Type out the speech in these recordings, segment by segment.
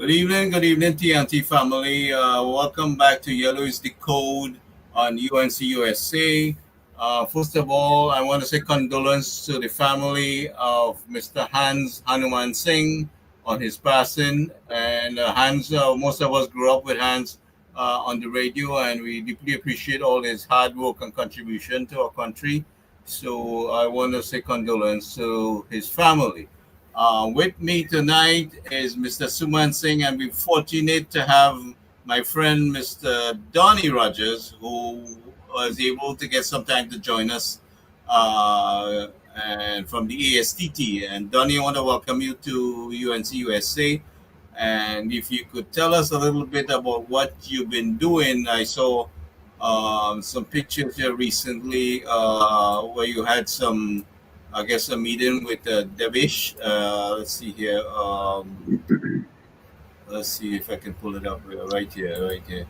Good evening, TNT family. Welcome back to Yellow is the Code on UNC USA. First of all, I want to say condolence to the family of Mr. Hans Hanuman Singh on his passing. And Hans, most of us grew up with Hans on the radio, and we deeply appreciate all his hard work and contribution to our country. So I want to say condolence to his family. With me tonight is Mr. Suman Singh, and we're fortunate to have my friend Mr. Donnie Rogers, who was able to get some time to join us and from the ASTT. And Donnie, I want to welcome you to UNC USA. And if you could tell us a little bit about what you've been doing, I saw some pictures here recently where you had some, I guess, a meeting with Devish. Let's see here. Let's see if I can pull it up right here, right here.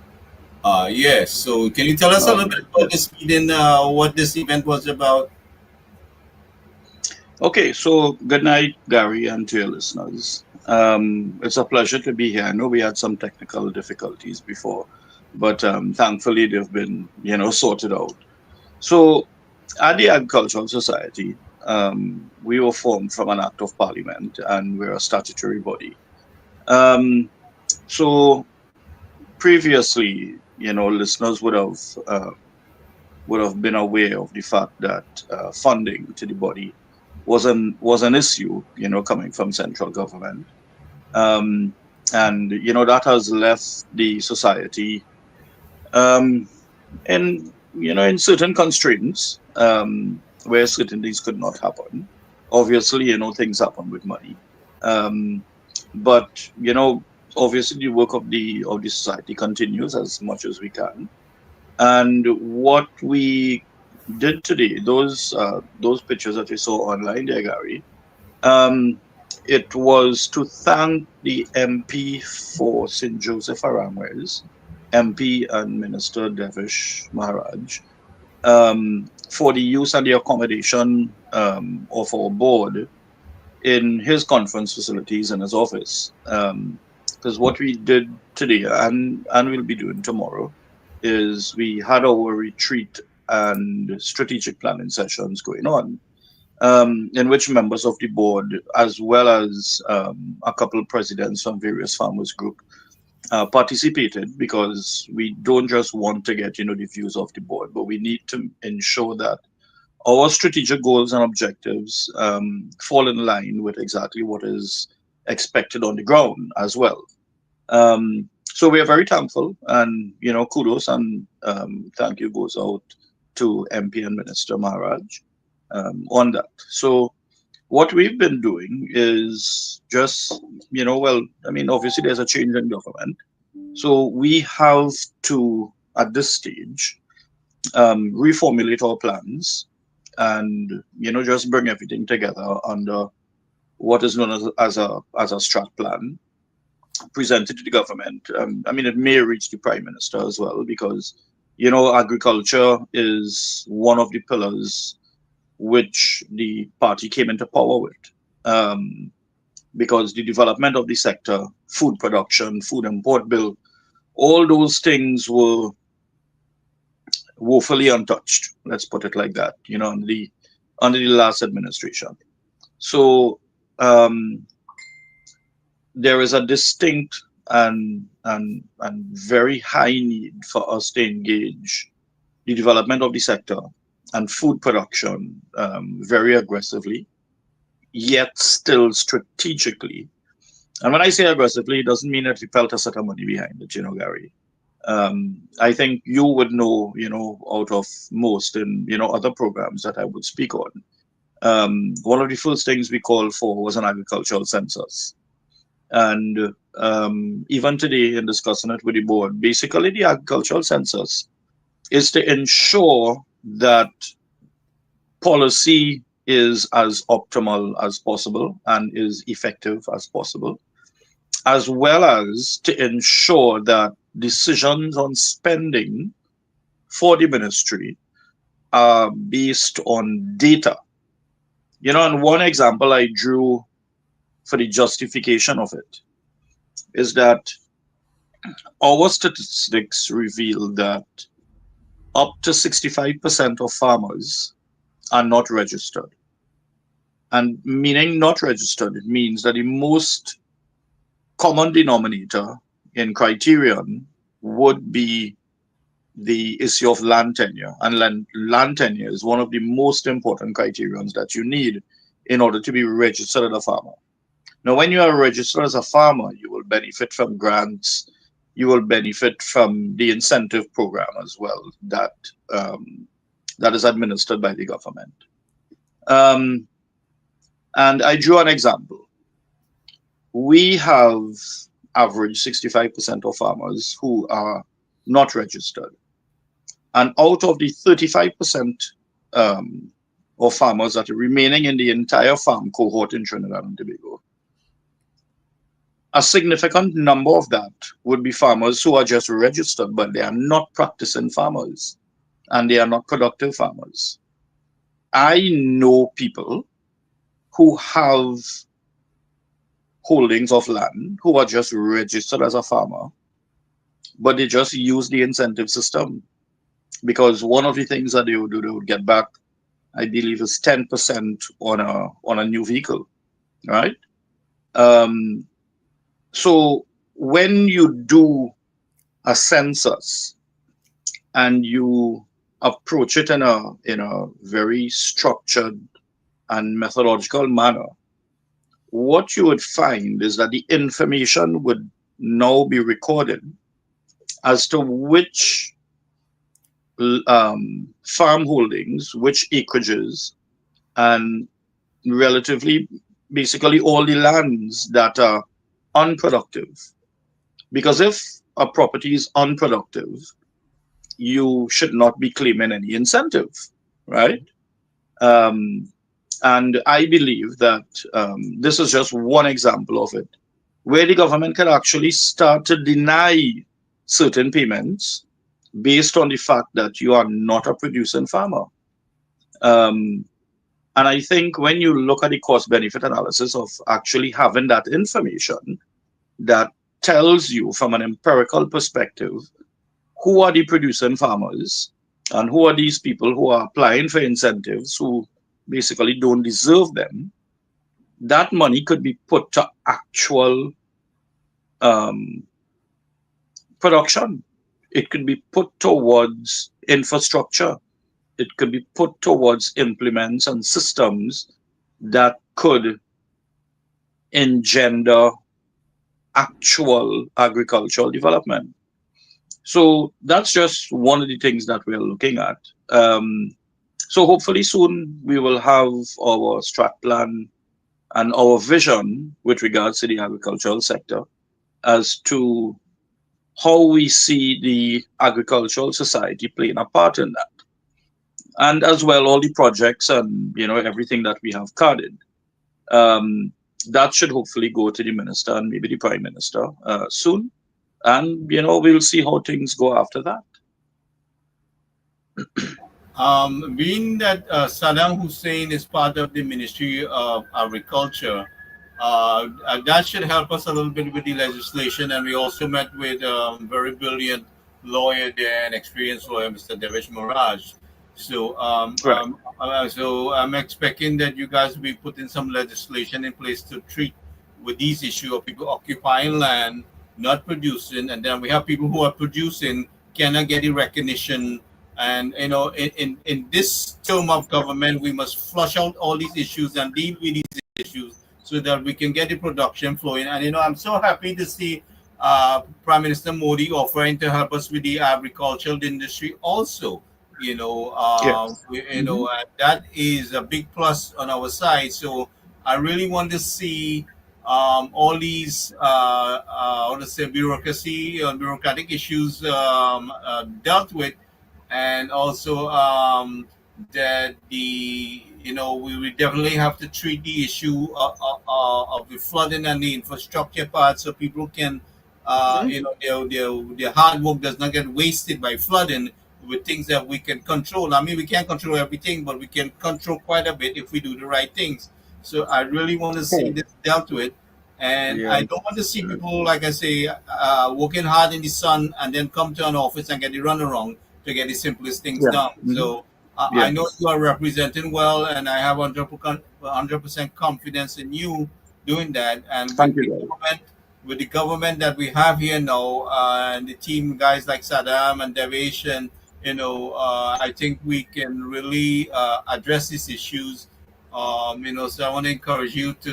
Yes. So, can you tell us a little bit about this meeting? What this event was about? Okay, so good night, Gary, and to your listeners. It's a pleasure to be here. I know we had some technical difficulties before, but thankfully they've been, sorted out. So, at the Agricultural Society, we were formed from an act of parliament, and we're a statutory body. Um, so, previously, listeners would have been aware of the fact that funding to the body was an issue, coming from central government, um, and that has left the society um, in certain constraints, where certain things could not happen. Obviously, things happen with money, um, but obviously the work of the society continues as much as we can. And what we did today, those pictures that we saw online there, Gary, um, it was to thank the MP for St. Joseph Aramwes, MP and Minister Devish Maharaj, for the use and the accommodation of our board in his conference facilities in his office. Because what we did today and we'll be doing tomorrow is we had our retreat and strategic planning sessions going on, in which members of the board, as well as a couple of presidents from various farmers group, participated, because we don't just want to get the views of the board, but we need to ensure that our strategic goals and objectives fall in line with exactly what is expected on the ground as well. So we are very thankful, and kudos and thank you goes out to MP and Minister Maharaj on that. So what we've been doing is just, well, I mean, obviously there's a change in government, so we have to, at this stage, reformulate our plans and just bring everything together under what is known as a strat plan presented to the government. I mean, it may reach the prime minister as well, because agriculture is one of the pillars which the party came into power with. Um, because the development of the sector, food production, food import bill, all those things were woefully untouched. Let's put it like that. Under the last administration. So um, there is a distinct and very high need for us to engage the development of the sector and food production very aggressively, yet still strategically. And when I say aggressively, it doesn't mean that we felt a set of money behind it, Gary. I think you would know, out of most in, other programs that I would speak on. One of the first things we called for was an agricultural census. And even today, in discussing it with the board, basically the agricultural census is to ensure that policy is as optimal as possible and is effective as possible, as well as to ensure that decisions on spending for the ministry are based on data. And one example I drew for the justification of it is that our statistics reveal that up to 65% of farmers are not registered. And meaning not registered, it means that the most common denominator in criterion would be the issue of land tenure. And land tenure is one of the most important criterions that you need in order to be registered as a farmer. Now, when you are registered as a farmer, you will benefit from grants, you will benefit from the incentive program as well that is administered by the government. Um, and I drew an example. We have average 65% of farmers who are not registered. And out of the 35% of farmers that are remaining in the entire farm cohort in Trinidad and Tobago, a significant number of that would be farmers who are just registered, but they are not practicing farmers and they are not productive farmers. I know people who have holdings of land who are just registered as a farmer, but they just use the incentive system because one of the things that they would do, they would get back, I believe, is 10% on a new vehicle, right? Um, so when you do a census and you approach it in a very structured and methodological manner, what you would find is that the information would now be recorded as to which farm holdings, which acreages, and relatively basically all the lands that are unproductive. Because if a property is unproductive, you should not be claiming any incentive, right? Um, and I believe that this is just one example of it, where the government can actually start to deny certain payments based on the fact that you are not a producing farmer. Um, and I think when you look at the cost benefit analysis of actually having that information that tells you from an empirical perspective who are the producing farmers and who are these people who are applying for incentives who basically don't deserve them, that money could be put to actual um, production. It could be put towards infrastructure. It could be put towards implements and systems that could engender actual agricultural development. So that's just one of the things that we're looking at. So hopefully soon we will have our strat plan and our vision with regards to the agricultural sector as to how we see the agricultural society playing a part in that. And as well, all the projects and everything that we have carded. Um, that should hopefully go to the minister and maybe the prime minister soon. And we'll see how things go after that. Being that Saddam Hussein is part of the Ministry of Agriculture, that should help us a little bit with the legislation. And we also met with very brilliant lawyer there and experienced lawyer, Mr. Devesh Miraj. Right. So I'm expecting that you guys will be putting some legislation in place to treat with these issues of people occupying land, not producing, and then we have people who are producing cannot get the recognition. And in this term of government, we must flush out all these issues and deal with these issues so that we can get the production flowing. And I'm so happy to see Prime Minister Modi offering to help us with the agricultural industry also. Yes. That is a big plus on our side. So I really want to see all these how to say bureaucracy bureaucratic issues dealt with, and also that we will definitely have to treat the issue of the flooding and the infrastructure part, so people can Mhm. their hard work does not get wasted by flooding, with things that we can control. I mean, we can't control everything, but we can control quite a bit if we do the right things. So I really want to see Okay. this dealt with. And Yeah. I don't want to see people, like I say, working hard in the sun and then come to an office and get the runaround to get the simplest things Yeah. done. Mhm. So I Yeah. know you are representing well, and I have 100% confidence in you doing that. And Thank you, guys. with the government that we have here now, and the team guys like Saddam and Devesh, and I think we can really address these issues. So I want to encourage you to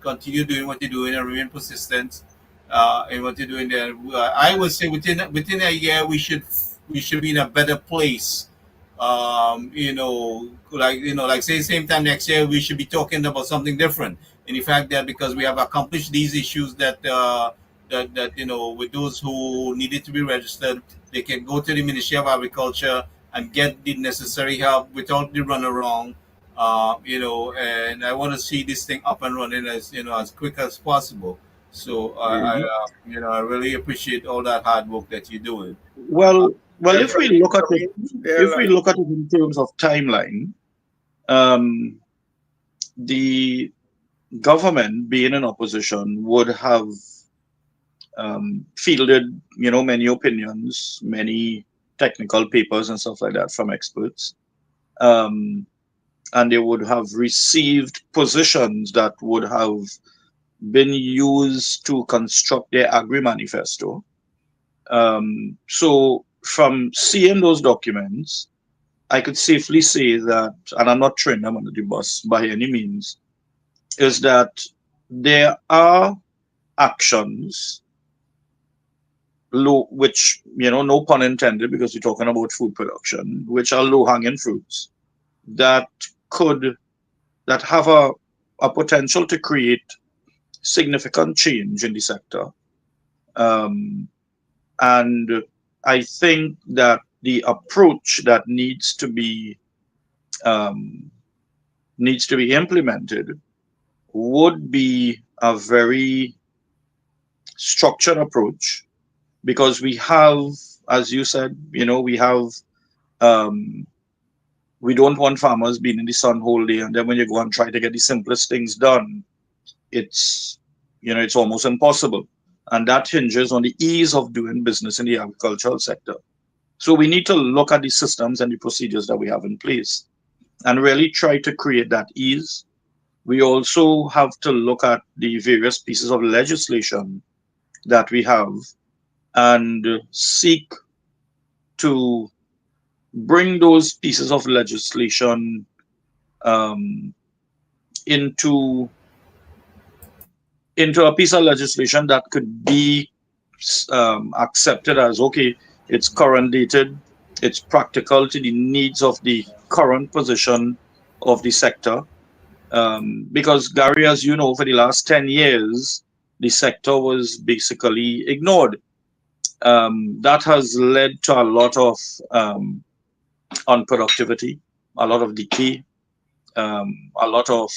continue doing what you're doing and remain persistent in what you're doing there. I would say within a year we should be in a better place. Like say same time next year we should be talking about something different. In the fact that because we have accomplished these issues that with those who needed to be registered, they can go to the Ministry of Agriculture and get the necessary help without the runaround. And I want to see this thing up and running as quick as possible. So Mhm. I really appreciate all that hard work that you're doing. Well, well, Yeah, if we look at it, yeah, in terms of timeline, um, the government being in opposition would have fielded, many opinions, many technical papers and stuff like that from experts. Um, and they would have received positions that would have been used to construct their agri manifesto. So from seeing those documents, I could safely say that, and I'm not throwing them under the bus by any means, is that there are actions, low, which, no pun intended, because we're talking about food production, which are low hanging fruits that could, that have a potential to create significant change in the sector. Um, and I think that the approach that um, needs to be implemented would be a very structured approach, because we have, as you said, um, we don't want farmers being in the sun whole day, and then when you go and try to get the simplest things done, it's it's almost impossible, and that hinges on the ease of doing business in the agricultural sector. So we need to look at the systems and the procedures that we have in place and really try to create that ease. We also have to look at the various pieces of legislation that we have and seek to bring those pieces of legislation um, into a piece of legislation that could be accepted as, okay, it's current dated, it's practical to the needs of the current position of the sector. Because Gary, as you know, for the last 10 years, the sector was basically ignored. That has led to a lot of unproductivity, a lot of decay, a lot of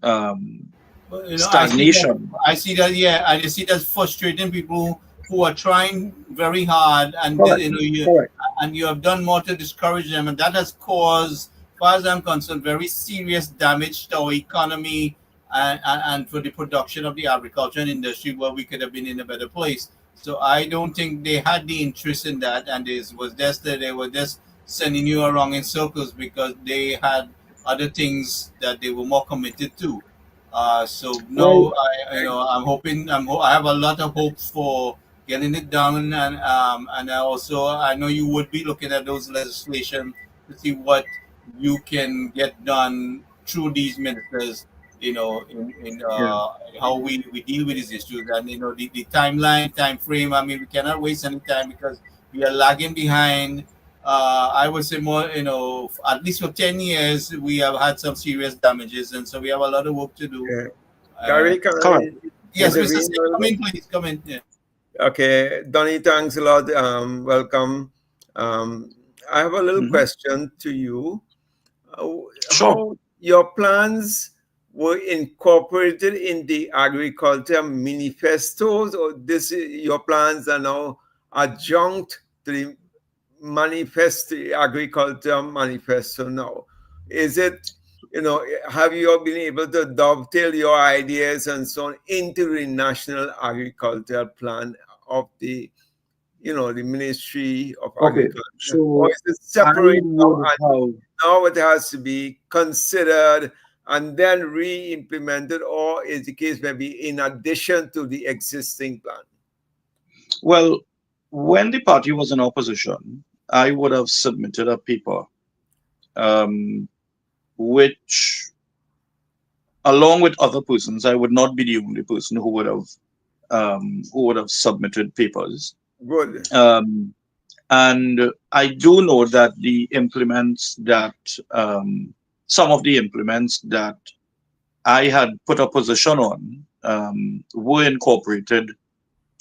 um, But, stagnation. I see that, yeah, I just see that frustrating people who are trying very hard, and Correct. Correct. you have done more to discourage them, and that has caused, as far as I'm concerned, very serious damage to our economy and for the production of the agriculture industry, where we could have been in a better place. So I don't think they had the interest in that, and it was just that they were just sending you around in circles because they had other things that they were more committed to. So Well, no, I'm hoping. I have a lot of hopes for getting it done, and I know you would be looking at those legislation to see what you can get done through these ministers. In yeah. how we deal with these issues, and the time frame. I mean, we cannot waste any time because we are lagging behind. I would say more, at least for 10 years, we have had some serious damages, and so we have a lot of work to do. yeah. Uh, Gary, can Correct. I yes, Mr. intervene Singh, a come little in, bit? please. Come in. Yeah. Okay, Donny, thanks a lot. Welcome. I have a little Hmm. question to you. Sure. How your plans were incorporated in the agriculture manifestos, or your plans are now adjunct to the agriculture manifesto now? Is it have you been able to dovetail your ideas and so on into the national agricultural plan of the the Ministry of Okay, Agriculture, or so is it I separate now would and have. now it has to be considered and then re-implemented, or is the case maybe in addition to the existing plan? Well, when the party was in opposition, I would have submitted a paper, um, which, along with other persons, I would not be the only person who would have submitted papers. Good. Um, and I do know that the implements that some of the implements that I had put a position on were incorporated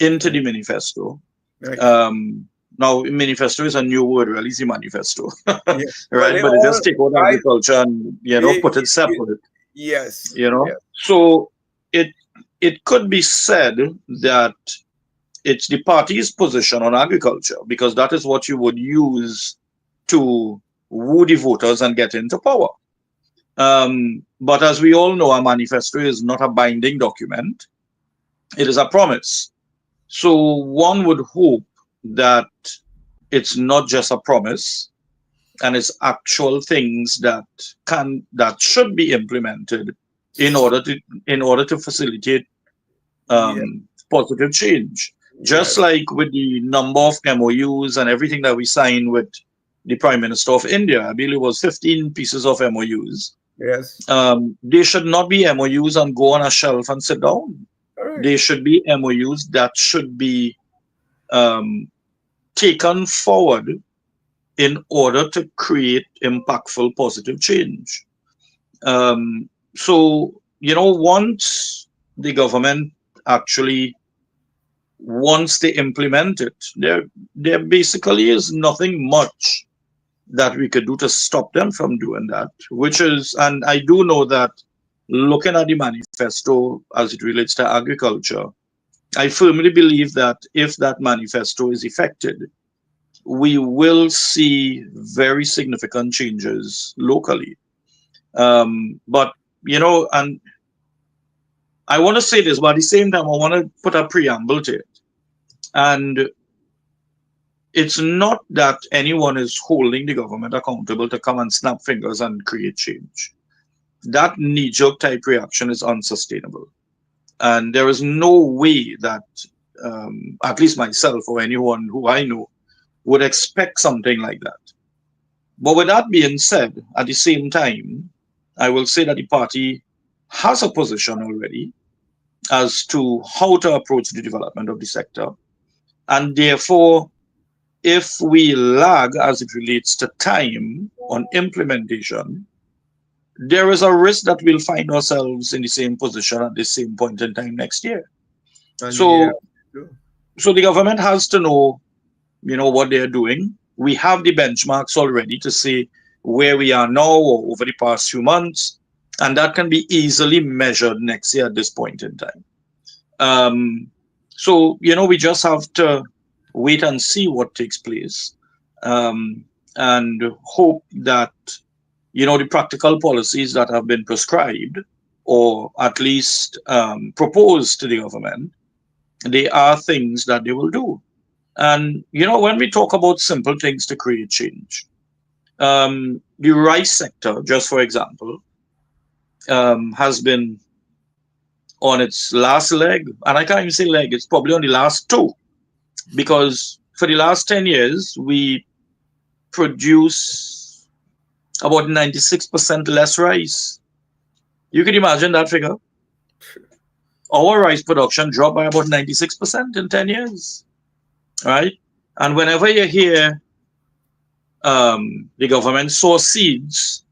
into the manifesto. Nice. Um, Now, manifesto is a new word, really, it's a manifesto, Yeah. But right? they But they just all, take out I, agriculture and put it separate, yes, yes, So it it could be said that it's the party's position on agriculture because that is what you would use to woo the voters and get into power. But as we all know, a manifesto is not a binding document; it is a promise. So one would hope that it's not just a promise and it's actual things that should be implemented in order to facilitate yeah, positive change. Just yes, like with the number of MOUs and everything that we signed with the Prime Minister of India, I believe it was 15 pieces of MOUs. yes. They should not be MOUs and go on a shelf and sit down. All right. They should be MOUs that should be um, taken forward in order to create impactful positive change. So, once the government actually once they implement it, there basically is nothing much that we could do to stop them from doing that. Which is, and I do know that looking at the manifesto as it relates to agriculture, I firmly believe that if that manifesto is effected, we will see very significant changes locally. But and I want to say this, but at the same time, I want to put a preamble to it. And it's not that anyone is holding the government accountable to come and snap fingers and create change. That knee jerk type reaction is unsustainable. And there is no way that, at least myself or anyone who I know, would expect something like that. But with that being said, at the same time, I will say that the party has a position already as to how to approach the development of the sector. And therefore, if we lag as it relates to time on implementation, there is a risk that we'll find ourselves in the same position at the same point in time next year. And yeah, So, so the government has to know, what they're doing. We have the benchmarks already to see where we are now or over the past few months, and that can be easily measured next year at this point in time. So, we just have to wait and see what takes place, and hope that, the practical policies that have been prescribed or at least proposed to the government, they are things that they will do. And, when we talk about simple things to create change, the rice sector, just for example, has been on its last leg, and I can't even say leg, it's probably on the last two, because for the last 10 years, we produce about 96% less rice. You can imagine that figure. Our rice production dropped by about 96% in 10 years, right? And whenever you hear the government sow seeds,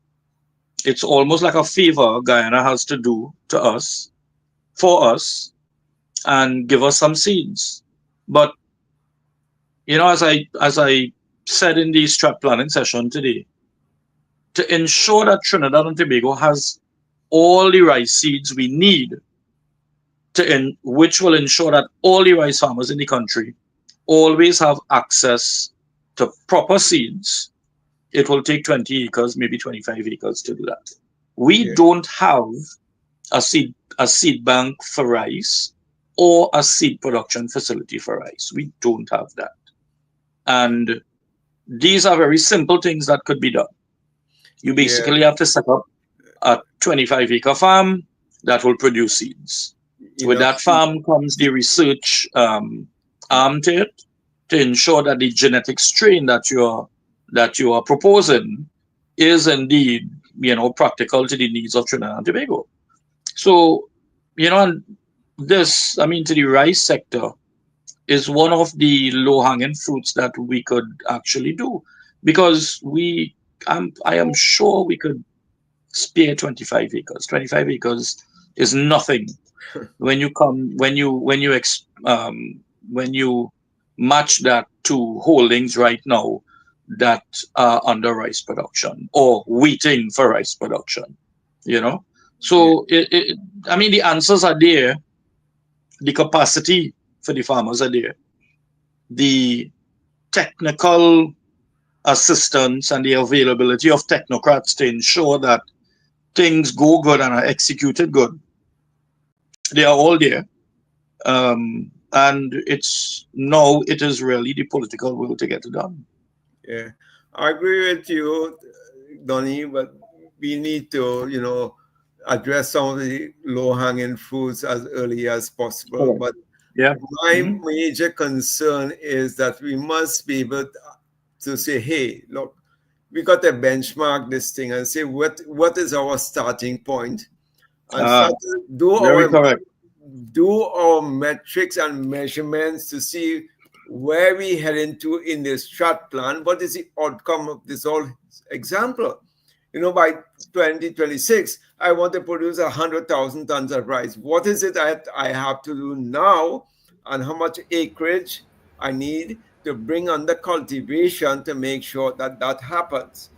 it's almost like a favor Guyana has to do to us, for us, and give us some seeds. But as I said in the strat planning session today, to ensure that Trinidad and Tobago has all the rice seeds we need, which will ensure that all the rice farmers in the country always have access to proper seeds, it will take 20 acres, maybe 25 acres to do that. We don't have a seed bank for rice or a seed production facility for rice. We don't have that. And these are very simple things that could be done. You Yeah. basically have to set up a 25-acre farm that will produce seeds. With Enough that farm comes the research arm to it to ensure that the genetic strain that you are proposing is indeed practical to the needs of Trinidad and Tobago. So and this, I mean, to the rice sector is one of the low hanging fruits that we could actually do because I am sure we could spare 25 acres. 25 acres is nothing when you come when you match that to holdings right now that are under rice production or waiting for rice production. Yeah. So I mean the answers are there, the capacity for the farmers are there, the technical assistance and the availability of technocrats to ensure that things go good and are executed good, they are all there. And it is really the political will to get it done. Yeah, I agree with you, Donny, but we need to, address some of the low-hanging fruits as early as possible. Correct. But Yeah. my major concern is that we must be able to say, hey, look, we got to benchmark this thing and say what is our starting point, and Ah, start to do very our correct. metrics and measurements to see where we head into in the strat plan. What is the outcome of this whole example? By 2026, I want to produce 100,000 tons of rice. What is it that I have to do now, and how much acreage I need to bring under cultivation to make sure that that happens?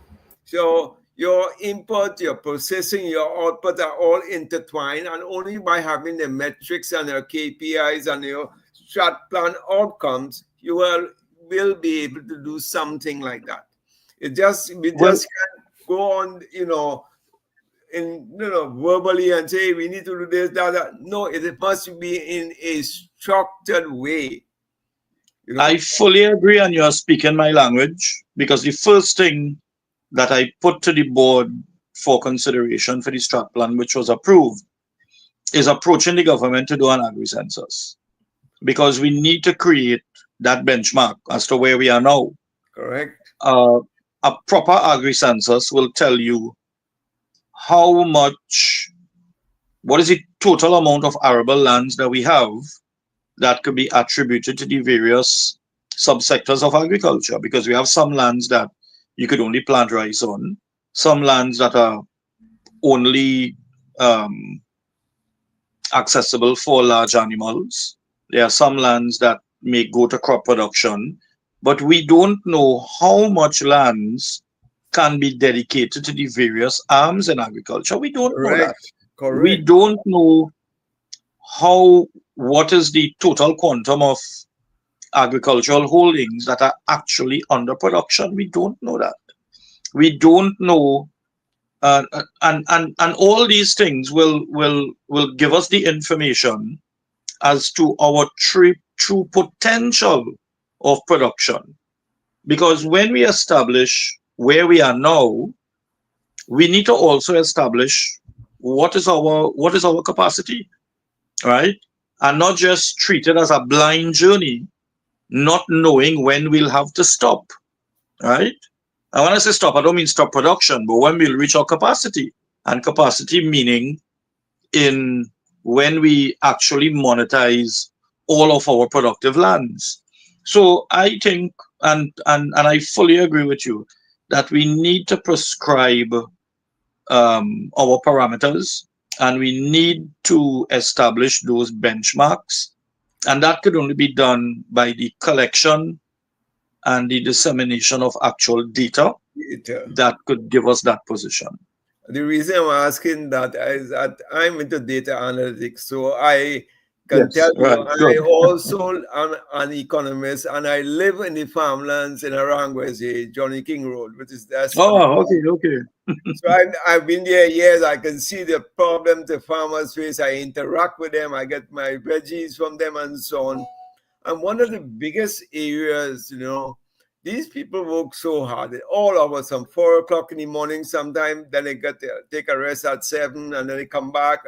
So your input, your processing, your output are all intertwined, and only by having the metrics and your KPIs and your strat plan outcomes, you will be able to do something like that. We Well, just can't go on, verbally and say we need to do this, that. No, it must be in a structured way. I fully agree, and you are speaking my language because the first thing that I put to the board for consideration for the strat plan, which was approved, is approaching the government to do an agri census because we need to create that benchmark as to where we are now. Correct. A proper agri census will tell you how much, what is the total amount of arable lands that we have that could be attributed to the various subsectors of agriculture, because we have some lands that you could only plant rice on, some lands that are only accessible for large animals. There are some lands that may go to crop production, but we don't know how much lands can be dedicated to the various arms in agriculture. We don't know that. We Correct. don't know what is the total quantum of agricultural holdings that are actually under production. We don't know that. We don't know, and all these things will give us the information as to our true potential of production. Because when we establish where we are now, we need to also establish what is our capacity, right? And not just treat it as a blind journey, not knowing when we'll have to stop, right? And when I say stop, I don't mean stop production, but when we'll reach our capacity. And capacity meaning in when we actually monetize all of our productive lands. So I think, and I fully agree with you, that we need to prescribe our parameters, and we need to establish those benchmarks. And that could only be done by the collection and the dissemination of actual data that could give us that position. The reason I'm asking that is that I'm into data analytics, so I can tell you. right, And good. I also am an economist, and I live in the farmlands in Arangwezi, Johnny King Road, which is that's Oh, okay, okay. so I've been there years. I can see the problems the farmers face. I interact with them. I get my veggies from them and so on. And one of the biggest areas, these people work so hard. All hours, from 4 o'clock in the morning sometimes, then they get there, take a rest at 7, and then they come back.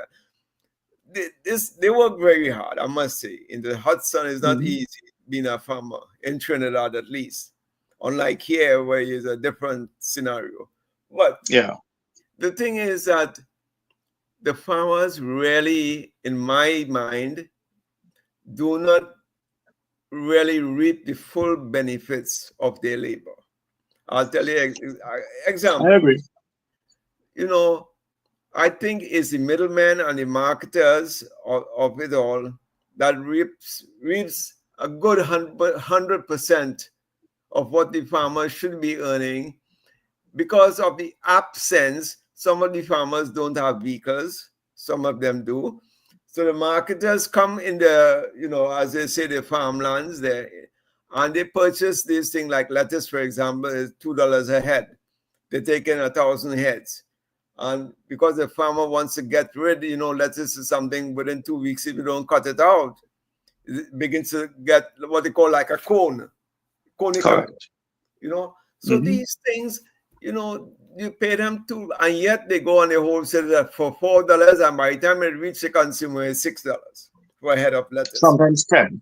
They work very hard, I must say. In the hot sun, it's not easy being a farmer, in Trinidad at least. Unlike here, where it's a different scenario. But Yeah. the thing is that the farmers really, in my mind, do not really reap the full benefits of their labor. I'll tell you example. I agree. I think it's the middlemen and the marketers of it all that reaps a good 100% of what the farmers should be earning. Because of the absence, some of the farmers don't have vehicles, some of them do. So the marketers come in the, as they say, the farmlands there, and they purchase this thing like lettuce, for example, is $2 a head. They take in 1,000 heads. And because the farmer wants to get rid, lettuce is something within 2 weeks, if you don't cut it out, it begins to get what they call like a conical. Correct. So these things, you pay them and yet they go on the wholesale that for $4, and by the time it reaches the consumer, it's $6 for a head of lettuce. Sometimes 10.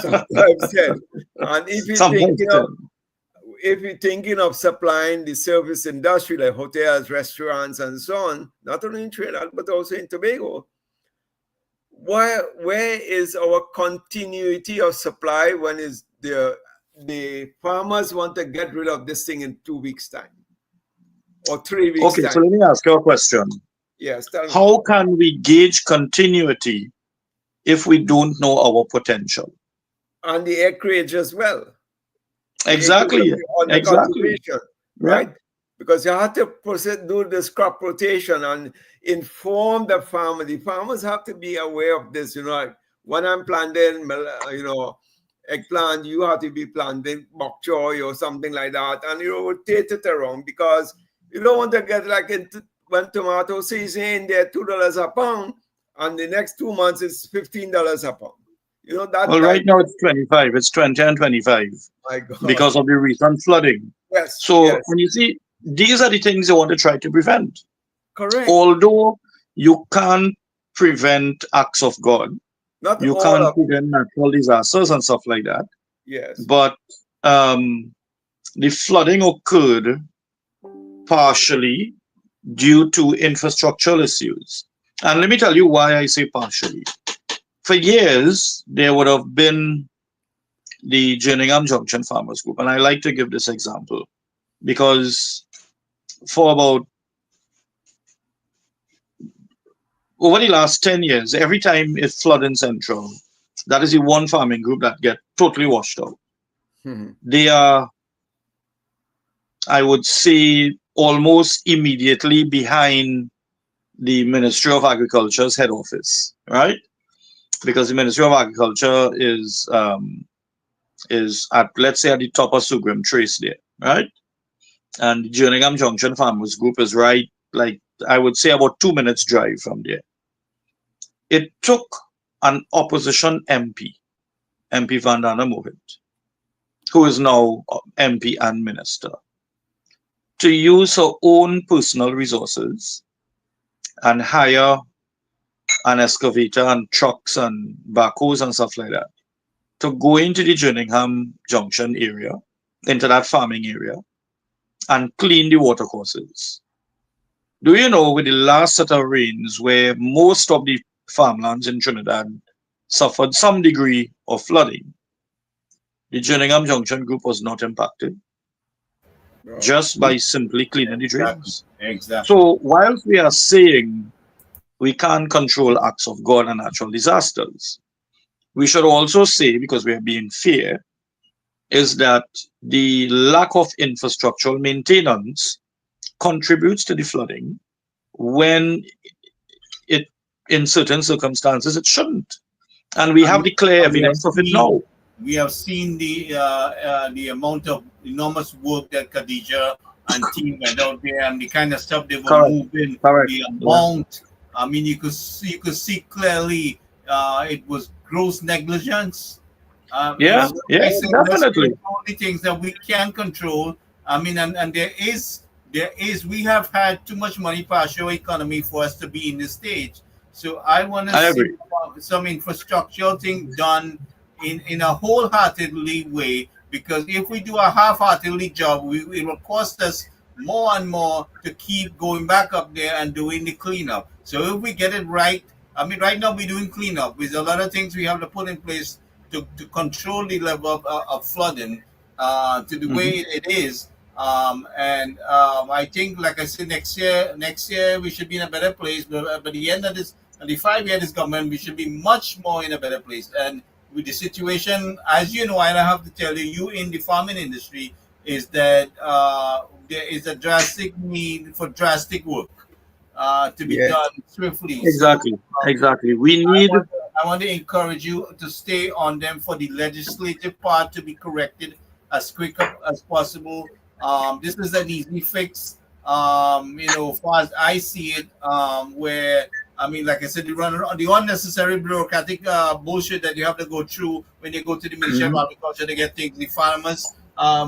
Sometimes 10. And if you're thinking of supplying the service industry like hotels, restaurants, and so on, not only in Trinidad but also in Tobago, where is our continuity of supply when is the farmers want to get rid of this thing in 2 weeks' time or 3 weeks' Okay, time? so let me ask you a question. Yes, tell me. How can we gauge continuity if we don't know our potential? And the acreage as well. Exactly. On the Exactly. cultivation, right? Because you have to do this crop rotation and inform the farmer. The farmers have to be aware of this. Like when I'm planting, eggplant, you have to be planting bok choy or something like that, and you rotate it around because you don't want to get like when tomato season they're $2 a pound, and the next 2 months it's $15 a pound. Well, right now it's 25. It's 20 and 25 because of the recent flooding. Yes. So, and you see, these are the things you want to try to prevent. Correct. Although you can't prevent acts of God, you can't prevent natural disasters and stuff like that. Yes. But the flooding occurred partially due to infrastructural issues. And let me tell you why I say partially. For years, there would have been the Jerningham Junction Farmers Group. And I like to give this example because for about over the last 10 years, every time it floods in Central, that is the one farming group that get totally washed out. They are, I would say, almost immediately behind the Ministry of Agriculture's head office, right? Because the Ministry of Agriculture is at, let's say, at the top of Sugrim Trace there, right? And the Jerningham Junction Farmers Group is right, like, I would say about 2 minutes drive from there. It took an opposition MP Van Dana Mohit, who is now MP and minister, to use her own personal resources and hire an excavator and trucks and backhoes and stuff like that to go into the Jerningham Junction area, into that farming area, and clean the watercourses. Do you know, with the last set of rains where most of the farmlands in Trinidad suffered some degree of flooding, the Jerningham Junction Group was not impacted just by simply cleaning the drains. Exactly. So whilst we are saying we can't control acts of God and natural disasters, we should also say, because we are being fair, is that the lack of infrastructural maintenance contributes to the flooding when it, in certain circumstances, it shouldn't. And we And have the clear we have evidence of it seen now. the amount of enormous work that Khadija and team went out there, and the kind of stuff they were Correct. moving, Correct. the Yeah. amount. I mean, you could see clearly it was gross negligence. Yeah. I Yeah. say let's Definitely. control the things that we can control. I mean, and we have had too much money partial economy for us to be in this stage. So I want to I see agree. some infrastructural thing done in a wholeheartedly way, because if we do a half-heartedly job, it will cost us more and more to keep going back up there and doing the cleanup. So if we get it right, I mean, right now we're doing cleanup. There's a lot of things we have to put in place to control the level of flooding to the way Hmm. it is. And I think, like I said, next year we should be in a better place. But by the end of the 5 year this government, we should be much more in a better place. And with the situation, as you know, I don't have to tell you, you in the farming industry, is that there is a drastic need for drastic work to be Yes. done swiftly. So Exactly. Exactly. We I need. want to, I want to encourage you to stay on them for the legislative part to be corrected as quick as possible. This is an easy fix. As far as I see it, where I mean, like I said, the unnecessary bureaucratic bullshit that you have to go through when you go to the Ministry of Mhm. Agriculture to get things. The farmers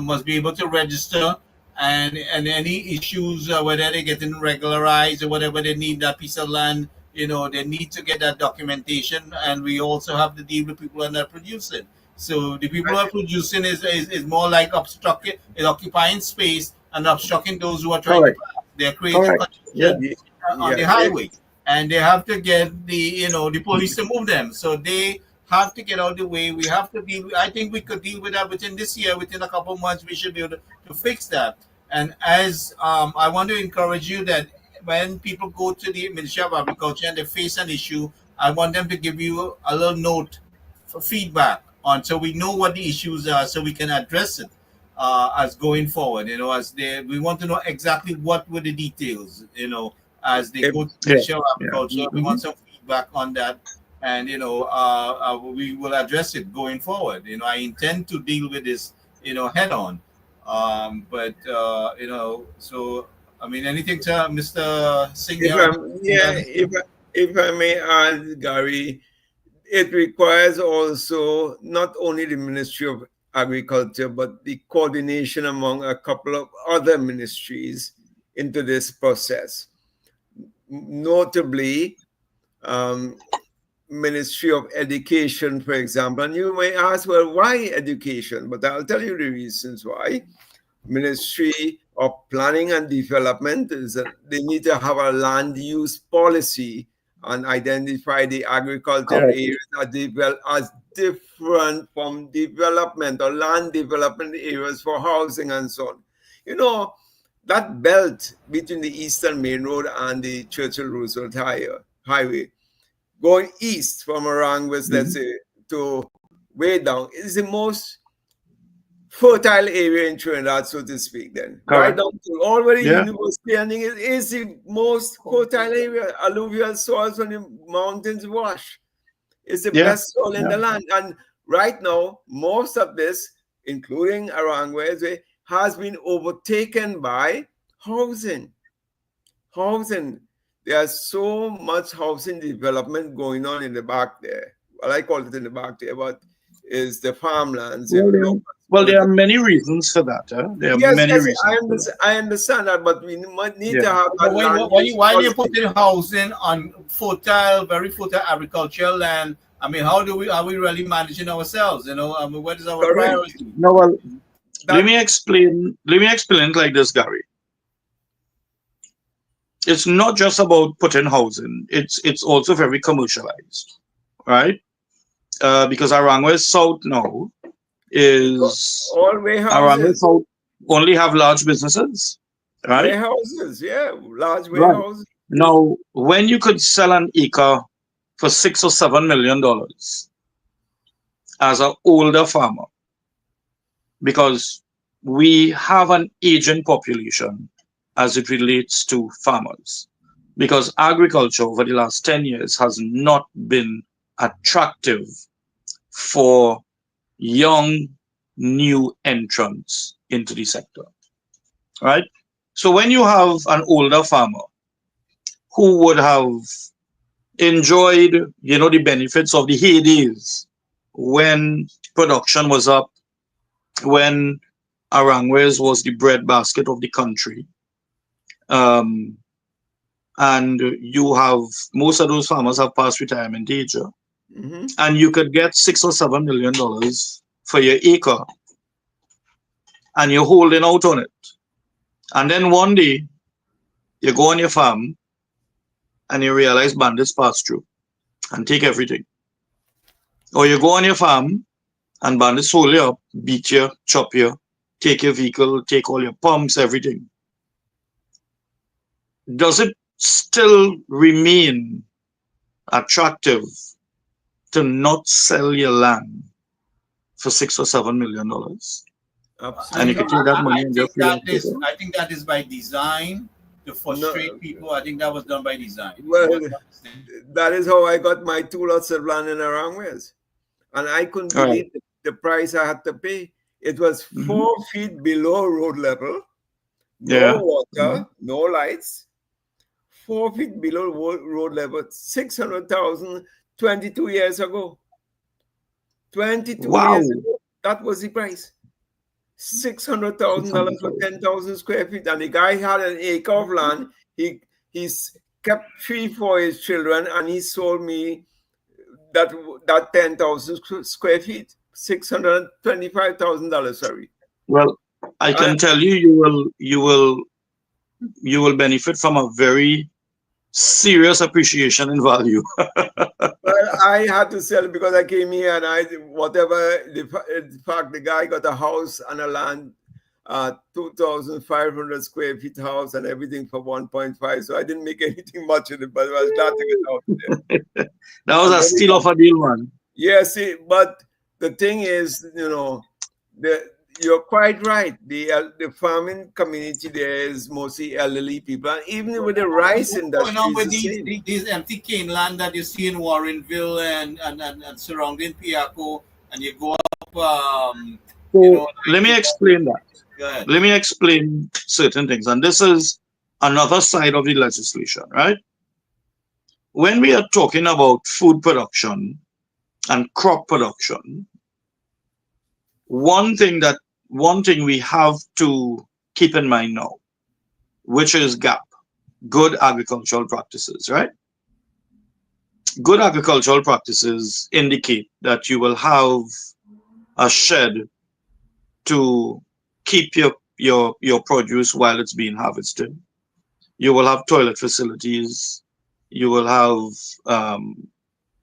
must be able to register, and any issues, whether they're getting regularized or whatever, they need that piece of land. They need to get that documentation, and we also have to deal with people who are not producing. So the people who are producing is more like obstructing, is occupying space and obstructing those who are trying to Correct. pass. They're creating Correct. Yeah. congestion Ye- on the Yeah. highway, and they have to get the police to move them. So they have to get out of the way. We have to deal. I think we could deal with that within this year. Within a couple of months, we should be able to fix that. And as I want to encourage you that when people go to the Ministry of Agriculture and they face an issue, I want them to give you a little note for feedback on, so we know what the issues are, so we can address it as going forward. We want to know exactly what were the details. As they If, go to the Yeah. Ministry of Yeah. Agriculture, we Hmm. want some feedback on that, and we will address it going forward. I intend to deal with this, head on. But so I mean, anything to Mr. Singh? if I'm, yeah, if I may add, Gary, it requires also not only the Ministry of Agriculture, but the coordination among a couple of other ministries into this process. Notably, um, Ministry of Education, for example. And you may ask, well, why education? But I'll tell you the reasons why. Ministry of Planning and Development is that they need to have a land use policy and identify the agricultural Correct. areas as different from development or land development areas for housing and so on. That belt between the Eastern Main Road and the Churchill Roosevelt Highway, going east from Aranguez, let's Mhm. say, to way down, is the most fertile area in Trinidad, so to speak, then. Right Correct. down to all where the Yeah. university and it is the most fertile area. Alluvial soils when the mountains wash. It's the Yeah. best soil in Yeah. the land. And right now, most of this, including Aranguez, has been overtaken by housing. Housing. There's so much housing development going on in the back there. Well, I call it in the back there, but is the farmlands. Well, there are many reasons for that. There are Yes, many yes, reasons for that. I understand that, but we might need Yeah. to have But that land use why do you policy. put in housing on fertile, very fertile agricultural land? I mean, are we really managing ourselves? I mean, what is our Correct. priority? No, well, let That me explain. Let me explain it like this, Gary. It's not just about putting housing. It's also very commercialized, right? Because Arangwe South now is all Arangwe warehouses, South only have large businesses, right? yeah, large Right. warehouses. Now, when you could sell an acre for $6 or $7 million as an older farmer, because we have an aging population as it relates to farmers, because agriculture over the last 10 years has not been attractive for young new entrants into the sector, right? So when you have an older farmer who would have enjoyed, the benefits of the heydays when production was up, when Arangwes was the breadbasket of the country, um, and you have most of those farmers have passed retirement age, and you could get $6 or $7 million for your acre, and you're holding out on it, and then one day you go on your farm and you realize bandits pass through and take everything, or you go on your farm and bandits hold you up, beat you, chop you, take your vehicle, take all your pumps, everything. Does it still remain attractive to not sell your land for $6 or $7 million? Absolutely. And you can take that money and just I think that is by design to frustrate people. I think that was done by design. Well, that is how I got my 2 lots of land in Arangwes. And I couldn't believe the price I had to pay. It was 4 feet below road level, no water, no lights. 4 feet below road level, 600,000, 22 years ago. 22 years ago, that was the price. $600,000 for 10,000 square feet. And the guy had an acre of land. He's kept 3 for his children, and he sold me that 10,000 square feet, $625,000. Sorry. Well, I can tell you, you will benefit from a very serious appreciation in value. Well, I had to sell it because I came here and in fact, the guy got a house and a land, 2,500 square feet house and everything for 1.5. So I didn't make anything much of it, but I was glad to get out there. That was a steal of a deal, man. Yes, but the thing is, you're quite right. The farming community there is mostly elderly people, and even with the rice industry, going on with these empty cane land that you see in Warrenville and surrounding Piaco, and you go up. Let me explain that. Let me explain certain things, and this is another side of the legislation, right? When we are talking about food production and crop production, one thing we have to keep in mind now, which is GAP, good agricultural practices, right? Good agricultural practices indicate that you will have a shed to keep your produce while it's being harvested. You will have toilet facilities. You will have,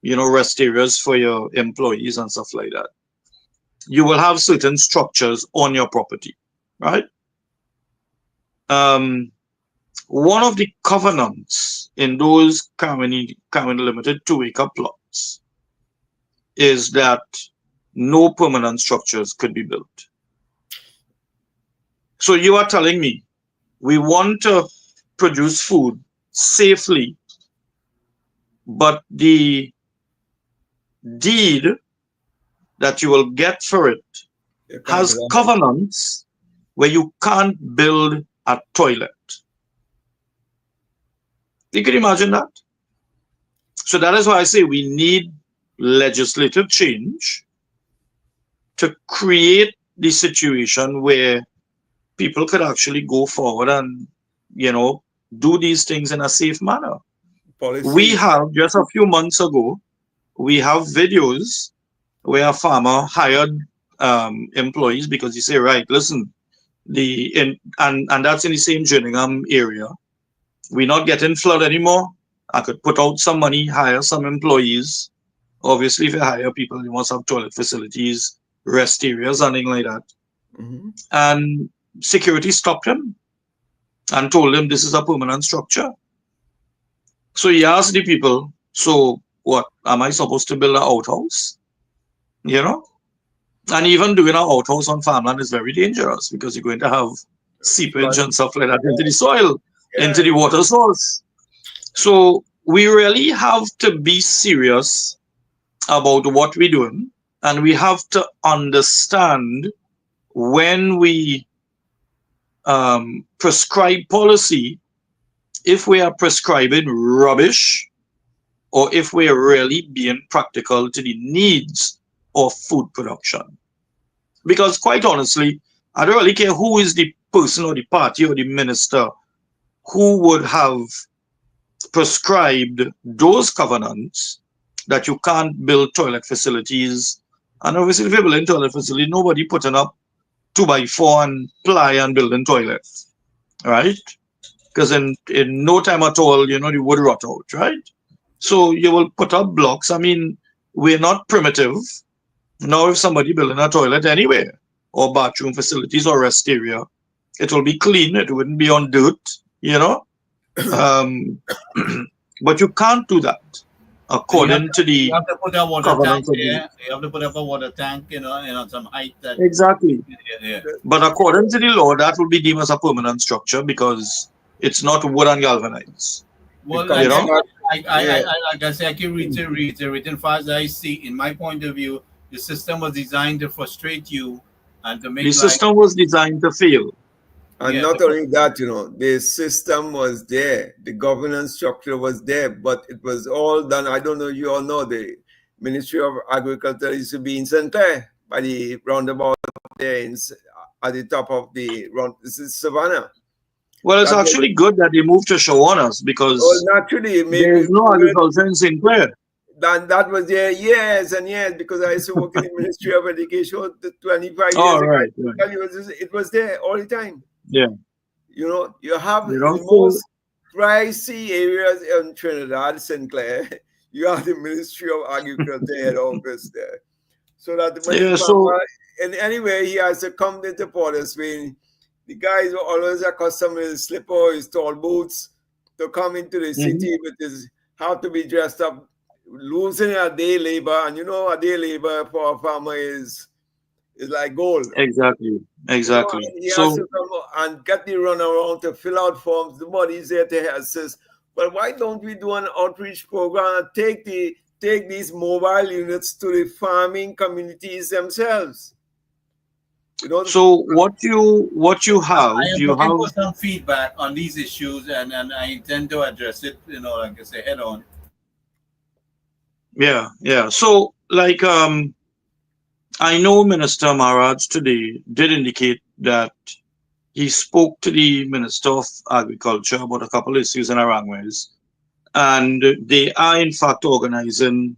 rest areas for your employees and stuff like that. You will have certain structures on your property, right? One of the covenants in those currently limited 2-acre plots is that no permanent structures could be built. So you are telling me we want to produce food safely, but the deed that you will get for it has covenants where you can't build a toilet. You can imagine that? So that is why I say we need legislative change to create the situation where people could actually go forward and, do these things in a safe manner. We have, just a few months ago, we have videos where a farmer hired employees because he said, right, listen, and that's in the same Gillingham area. We're not getting flood anymore. I could put out some money, hire some employees. Obviously, if you hire people, you must have toilet facilities, rest areas, something like that. And security stopped him and told him this is a permanent structure. So he asked the people, so what, am I supposed to build an outhouse? And even doing an outhouse on farmland is very dangerous because you're going to have seepage and stuff like that into the soil, into the water source. So we really have to be serious about what we're doing, and we have to understand when we prescribe policy, if we are prescribing rubbish or if we are really being practical to the needs of food production. Because quite honestly, I don't really care who is the person or the party or the minister who would have prescribed those covenants that you can't build toilet facilities. And obviously, if you're building toilet facility, nobody putting up 2x4 and ply and building toilets, right? Because in no time at all, the wood rot out, right? So you will put up blocks. I mean, we're not primitive. Now, if somebody building a toilet anywhere, or bathroom facilities or rest area, it will be clean. It wouldn't be on dirt. But you can't do that according to the You have to put a water tank covenants of there. You have to put up a water tank, some height that. Exactly. Yeah. But according to the law, that will be deemed as a permanent structure because it's not wood and galvanized. Well, Because like I say, I can reiterate fast as I see. In my point of view, the system was designed to frustrate you and to make The system was designed to fail. And Yeah, not only that, the system was there, the governance structure was there, but it was all done. I don't know, you all know the Ministry of Agriculture used to be in St. Clair by the roundabout there at the top of this is Savannah. Well, it's actually good that they moved to Shawanas because naturally, there is no agriculture in St. Clair. That was there years and years because I used to work in the Ministry of Education 25 years ago. Right. It was there all the time. Yeah. You have the most pricey areas in Trinidad, St. Clair. You have the Ministry of Agriculture head office there. So that and anyway, he has to come into Portersville. The guys were always accustomed to his slipper, his tall boots, to come into the city with his have to be dressed up, losing a day labor, and a day labor for a farmer is like gold. Exactly. He has to come and get the run around to fill out forms. The body's there to assist. But why don't we do an outreach program and take these mobile units to the farming communities themselves? So what you have, I am looking for some feedback on these issues, and I intend to address it, like I say, head on. Yeah. So, like, I know Minister Maharaj today did indicate that he spoke to the Minister of Agriculture about a couple of issues in Arangways, and they are in fact organizing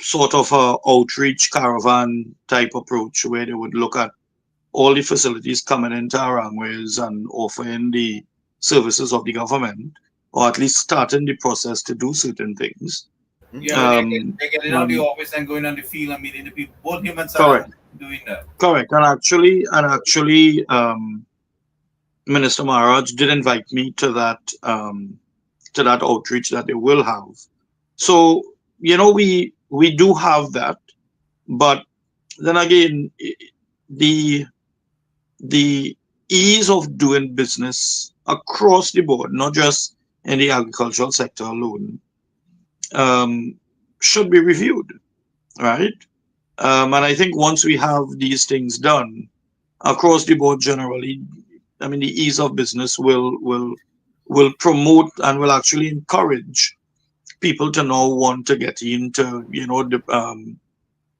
sort of a outreach caravan type approach where they would look at all the facilities coming into Arangways and offering the services of the government, or at least starting the process to do certain things. Yeah, they get out of the office and going on the field and meeting the people. Both him and Sarah doing that. Correct. And actually, Minister Maharaj did invite me to that outreach that they will have. So, we do have that, but then again, the ease of doing business across the board, not just in the agricultural sector alone, should be reviewed, right? And I think once we have these things done across the board, generally, I mean, the ease of business will promote and will actually encourage people to now want to get into,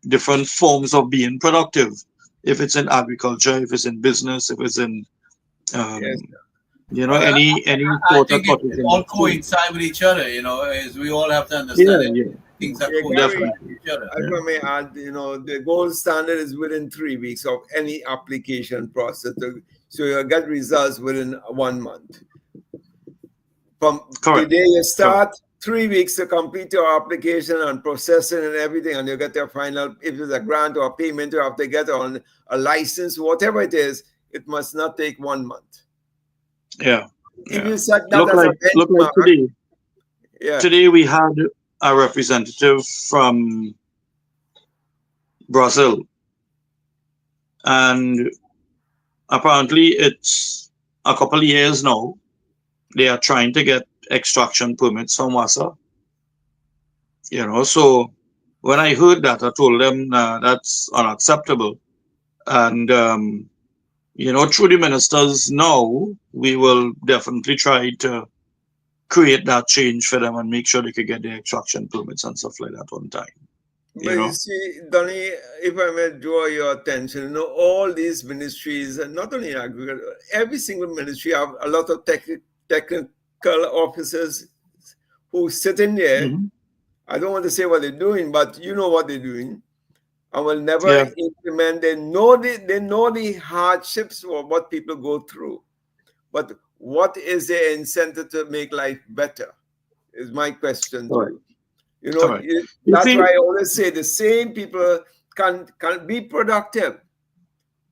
different forms of being productive. If it's in agriculture, if it's in business, if it's in, any sort of. It all coincide with each other, as we all have to understand it. Things are definitely with each other. If I may add, the gold standard is within 3 weeks of any application process. So you'll get results within 1 month. From the day you start, 3 weeks to complete your application and processing and everything, and you get your final, if it's a grant or a payment you have to get on a license, whatever it is, it must not take 1 month. Yeah. If you set that as a benchmark, like today. Today we had a representative from Brazil, and apparently it's a couple of years now. They are trying to get extraction permits from WASA, So when I heard that, I told them that's unacceptable. And, through the ministers now, we will definitely try to create that change for them and make sure they could get their extraction permits and stuff like that on time. But you see, Donny, if I may draw your attention, all these ministries, and not only agriculture, every single ministry have a lot of technical officers who sit in there. Mm-hmm. I don't want to say what they're doing, but you know what they're doing, and will never implement. They know the hardships or what people go through, but what is their incentive to make life better? Is my question to you. That's why I always say the same people can be productive,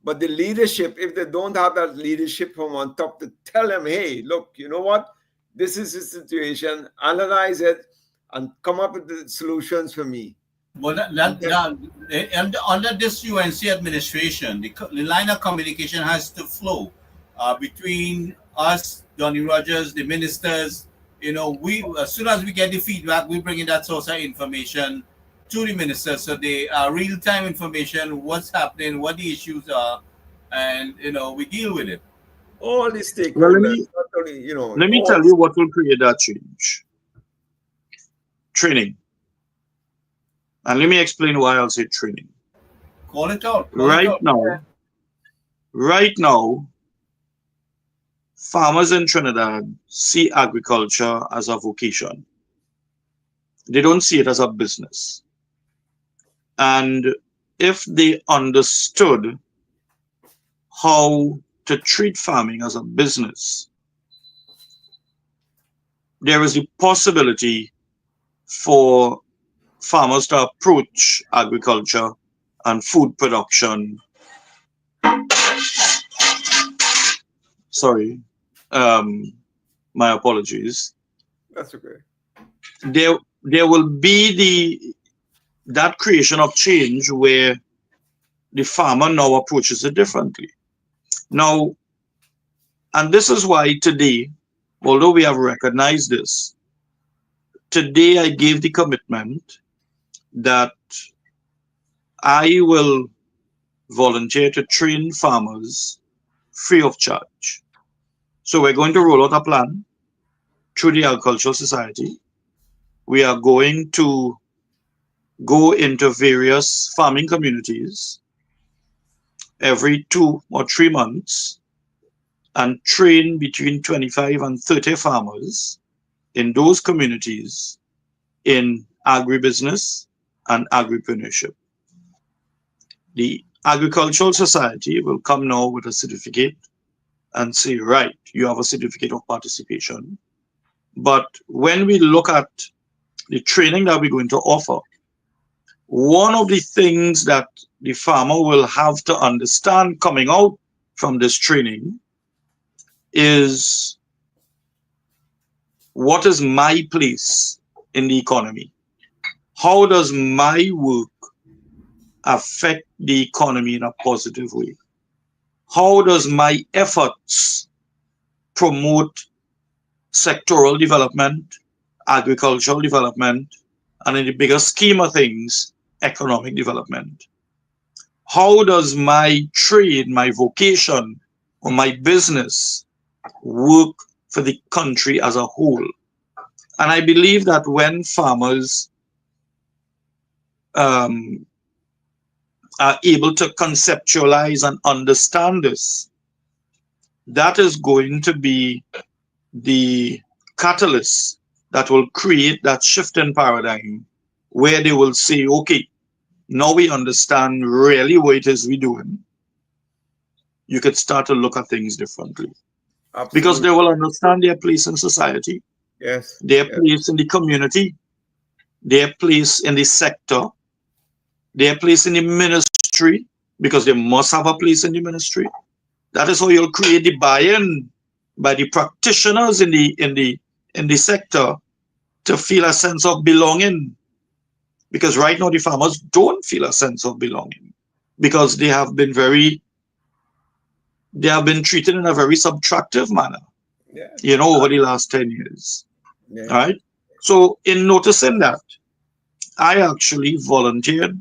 but the leadership, if they don't have that leadership from on top to tell them, hey, look, you know what, this is the situation, analyze it, and come up with the solutions for me. Well, under this UNC administration, the line of communication has to flow between us, Donny Rogers, the ministers. We as soon as we get the feedback, we bring in that source of information to the ministers, so they are real-time information, what's happening, what the issues are, and we deal with it. All the stakeholders, let me tell you what will create that change. Training. And let me explain why I'll say training. Call it out. Right now, farmers in Trinidad see agriculture as a vocation. They don't see it as a business. And if they understood how to treat farming as a business, there is a possibility for farmers to approach agriculture and food production. Sorry, my apologies. That's okay. There will be that creation of change where the farmer now approaches it differently. Now, and this is why today, although we have recognized this, today I gave the commitment that I will volunteer to train farmers free of charge. So we're going to roll out a plan through the Agricultural Society. We are going to go into various farming communities every 2 or 3 months and train between 25 and 30 farmers in those communities in agribusiness and agripreneurship. The Agricultural Society will come now with a certificate and say, right, you have a certificate of participation. But when we look at the training that we're going to offer, one of the things that the farmer will have to understand coming out from this training is, what is my place in the economy? How does my work affect the economy in a positive way? How does my efforts promote sectoral development, agricultural development, and in the bigger scheme of things, economic development? How does my trade, my vocation, or my business work for the country as a whole? And I believe that when farmers are able to conceptualize and understand this, that is going to be the catalyst that will create that shift in paradigm where they will say, okay, now we understand really what it is we're doing. You could start to look at things differently. Absolutely. Because they will understand their place in society, their place in the community, their place in the sector, their place in the ministry, because they must have a place in the ministry. That is how you'll create the buy-in by the practitioners in the sector to feel a sense of belonging. Because right now the farmers don't feel a sense of belonging because they have been treated in a very subtractive manner, over the last 10 years. All right. So in noticing that, I actually volunteered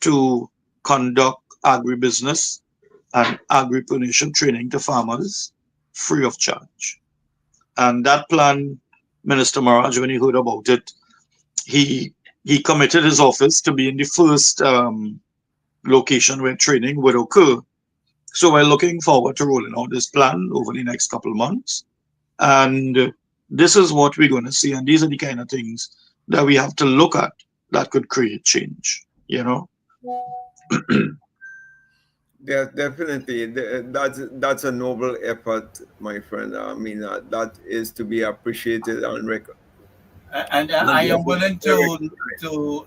to conduct agribusiness and agripreneurship training to farmers free of charge. And that plan, Minister Maraj, when he heard about it, he committed his office to be in the first location where training would occur. So we're looking forward to rolling out this plan over the next couple of months. And this is what we're going to see. And these are the kind of things that we have to look at that could create change, you know? Yeah, definitely. That's a noble effort, my friend. I mean, that is to be appreciated and And I am willing to,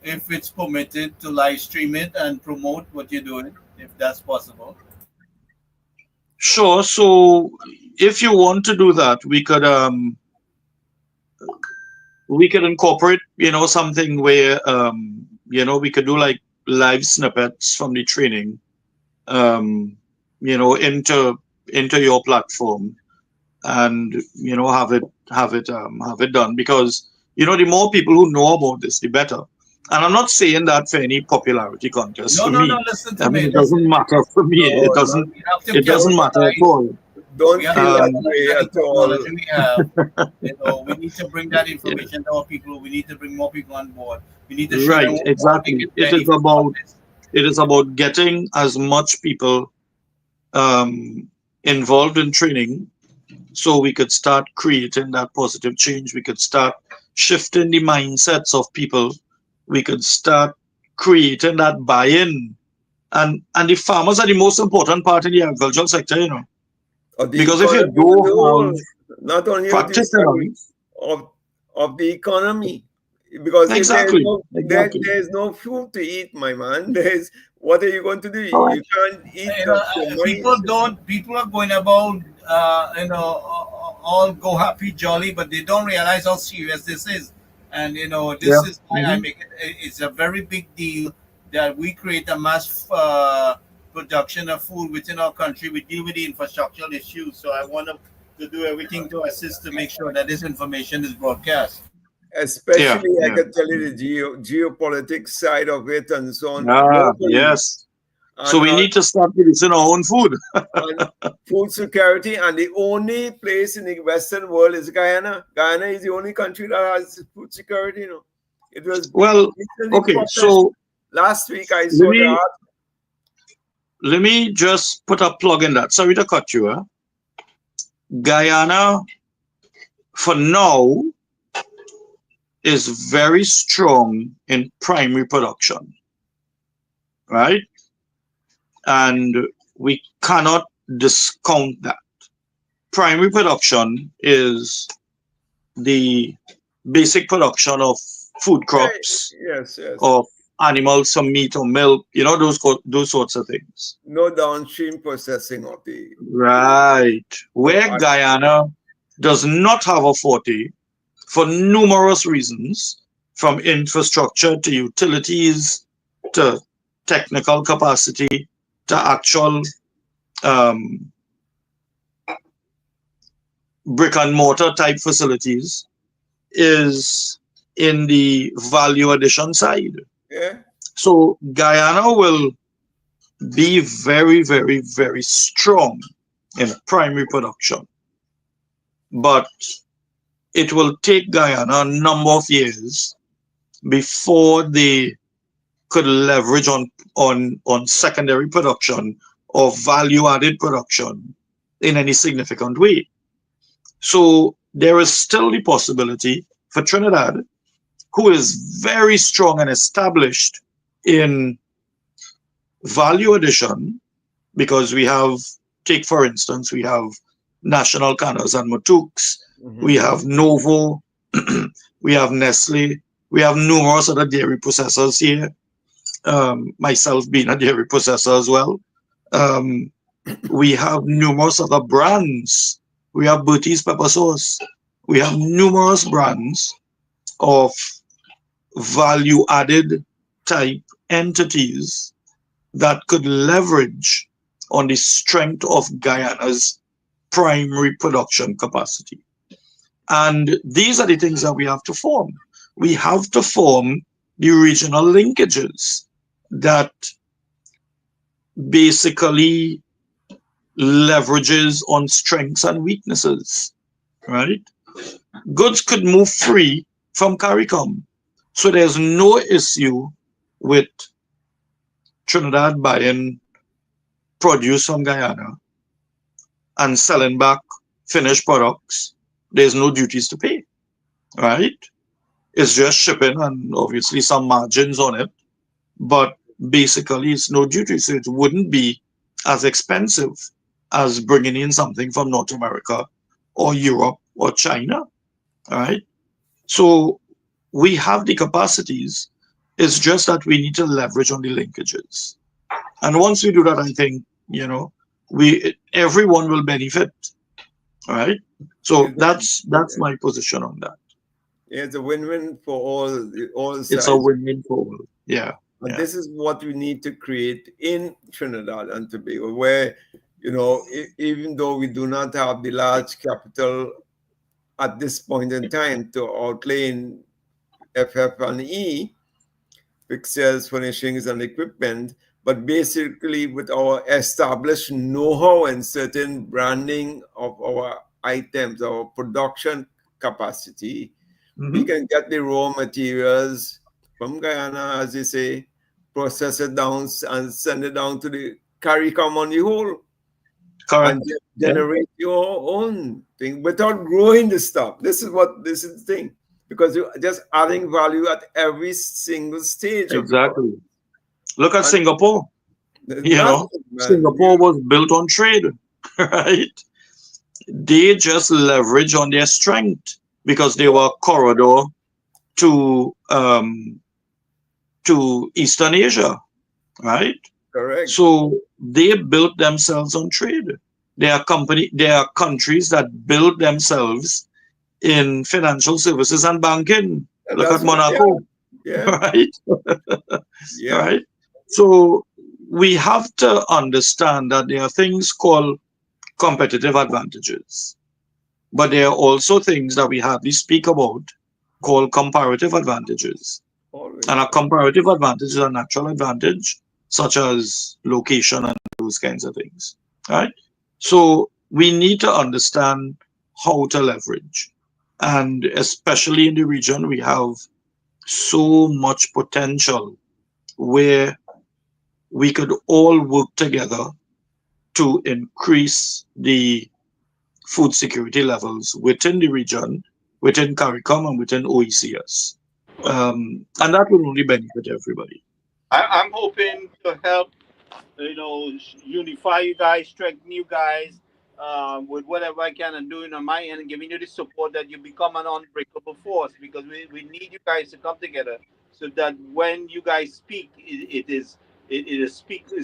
if it's permitted, to live stream it and promote what you're doing, if that's possible. Sure. So if you want to do that, we could incorporate, something where we could do like live snippets from the training, into your platform, and have it done, because the more people who know about this, the better. And I'm not saying that for any popularity contest for me. No, listen to me. It doesn't matter for me. No, it doesn't matter at all. Don't feel that way at all. We need to bring that information to our people. We need to bring more people on board. We need to show Right, them exactly. It is about getting as much people involved in training, so we could start creating that positive change. We could start shifting the mindsets of people. We could start creating that buy-in. And the farmers are the most important part in the agricultural sector, Because if you don't have not only practitioners of the economy, because exactly. if there's no food to eat, my man, what are you going to do? You can't eat. People are going about all go happy jolly, but they don't realize how serious this is. And this is why I make it's a very big deal that we create a mass production of food within our country. We deal with the infrastructural issues. So I want to do everything to assist to make sure that this information is broadcast. Especially, I can tell you the geopolitics side of it and so on. Yes. And so we need to start producing our own food. And food security, and the only place in the Western world is Guyana. Guyana is the only country that has food security. It was okay. So last week I saw that. Let me just put a plug in that. Sorry to cut you. Guyana, for now, is very strong in primary production, right? And we cannot discount that. Primary production is the basic production of food crops, yes. of animals, some meat or milk, those sorts of things. No downstream processing of the... Right. Where Guyana does not have a forte, for numerous reasons, from infrastructure to utilities to technical capacity to actual brick and mortar type facilities, is in the value addition side. Yeah. So Guyana will be very, very, very strong in primary production. But it will take Guyana a number of years before they could leverage on secondary production or value-added production in any significant way. So there is still the possibility for Trinidad, who is very strong and established in value addition, because we have, take for instance, we have National Cannas and Matuks, we have Novo, we have Nestle, we have numerous other dairy processors here, myself being a dairy processor as well. We have numerous other brands. We have Bertie's Pepper Sauce. We have numerous brands of value-added type entities that could leverage on the strength of Guyana's primary production capacity. And these are the things that we have to form. We have to form the regional linkages that basically leverages on strengths and weaknesses, right? Goods could move free from CARICOM. So there's no issue with Trinidad buying produce from Guyana and selling back finished products. There's no duties to pay, right? It's just shipping and obviously some margins on it, but basically it's no duty. So it wouldn't be as expensive as bringing in something from North America or Europe or China, right? So we have the capacities. It's just that we need to leverage on the linkages. And once we do that, I think, everyone will benefit, right? So that's my position on that. It's a win-win for all It's a sides. win-win for all. Yeah. And Yeah. this is what we need to create in Trinidad and Tobago, where, even though we do not have the large capital at this point in time to outlay in FF&E, fixtures, furnishings, and equipment, but basically with our established know-how and certain branding of our items, our production capacity, we can get the raw materials from Guyana, as you say, process it down and send it down to the CARICOM on the whole, Correct. and generate your own thing without growing the stuff. This is the thing, because you're just adding value at every single stage of the process. Exactly. Look at Singapore. Nothing, Singapore was built on trade, right? They just leverage on their strength because they were a corridor to Eastern Asia, right? Correct. So they built themselves on trade. There are countries that build themselves in financial services and banking. Look at Monaco, right? Right. So we have to understand that there are things called competitive advantages, but there are also things that we hardly speak about called comparative advantages. Always. And a comparative advantage is a natural advantage, such as location and those kinds of things, right? So we need to understand how to leverage. And especially in the region, we have so much potential where we could all work together to increase the food security levels within the region, within CARICOM and within OECS. And that will only benefit everybody. I'm hoping to help, unify you guys, strengthen you guys, with whatever I can and doing on my end, and giving you the support that you become an unbreakable force, because we need you guys to come together so that when you guys speak, it's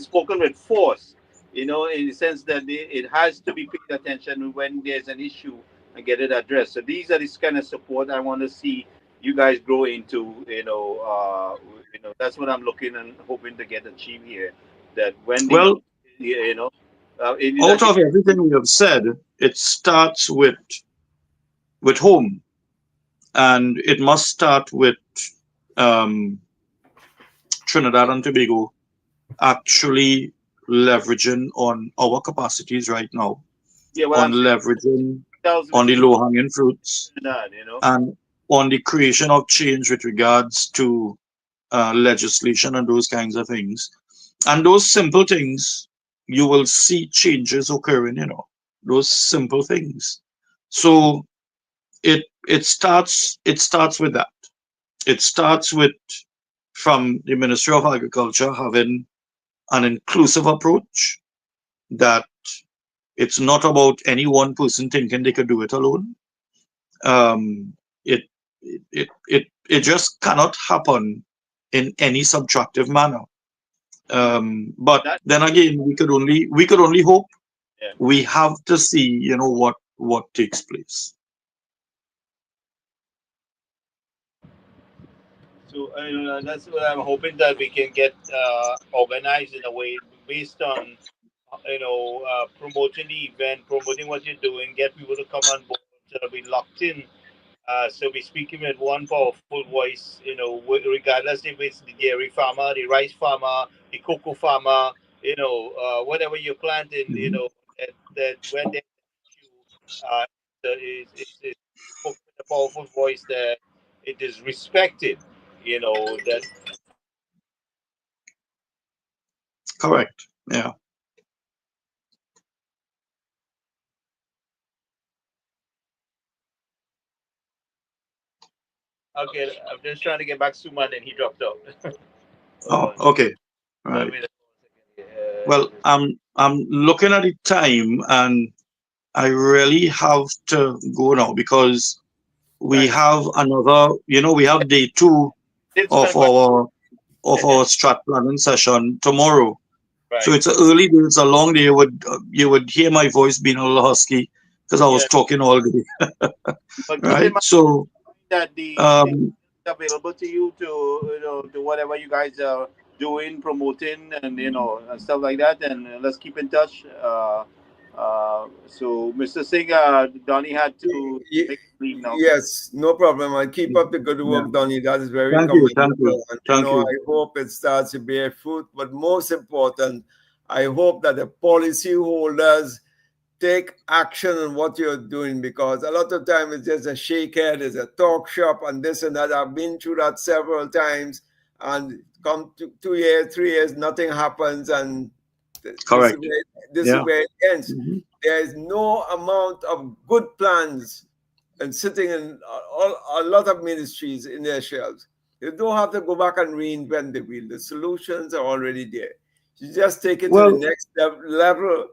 spoken with force, in the sense that it has to be paid attention when there's an issue and get it addressed. So these are this kind of support I want to see you guys grow into. That's what I'm looking and hoping to get achieved here. That when the, Well, out of it, everything we have said, it starts with home, and it must start with um, Trinidad and Tobago actually leveraging on our capacities right now, what on I'm saying leveraging tells on the between low-hanging fruits, Trinidad, and on the creation of change with regards to legislation and those kinds of things. And those simple things, you will see changes occurring, those simple things. So it starts with that. It starts with, from the Ministry of Agriculture, having an inclusive approach, that it's not about any one person thinking they could do it alone. Um, it it just cannot happen in any subtractive manner. But that. then again, we could only hope. Yeah. We have to see, what takes place. So that's what I'm hoping, that we can get organized in a way based on promoting the event, promoting what you're doing, get people to come on board, to be locked in So we're speaking with one powerful voice, regardless if it's the dairy farmer, the rice farmer, the cocoa farmer, whatever you're planting, Mhm. that when they uh, is spoken with a powerful voice, that it is respected, that Correct. Yeah. okay. I'm just trying to get back Suman and he dropped out. Hold Oh, on. okay. Tell Right. me the second. Well, I'm looking at the time, and I really have to go now because we Thanks. have another. We have day two Did of spend quite our strat planning session tomorrow. So right. it's an early day. It's a long day. You would hear my voice being a little husky because I was Yeah, talking all day. but keep in Right. mind So that the um, available to you to to whatever you guys are doing, promoting, and and stuff like that. And let's keep in touch. So, Mr. Singh, Donnie had to Ye- make a leave now. Yes, no problem. And keep up the good yeah. work, Donny. That is very Thank you. Thank you. commendable. And Thank you. I hope it starts to bear fruit. But most important, I hope that the policy holders take action on what you're doing, because a lot of time it's just a shake head, it's a talk shop, and this and that. I've been through that several times, and come to 2 years, 3 years, nothing happens, and this is Correct. this is Yeah. where it ends. Hmm. There is no amount of good plans and sitting in a lot of ministries in their shelves. You don't have to go back and reinvent the wheel. The solutions are already there. You just take it to the Well, next level,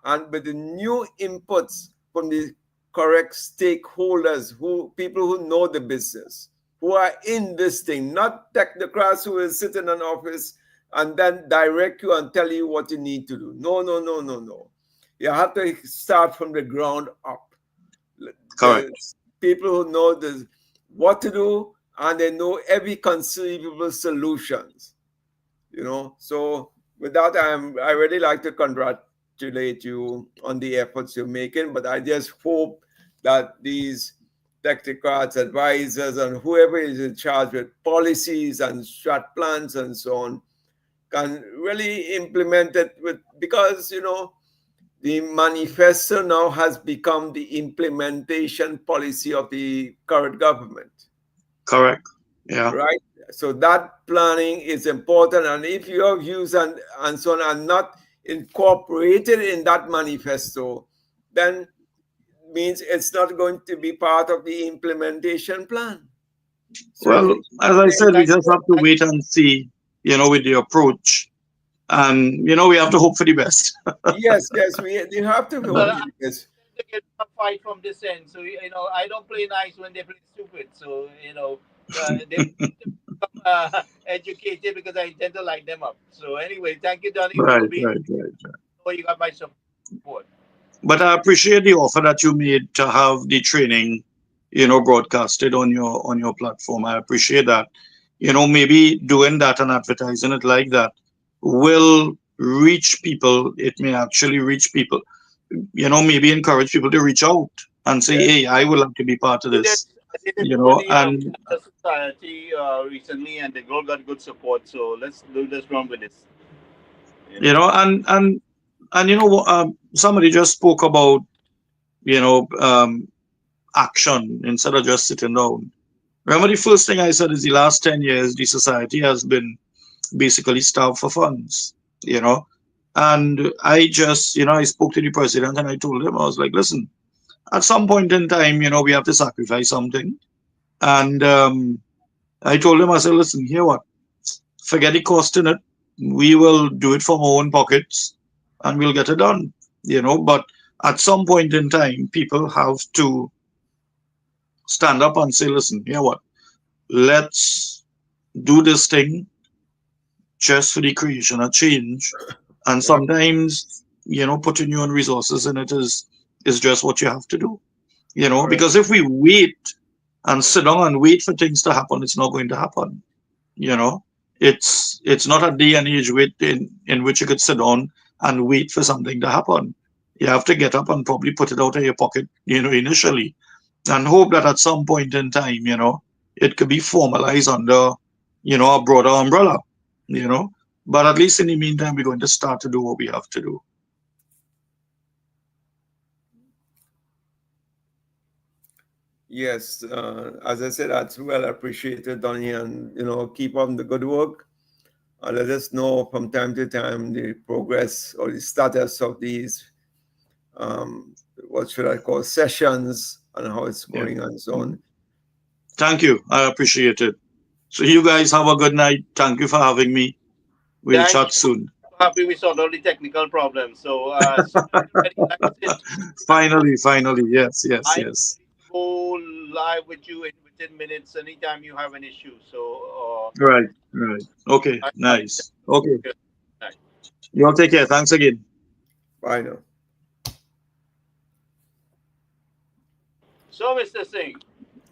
and with the new inputs from the correct stakeholders, people who know the business, who are in this thing, not technocrats who will sit in an office and then direct you and tell you what you need to do. No, no, no, no, no. You have to start from the ground up. The correct. people who know what to do, and they know every conceivable solutions. So with that, I really like to congratulate you on the efforts you're making, but I just hope that these technocrats, advisors, and whoever is in charge with policies and strat plans and so on can really implement it, because the manifesto now has become the implementation policy of the current government, Correct. Yeah. right? So that planning is important. And if your views and so on are not incorporated in that manifesto, then means it's not going to be part of the implementation plan. So if Well, you as I Thank, said, we thank, just have to thank wait and see, with the approach. And, we have to hope for the best. yes, yes, we have to Well, hope I this. tend to get a fight from this end. So I don't play nice when they play stupid. So they become educated because I tend to light them up. So anyway, thank you, Donnie, Right, for being. right, right. Oh, you got my support. But I appreciate the offer that you made to have the training, broadcasted on your platform. I appreciate that. Maybe doing that and advertising it like that will reach people. It may actually reach people. Maybe encourage people to reach out and say, Yes. "Hey, I would like to be part of this." I did it for the And Cancer Society recently, and they all got good support. So let's run with this. You you know. know, and somebody just spoke about you know um, action instead of just sitting down. Remember, the first thing I said is the last 10 years, the society has been basically starved for funds. You know, and I just I spoke to the president and I told him I was like, listen, at some point in time, we have to sacrifice something. And I told him, I said, listen, here what? Forget the cost in it. We will do it from our own pockets and we'll get it done. But at some point in time, people have to stand up and say, listen, here what? Let's do this thing just for the creation of change. And Yeah. sometimes, putting your own resources in it is just what you have to do. Correct. Because if we wait and sit down and wait for things to happen, it's not going to happen. You know, it's not a day and age in which you could sit down and wait for something to happen. You have to get up and probably put it out of your pocket, initially. and hope that at some point in time, it could be formalized under, a broader umbrella, you know. But at least in the meantime, we're going to start to do what we have to do. Yes, as I said, that's well appreciated, Donny, and keep up the good work. Let us know from time to time the progress or the status of these, what should I call, sessions, and how it's Yeah. going and so on. Thank you. I appreciate it. So you guys have a good night. Thank you for having me. We'll Thank chat you. soon. Happy we solved all the technical problems. So, so everybody, like I said, Finally. Yes, yes, I yes. go live with you in within minutes anytime you have an issue. So, Right, right. Okay, I nice. Okay. good night. You all take care. Thanks again. I know. So, Mr. Singh,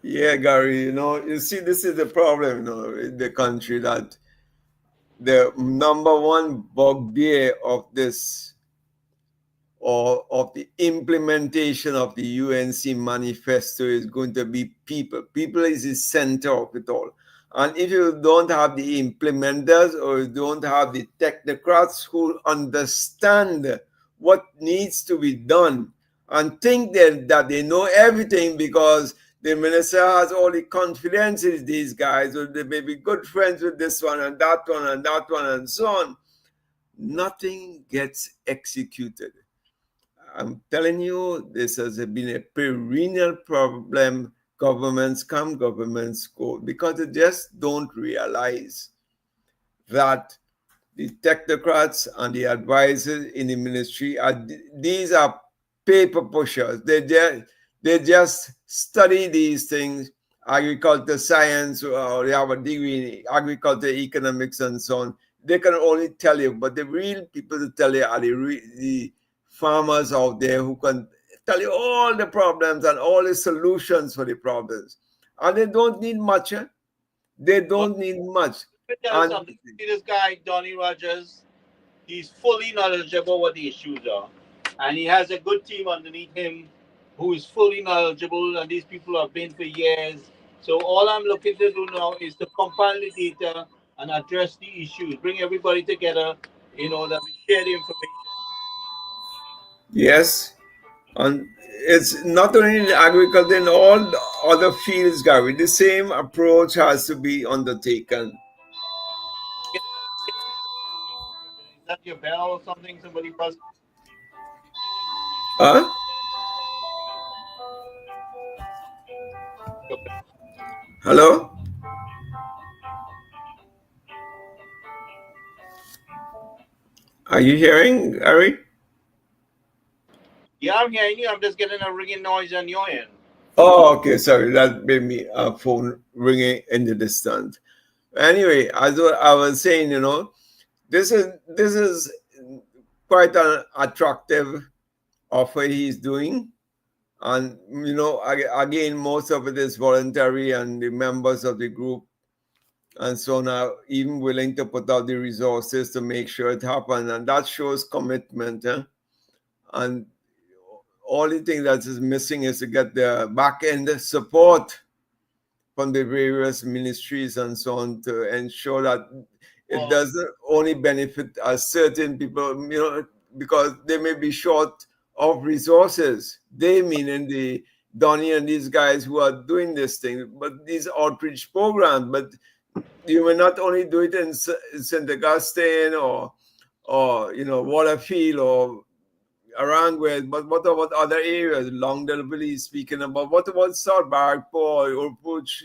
Yeah, Gary, you see, this is the problem, in the country, that the number one bugbear of this, or of the implementation of the UNC manifesto, is going to be people. People is the center of it all. And if you don't have the implementers, or you don't have the technocrats who understand what needs to be done and think that they know everything because the minister has all the confidence in these guys, or they may be good friends with this one and that one and that one and so on, nothing gets executed. I'm telling you, this has been a perennial problem. Governments come, governments go, because they just don't realize that the technocrats and the advisors in the ministry these are paper pushers. They just study these things, agriculture science, or they have a degree in agriculture economics and so on. They can only tell you, but the real people to tell you are the farmers out there who can tell you all the problems and all the solutions for the problems. And they don't need much. They well, don't need much. let me tell you And something. See this guy, Donny Rogers, he's fully knowledgeable what the issues are. And he has a good team underneath him who is fully knowledgeable, and these people have been for years. So all I'm looking to do now is to compile the data and address the issues, bring everybody together, that we share the information. yes, and it's not only in agriculture, in all the other fields, Gary. The same approach has to be undertaken. Getting a little noise over there. Is that your bell or something? Somebody buzzing? Huh? Your bell? Hello? Are you hearing, Gary? Yeah, I'm hearing you. I'm just getting a ringing noise on your end. Oh, okay. Sorry, that made me a phone ringing in the distance. Anyway, as I was saying, this is quite an attractive offer he's doing. And again, most of it is voluntary, and the members of the group and so now even willing to put out the resources to make sure it happens, and that shows commitment. And all the thing that is missing is to get the back end support from the various ministries and so on, to ensure that it Well, doesn't only benefit a certain people, because they may be short of resources. They, meaning the Donny and these guys who are doing this thing, but these outreach programs. But you will not only do it in St. Augustine, or Waterfield, or Arangwell, but what about other areas? Longdale Valley, speaking about, what about South Barkpore, Urpuch,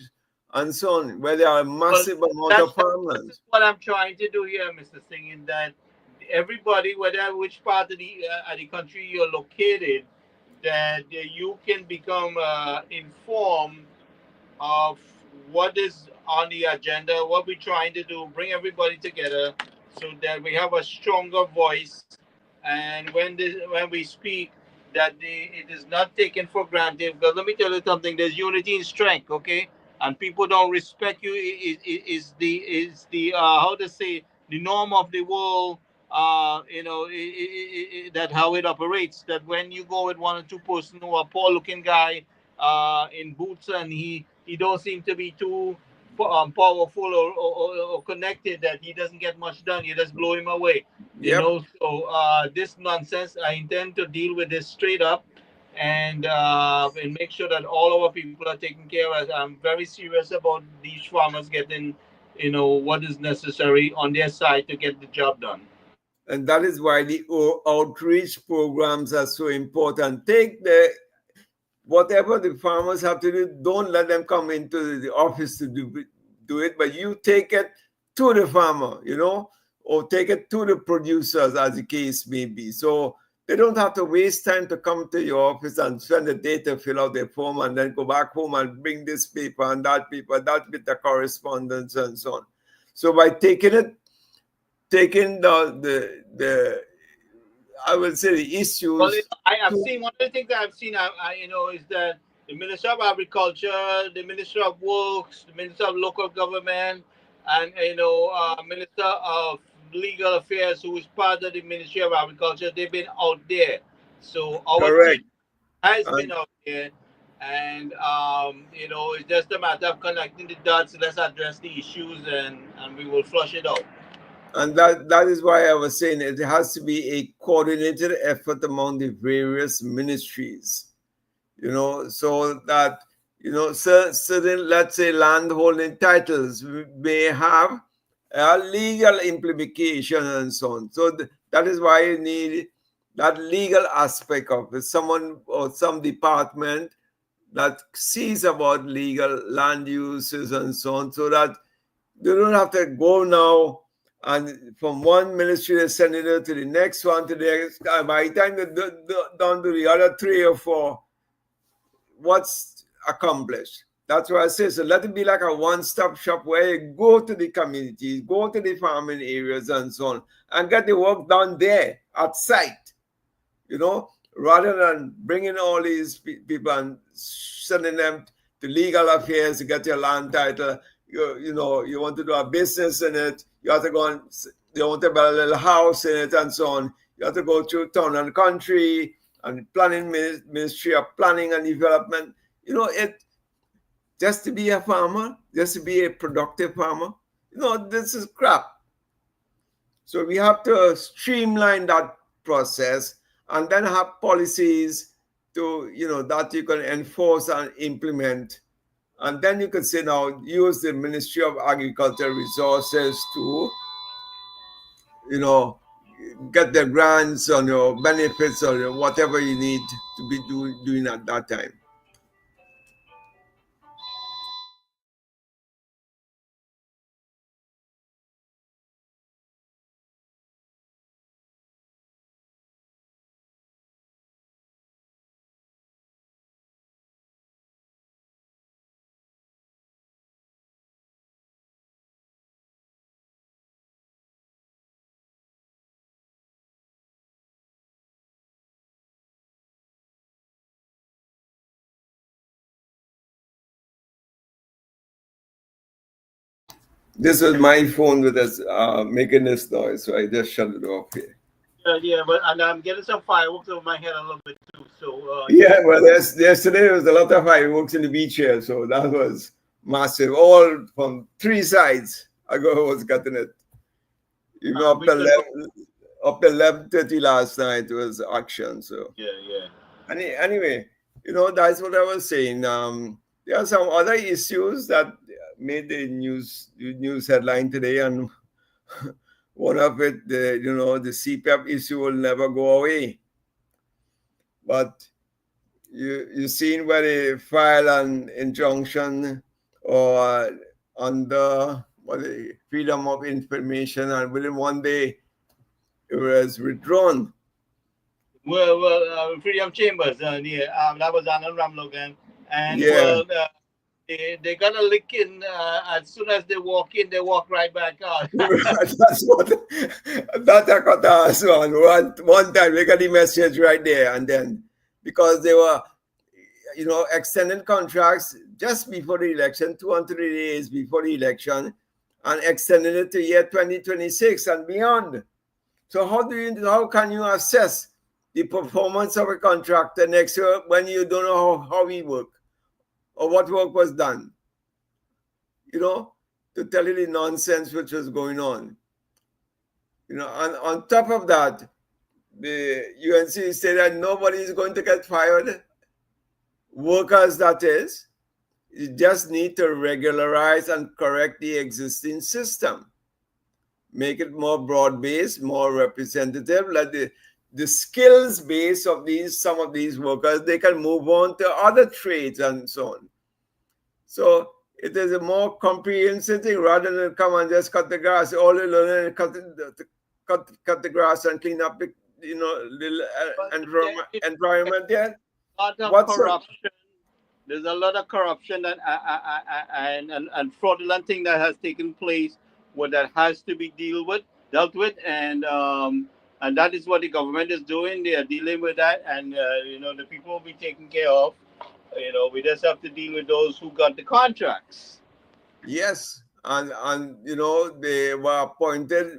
and so on, where there are a well, massive amount that's of this is farmlands? what I'm trying to do here, Mr. Singh, in that everybody, whether which part of the country you're located, that you can become informed of what is on the agenda, what we're trying to do, bring everybody together so that we have a stronger voice. And when we speak, that it is not taken for granted. Because let me tell you something: there's unity in strength, okay? And people don't respect you. Is the how to say, the norm of the world. That how it operates. That when you go with one or two person who are poor looking guy, in boots, and he don't seem to be too powerful or connected, that he doesn't get much done. You just blow him away. Yep. So this nonsense, I intend to deal with this straight up, and make sure that all our people are taken care of. I'm very serious about these farmers getting, what is necessary on their side to get the job done. And that is why the outreach programs are so important. Whatever the farmers have to do, don't let them come into the office to do it, but you take it to the farmer, or take it to the producers, as the case may be. So they don't have to waste time to come to your office and spend the day to fill out their form and then go back home and bring this paper and that paper, that bit of correspondence and so on. So by taking the I would say the issues. Well, I've seen, one of the things that I've seen, is that the Minister of Agriculture, the Minister of Works, the Minister of Local Government, and Minister of Legal Affairs, who is part of the Ministry of Agriculture, they've been out there. So our Correct. team has been out there, and it's just a matter of connecting the dots. Let's address the issues, and we will flush it out. And that is why I was saying it has to be a coordinated effort among the various ministries, so that, certain, let's say, landholding titles may have a legal implication and so on. So that is why you need that legal aspect of it, someone or some department that sees about legal land uses and so on, so that you don't have to go now and from one ministry they send it to the next one to the next. By the time they're down to the other 3 or 4, what's accomplished? That's why I say, so let it be like a one-stop shop where you go to the communities, go to the farming areas and so on, and get the work done there at site, rather than bringing all these people and sending them to legal affairs to get your land title. You want to do a business in it, you have to go and you want to build a little house in it and so on. You have to go through town and country and planning ministry of planning and development. It just to be a farmer, just to be a productive farmer, this is crap. So we have to streamline that process and then have policies to, that you can enforce and implement. And then you can say, now use the Ministry of Agriculture resources to, get the grants or your benefits or whatever you need to be doing at that time. This was my phone with us making this noise, so I just shut it off here. Yeah, and I'm getting some fireworks over my head a little bit too. So well, yesterday there was a lot of fireworks in the beach here, so that was massive. All from 3 sides. I was getting it. Even up to 11:30 last night was action. So yeah. Anyway, that's what I was saying. There are some other issues that made the news headline today, and one of it, the CPAP issue will never go away. But you've seen where they file an injunction or under freedom of information, and within one day it was withdrawn. Well, Freedom Chambers, that was Anand Ramlogan, and they got a lick in. As soon as they walk in, they walk right back out. That's what that I got asked one time. We got the message right there, and then because they were, extending contracts just before the election, 200 days before the election, and extending it to year 2026 and beyond. So how can you assess the performance of a contractor next year when you don't know how we work? or what work was done? To tell you the nonsense which was going on. And on top of that, the UNC said that nobody is going to get fired. Workers, that is, you just need to regularize and correct the existing system. Make it more broad-based, more representative. Like the skills base of some of these workers, they can move on to other trades and so on. So it is a more comprehensive thing rather than come and just cut the grass. All you learn is cut the grass and clean up the little environment there. What's corruption? There's a lot of corruption and fraudulent thing that has taken place, that has to be dealt with, and that is what the government is doing. They are dealing with that, and the people will be taken care of. We just have to deal with those who got the contracts. Yes, and they were appointed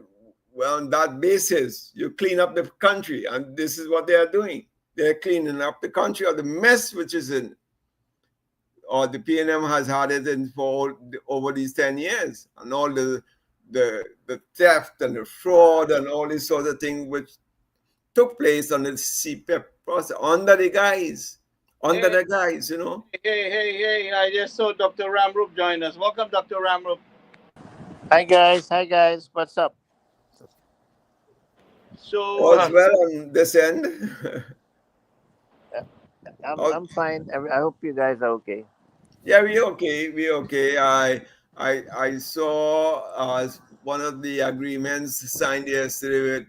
on that basis. You clean up the country, and this is what they are doing. They're cleaning up the country of the mess which is in. Or the PNM has had it in for over these 10 years, and all the theft and the fraud and all these sort of things which took place on the CPEP process under the guys. Hey, I just saw Dr. Ramrup join us. Welcome, Dr. Ramrup. Hi guys, what's up? So all's well on this end. I'm fine. I hope you guys are okay. Yeah, we're okay. I saw one of the agreements signed yesterday with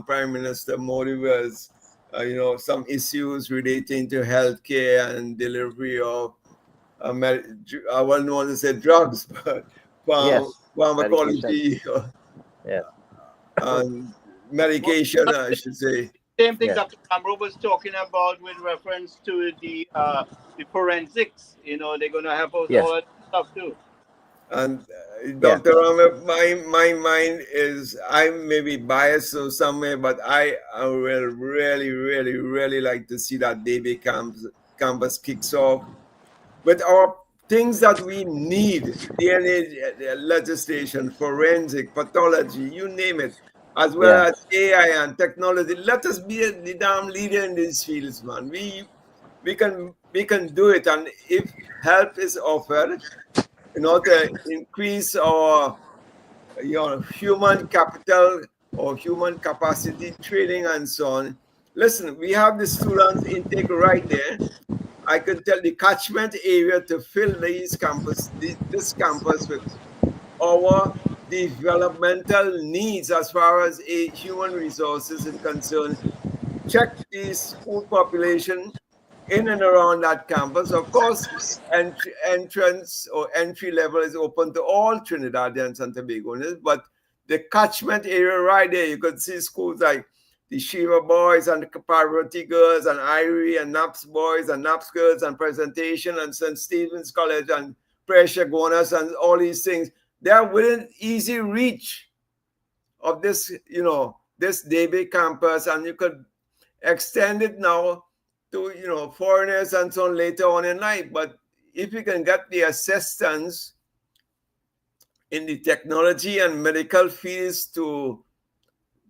Prime Minister Modi was some issues relating to healthcare and delivery of I wouldn't want to say drugs, but pharmacology. Yeah. And medication, I should say. Same thing Dr. Ramro was talking about with reference to the forensics. They're going to help us all that stuff too. And Dr. Ramro, my mind is, I may be biased in some way, but I will really, really, really like to see that baby campus kicks off with our things that we need: DNA legislation, forensic, pathology, you name it, as well as AI and technology. Let us be the damn leader in these fields, man. We can do it, and if help is offered, to increase our human capital or human capacity training and so on. Listen, we have the student intake right there. I can tell the catchment area to fill this campus with our developmental needs as far as a human resources is concerned. Check the school population in and around that campus. Of course, entrance or entry level is open to all Trinidadians and Tobagoans, but the catchment area right there, you could see schools like the Shiva boys and the Parvati girls and Irie and Naps boys and Naps girls and Presentation and St. Stephen's College and Pressure Gonas and all these things. They are within easy reach of this, this DB campus, and you could extend it now to, foreigners and so on later on in life. But if you can get the assistance in the technology and medical fields to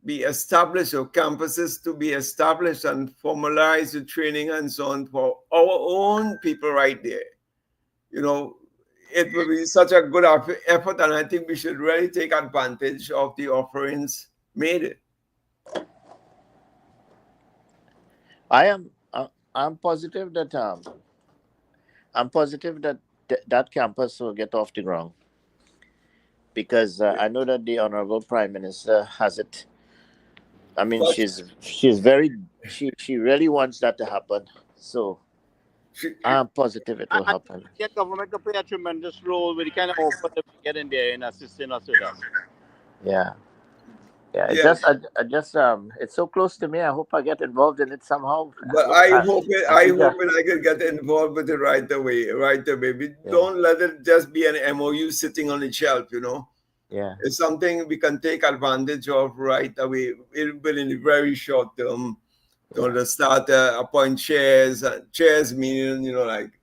be established, or campuses to be established and formalize the training and so on for our own people right there, it will be such a good effort, and I think we should really take advantage of the offerings made. I'm positive that that campus will get off the ground, because I know that the Honorable Prime Minister has it. I mean, she's she really wants that to happen. So I'm positive it will happen. The government to play a tremendous role with the kind of offer that we get in there in assisting us with that. Yeah. It's so close to me. I hope I get involved in it somehow. But I hope I can get involved with it right away. Don't let it just be an MOU sitting on the shelf, Yeah. It's something we can take advantage of right away. It will in the very short term. To start appoint chairs meaning, like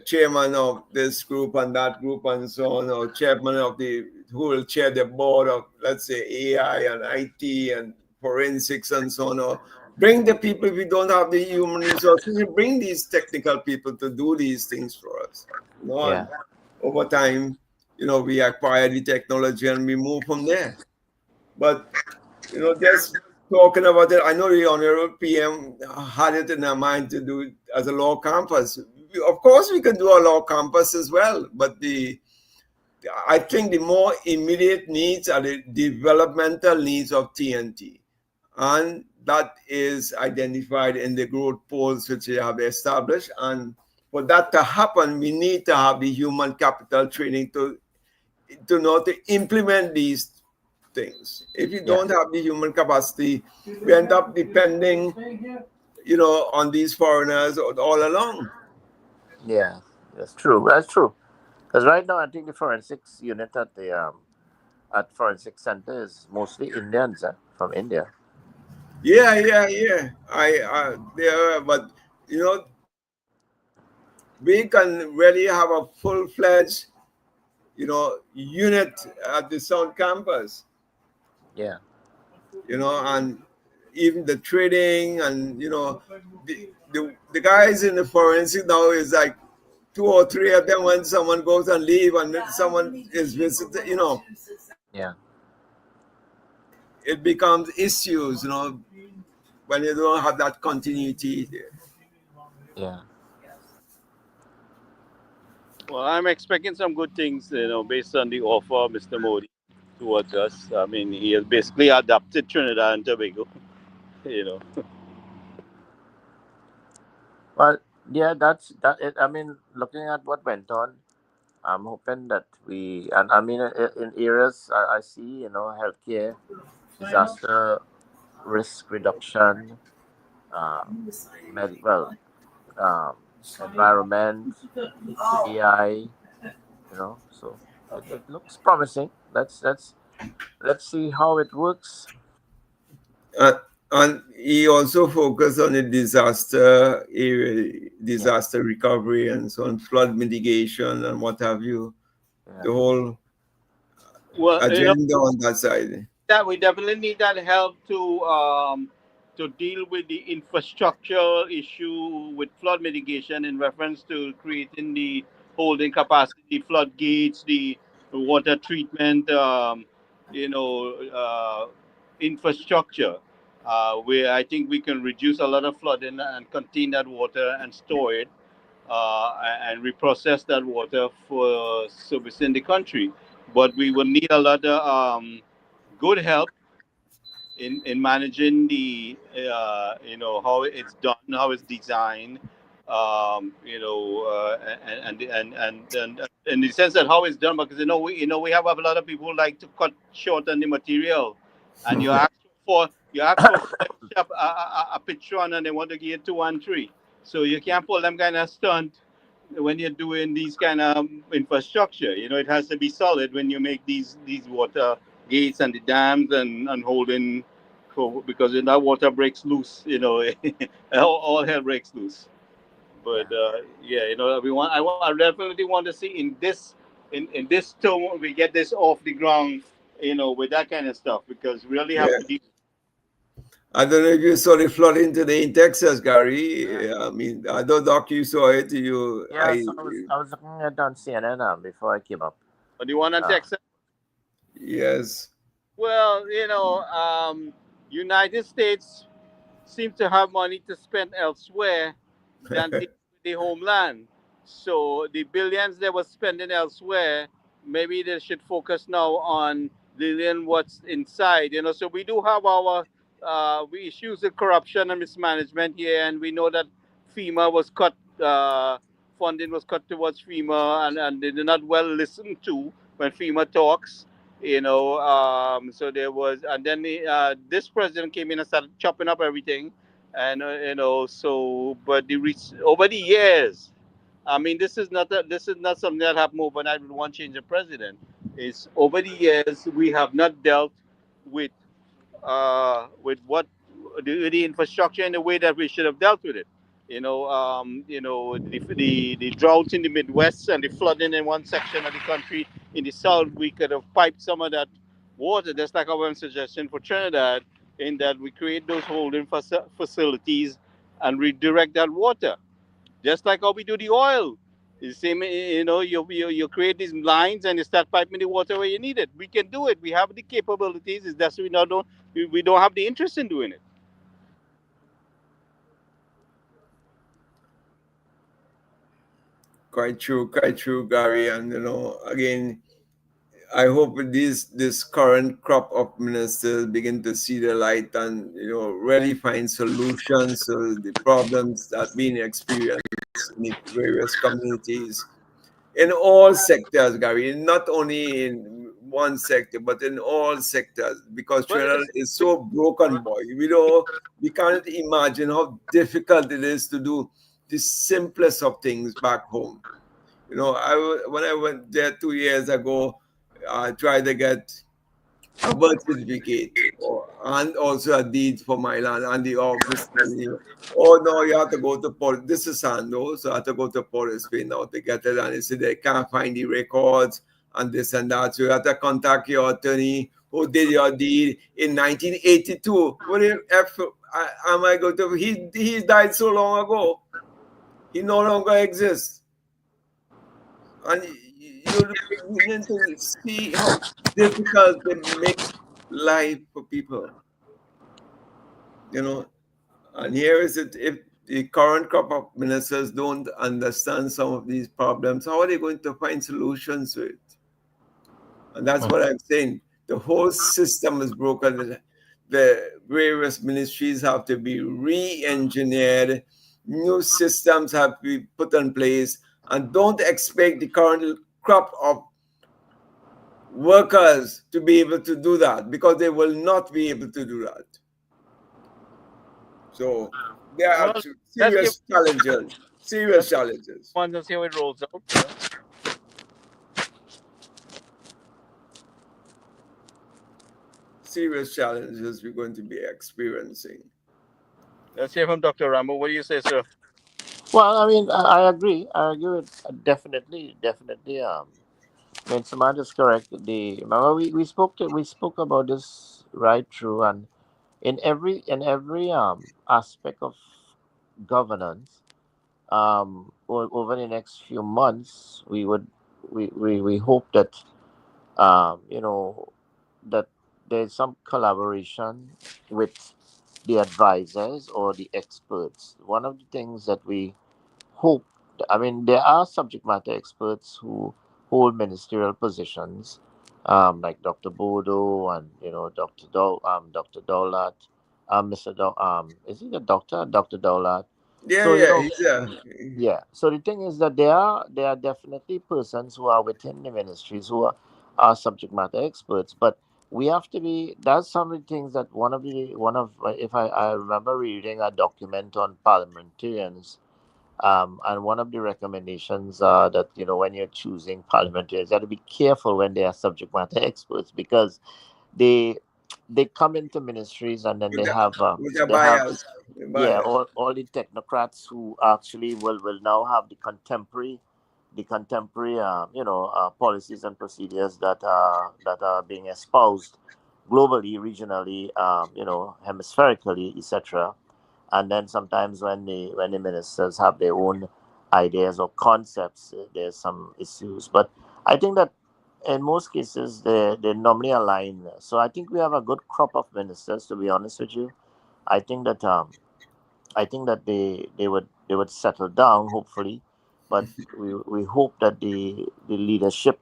chairman of this group and that group and so on, or chairman of the who will chair the board of, let's say, AI and IT and forensics and so on, or bring the people. If we don't have the human resources, we bring these technical people to do these things for us. You know, Yeah. and over time, we acquire the technology and we move from there. But just talking about it, I know the honorable PM had it in their mind to do it as a law campus. Of course, we can do a law campus as well, but I think the more immediate needs are the developmental needs of TNT, and that is identified in the growth poles which they have established. And for that to happen, we need to have the human capital training to know to implement these things. If you don't have the human capacity, we end up depending, on these foreigners all along. Yeah, that's true. That's true. Because right now, I think the forensics unit at forensic center is mostly Indians from India. Yeah. But we can really have a full-fledged, unit at the South Campus. Yeah. And even the trading and the guys in the forensic now is like two or three of them when someone goes and leave and someone is visited, Yeah. it becomes issues, when you don't have that continuity there. Yeah. Well, I'm expecting some good things, based on the offer of Mr. Modi towards us. I mean, he has basically adopted Trinidad and Tobago, you know. Well, yeah, that's that. I mean, looking at what went on, I'm hoping that and I mean, in areas I see, healthcare, disaster risk reduction, uh, well, um, environment, AI, so it looks promising. Let's see how it works. Uh, and he also focused on the disaster area, Yeah, disaster recovery and so on, flood mitigation and what have you, yeah, the whole Well, agenda on that side. that we definitely need that help to deal with the infrastructure issue with flood mitigation in reference to creating the holding capacity, floodgates, the water treatment, infrastructure, where I think we can reduce a lot of flooding and contain that water and store it, and reprocess that water for servicing the country. But we will need a lot of good help in managing the how it's done, how it's designed, and in the sense that how it's done, because we have a lot of people who like to cut short on the material, and you ask for a picture and they want to give you 2 and 3, so you can't pull them kind of stunt when you're doing these kind of infrastructure. It has to be solid when you make these water gates and the dams and holding, because when that water breaks loose, all hell breaks loose. yeah, But yeah, I definitely want to see in this term we get this off the ground, with that kind of stuff, because we really have Yeah. to deal. I don't know if you saw the flooding today in Texas, Gary. I mean, I don't know if you saw it. yeah. So I was looking at on CNN before I came up. But the one in Uh, Texas, yes. well, United States seem to have money to spend elsewhere than the homeland. So the billions they were spending elsewhere, maybe they should focus now on dealing what's inside. So we do have our we issues of corruption and mismanagement here, and we know that FEMA was cut. Funding was cut towards FEMA, and they did not well listened to when FEMA talks. So there was, and then this president came in and started chopping up everything, and so but over the years, I mean, this is not something that happened overnight with one change of president. It's over the years we have not dealt with what the infrastructure in the way that we should have dealt with it. The drought in the Midwest and the flooding in one section of the country. In the South, we could have piped some of that water, just like our suggestion for Trinidad, in that we create those holding facilities and redirect that water, just like how we do the oil. The same, you create these lines and you start piping the water where you need it. We can do it. We have the capabilities. It's just we don't have the interest in doing it. Quite true, Gary. And again, I hope this current crop of ministers begin to see the light and really find solutions to the problems that being experienced in the various communities in all sectors, Gary. Not only in one sector, but in all sectors, because Well, Trinidad is so broken, boy. We can't imagine how difficult it is to do the simplest of things back home. When I went there 2 years ago, I tried to get a birth certificate and also a deed for my land, and the office telling you, oh no, you have to go to Port. This is Sando, so I have to go to Port Spain now to get it. And they said they can't find the records and this and that. So you have to contact your attorney who did your deed in 1982. What the F am I going to? He died so long ago. He no longer exists. And you're beginning to see how difficult they make life for people. And here is it: if the current crop of ministers don't understand some of these problems, how are they going to find solutions to it? And that's what I'm saying. The whole system is broken. The various ministries have to be re-engineered. New systems have to be put in place, and don't expect the current crop of workers to be able to do that, because they will not be able to do that. So there are well, serious challenges. Serious challenges. Once and see how it rolls out. Serious challenges we're going to be experiencing. Let's hear from Dr. Rambo. What do you say, sir? Well, I mean, I agree. I agree with definitely. I mean, Samantha is correct. Remember we spoke about this right through, and in every aspect of governance, over the next few months, we hope that you know that there's some collaboration with the advisors or the experts. One of the things that we hope, I mean, there are subject matter experts who hold ministerial positions, like Dr. Bodo and Dr. Dolat, Mr. Is he the doctor, Dr. Dolat? So Yeah, he's there. yeah. So the thing is that there are definitely persons who are within the ministries who are subject matter experts, but we have to be. That's some of the things that one of if I remember reading a document on parliamentarians, and one of the recommendations are that when you're choosing parliamentarians, you have to be careful when they are subject matter experts, because they they come into ministries and then With the, with the they have bias. The yeah, bias. all the technocrats who actually will now have the contemporary policies and procedures that are being espoused globally, regionally, hemispherically, etc. And then sometimes when the ministers have their own ideas or concepts, there's some issues. But I think that in most cases they normally align. So I think we have a good crop of ministers, to be honest with you. I think that they would settle down, hopefully, but we hope that the leadership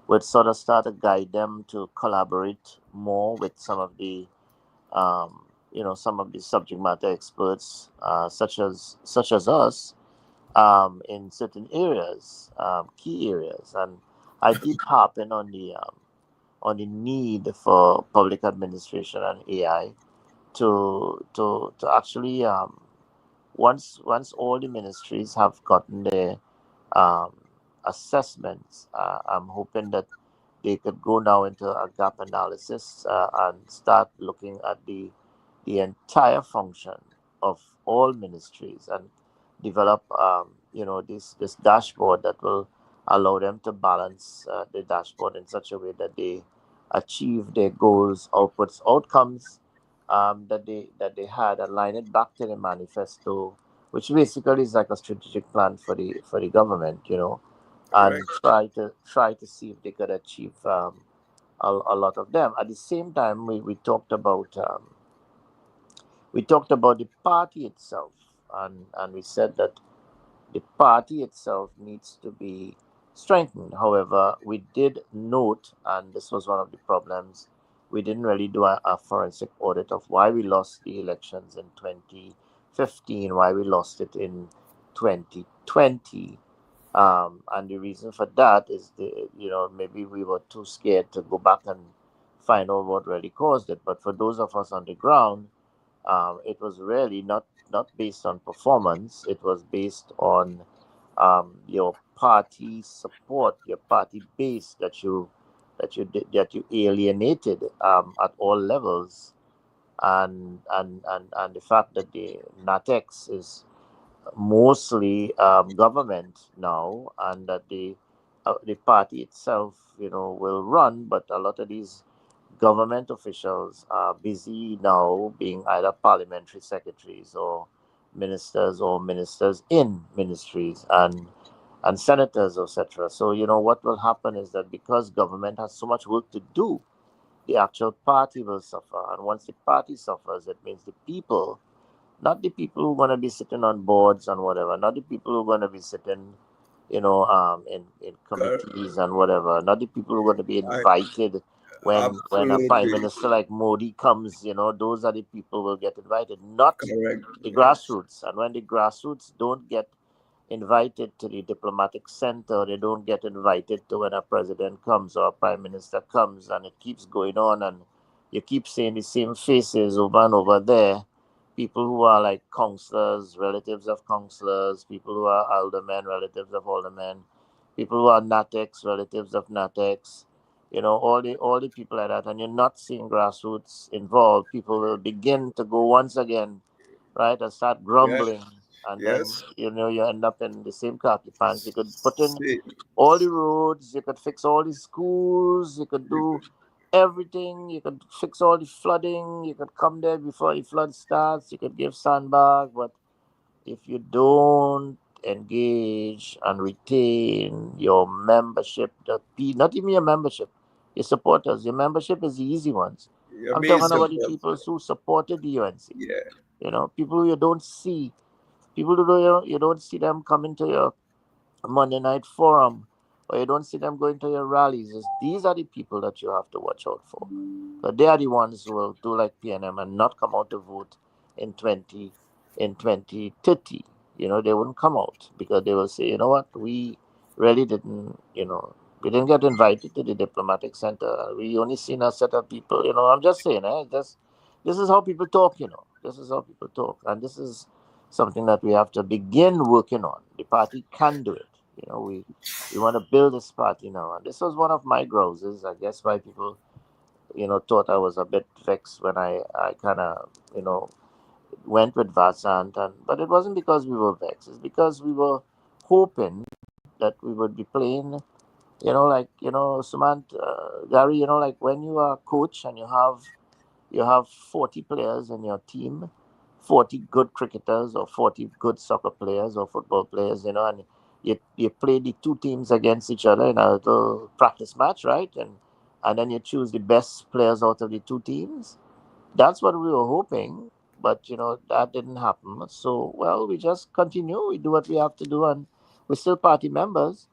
would sort of start to guide them to collaborate more with some of the subject matter experts, such as us, in certain areas, key areas. And I keep harping on the need for public administration and AI to actually, once all the ministries have gotten their um, assessments, I'm hoping that they could go now into a gap analysis, and start looking at the entire function of all ministries, and develop this dashboard that will allow them to balance the dashboard in such a way that they achieve their goals, outputs, outcomes that they had, and line it back to the manifesto, which basically is like a strategic plan for the government, and Correct. try to see if they could achieve a lot of them. At the same time, we talked about the party itself, and we said that the party itself needs to be strengthened. However, we did note, and this was one of the problems, we didn't really do a forensic audit of why we lost the elections in 2015, why we lost it in 2020. And the reason for that is maybe we were too scared to go back and find out what really caused it. But for those of us on the ground, it was really not based on performance. It was based on your party support, your party base that you alienated at all levels, and the fact that the NATEX is mostly government now, and that the party itself, will run, but a lot of these government officials are busy now being either parliamentary secretaries or ministers in ministries and senators, etc. So what will happen is that because government has so much work to do, the actual party will suffer, and once the party suffers, it means the people, not the people who are going to be sitting on boards and whatever, not the people who are going to be sitting, in Cor- committees and whatever, not the people who are going to be I, invited when a prime absolutely minister like Modi comes, those are the people who will get invited, not correct. the Yes. grassroots. And when the grassroots don't get invited to the diplomatic center, they don't get invited to when a president comes or a prime minister comes, and it keeps going on, and you keep seeing the same faces over and over there. People who are like counselors, relatives of counselors, people who are aldermen, relatives of aldermen, people who are NATEX, relatives of NATEX, all the people like that, and you're not seeing grassroots involved. People will begin to go once again, right, and start Yes. grumbling, and then Yes. you end up in the same khaki pants. You could put in See, all the roads, you could fix all the schools, you could do everything, you could fix all the flooding, you could come there before the flood starts, you could give sandbag, but if you don't engage and retain your membership, not even your membership, your supporters, your membership is the easy ones. your I'm talking base about the support. people who supported the UNC. Yeah. People who you don't see, people who you don't see them coming to your Monday night forum, or you don't see them going to your rallies. These are the people that you have to watch out for. So they are the ones who will do like PNM and not come out to vote in 2030. They wouldn't come out because they will say, you know what, we really didn't, we didn't get invited to the diplomatic center. We only seen a set of people. I'm just saying, this is how people talk. This is how people talk, and this is something that we have to begin working on. The party can do it. We want to build this party now, and this was one of my grouses. I guess why people, thought I was a bit vexed when I kind of, went with Vatsant, but it wasn't because we were vexed. It's because we were hoping that we would be playing, Sumant, Gary, like when you are a coach and you have 40 players in your team, 40 good cricketers or 40 good soccer players or football players, and you play the two teams against each other in a little practice match, right? And then you choose the best players out of the two teams. That's what we were hoping, but that didn't happen. So, well, we just continue. We do what we have to do, and we're still party members.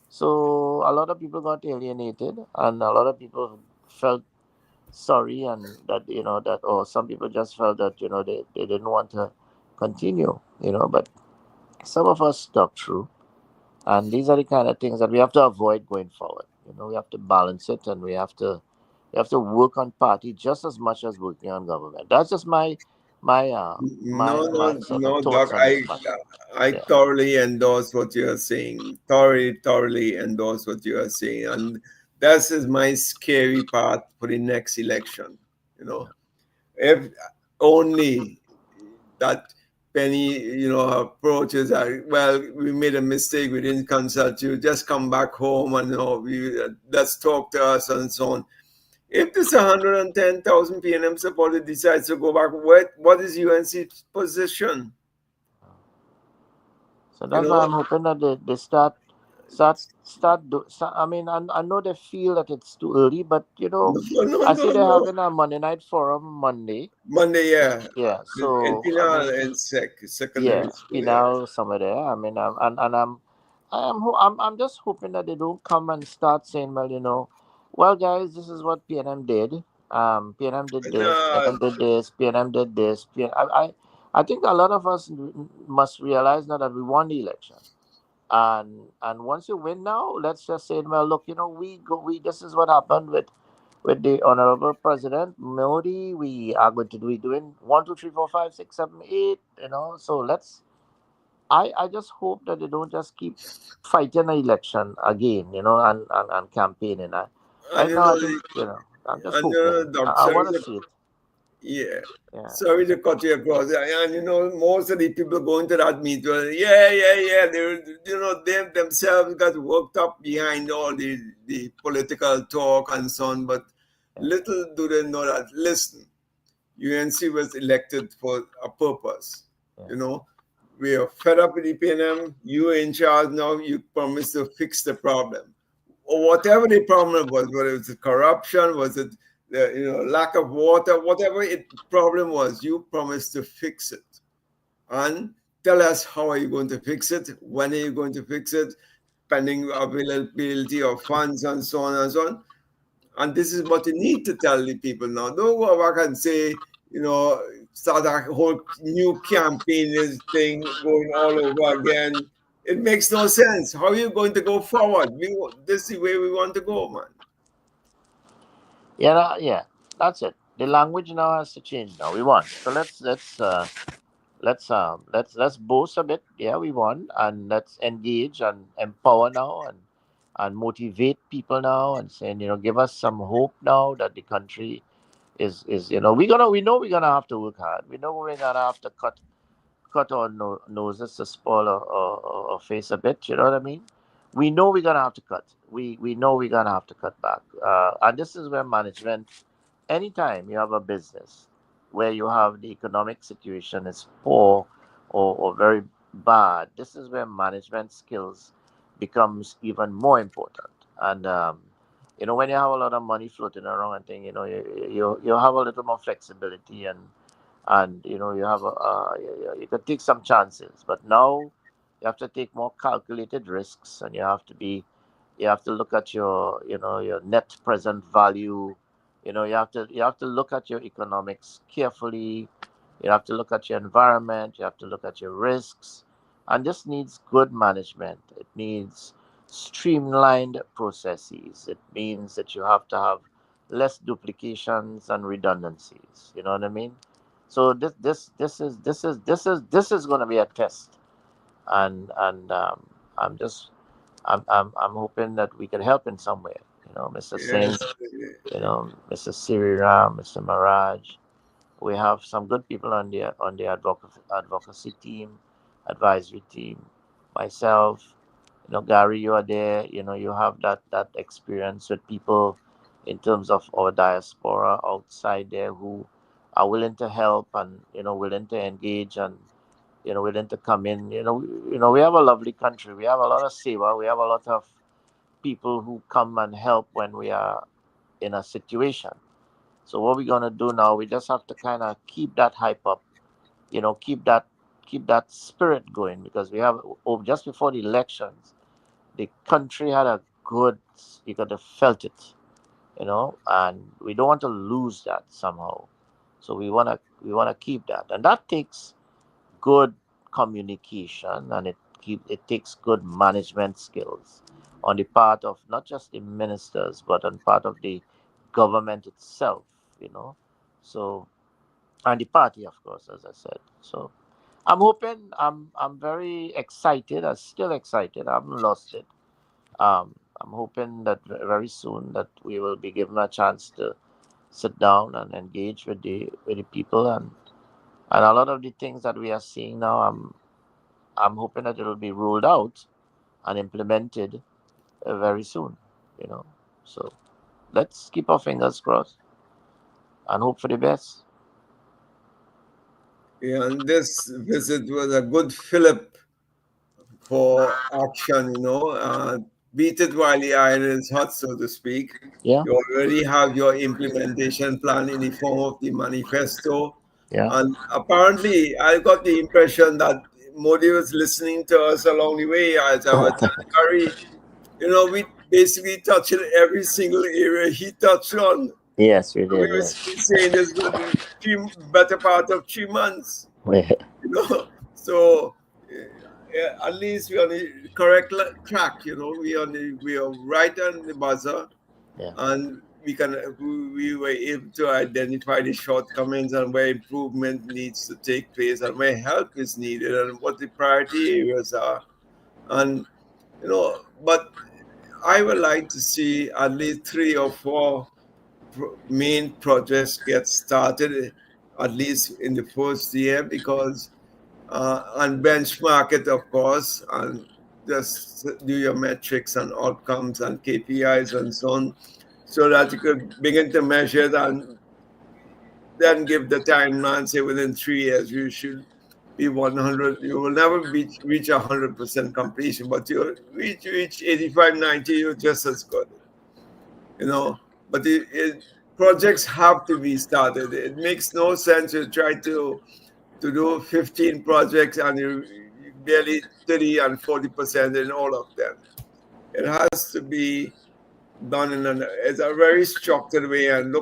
So a lot of people got alienated, and a lot of people felt sorry, and that, or some people just felt that they didn't want to continue. But some of us stuck through, and these are the kind of things that we have to avoid going forward. We have to balance it, and we have to work on party just as much as working on government. That's just my No, no, sort of no, Doc. thoughts on this matter. I Yeah. thoroughly endorse what you are saying. Thoroughly endorse what you are saying, and that is my scary part for the next election. If only that many, approaches are, well, we made a mistake, we didn't consult you, just come back home and let's talk to us and so on. If this 110,000 PNM supporter decides to go back, what is UNC's position? So that's why I'm hoping that they start. I mean, I know they feel that it's too early, but I see they're No. having a Monday night forum Monday. Monday, yeah. Yeah, so In Pinal and secondary yeah, school, Pinal somewhere there. I mean, I'm just hoping that they don't come and start saying, well, guys, this is what PNM did. PNM did this. No, PNM did this. PNM did this. I think a lot of us must realize now that we won the election. And once you win now, let's just say, well, look, we this is what happened with the honorable President Modi. We are going to be doing 1, 2, 3, 4, 5, 6, 7, 8. So let's. I just hope that they don't just keep fighting the election again, and campaigning. and Right now, I think I'm just hoping. I sorry, want to see it. yeah. Yeah. Sorry to cut you across. And most of the people going to that meeting, yeah. They themselves got worked up behind all the political talk and so on. But little do they know that, listen, UNC was elected for a purpose. We are fed up with the PNM. You are in charge now. You promised to fix the problem, or whatever the problem was. Whether it was corruption, was it lack of water, whatever the problem was, you promised to fix it. And tell us, how are you going to fix it? When are you going to fix it? Pending availability of funds and so on and so on. And this is what you need to tell the people now. Don't go back and say, start a whole new campaign thing going all over again. It makes no sense. How are you going to go forward? This is the way we want to go, man. Yeah, that's it. The language now has to change. Now we won. So let's boast a bit. Yeah, we won, and let's engage and empower now, and motivate people now, and saying, give us some hope now that the country is we know we're gonna have to work hard. We know we're gonna have to cut our noses to spoil or face a bit. You know what I mean? We know we're gonna have to cut. We know we're gonna have to cut back. And this is where management. Anytime you have a business where you have the economic situation is poor or very bad, this is where management skills becomes even more important. And when you have a lot of money floating around and thing, you have a little more flexibility, and you have you can take some chances. But now you have to take more calculated risks, and you have to look at your net present value. You have to look at your economics carefully. You have to look at your environment. You have to look at your risks, and this needs good management. It needs streamlined processes. It means that you have to have less duplications and redundancies. You know what I mean? So this is going to be a test, and I'm hoping that we can help in some way. Mr. Singh, Yes. Mr. Siri Ram, Mr. Maraj. We have some good people on the advocacy team, advisory team. Myself, Gary, you are there. You have that experience with people in terms of our diaspora outside there who are willing to help and willing to engage and willing to come in. We have a lovely country. We have a lot of seva. We have a lot of people who come and help when we are in a situation. So what we're gonna do now, we just have to kind of keep that hype up, keep that spirit going, because we have just before the elections, the country had a good, you could have felt it, and we don't want to lose that somehow. So we wanna keep that, and that takes good communication, and it takes good management skills on the part of not just the ministers but on part of the government itself. So, and the party, of course, as I said. So I'm hoping. I'm very excited. I'm still excited. I haven't lost it. I'm hoping that very soon that we will be given a chance to sit down and engage with the people, And a lot of the things that we are seeing now, I'm hoping that it'll be rolled out and implemented very soon. You know, so let's keep our fingers crossed and hope for the best. Yeah, and this visit was a good fillip for action, beat it while the iron is hot, so to speak. Yeah, You already have your implementation plan in the form of the manifesto. yeah. And apparently, I got the impression that Modi was listening to us along the way. As I was telling Harry, we basically touched every single area he touched on. Yes, we We did. were Yes. saying this would be better part of 3 months. Yeah. So at least we're on the correct track. We are right on the buzzer, Yeah. and we were able to identify the shortcomings and where improvement needs to take place and where help is needed and what the priority areas are. And but I would like to see at least 3 or 4 main projects get started at least in the first year, because and benchmark it, of course, and just do your metrics and outcomes and KPIs and so on, so that you could begin to measure it and then give the timeline. Say within 3 years, you should be 100. You will never reach 100% completion, but you reach 85, 90, you're just as good. But projects have to be started. It makes no sense to try to do 15 projects and you barely 30 and 40% in all of them. It has to be done it's a very structured way. And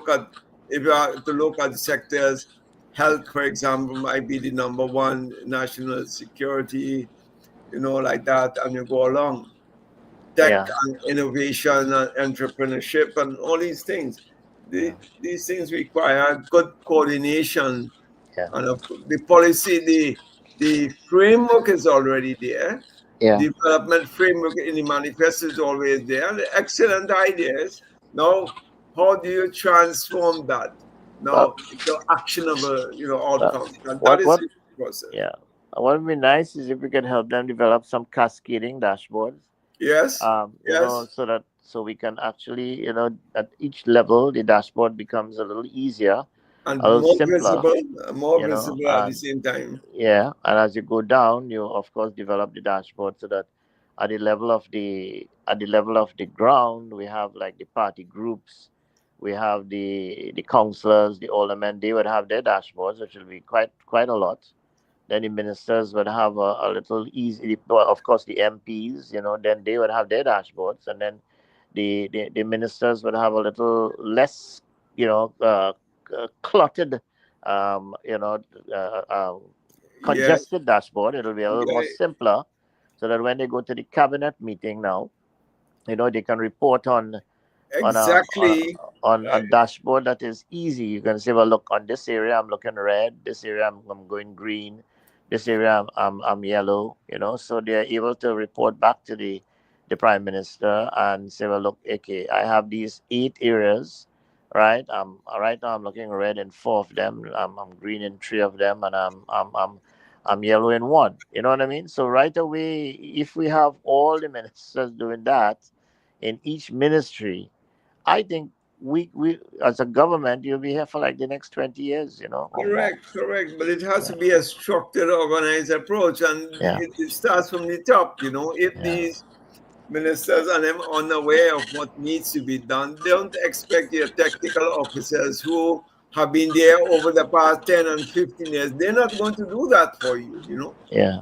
if you are to look at sectors, health, for example, might be the number one, national security, like that, and you go along. Tech Yeah. and innovation and entrepreneurship and all these things. Yeah. These things require good coordination. Yeah. And the policy, the framework is already there. Yeah. Development framework in the manifesto is always there. And excellent ideas. Now, how do you transform that But, now into actionable, but outcomes? And that is what the process. yeah, what would be nice is if we could help them develop some cascading dashboards. Yes. Yes. So we can actually, at each level the dashboard becomes a little easier, And a little more simpler, visible at the and same time. yeah, and as you go down, you of course develop the dashboard so that at the level of the ground, we have like the party groups, we have the councillors, the aldermen. They would have their dashboards, which will be quite a lot. Then the ministers would have a little easy. Well, of course, the MPs, then they would have their dashboards, and then the ministers would have a little less, cluttered, um, you know, uh, uh, Yes. congested dashboard. It'll be a little more Yeah, simpler, so that when they go to the cabinet meeting now, they can report exactly. on a dashboard that is easy. You can say, well, look, on this area I'm looking red, this area I'm going green, this area I'm yellow. So they're able to report back to the prime minister and say, well, look, okay, I have these 8 areas, right? Right now I'm looking red in 4 of them, I'm green in 3 of them, and I'm yellow in 1. You know what I mean? So right away, if we have all the ministers doing that in each ministry, I think we as a government, you'll be here for like the next 20 years, or more. Correct. But it has to be a structured, organized approach, and Yeah, it starts from the top. If yeah, these ministers are unaware of what needs to be done, don't expect your technical officers who have been there over the past 10 and 15 years. They're not going to do that for you. yeah.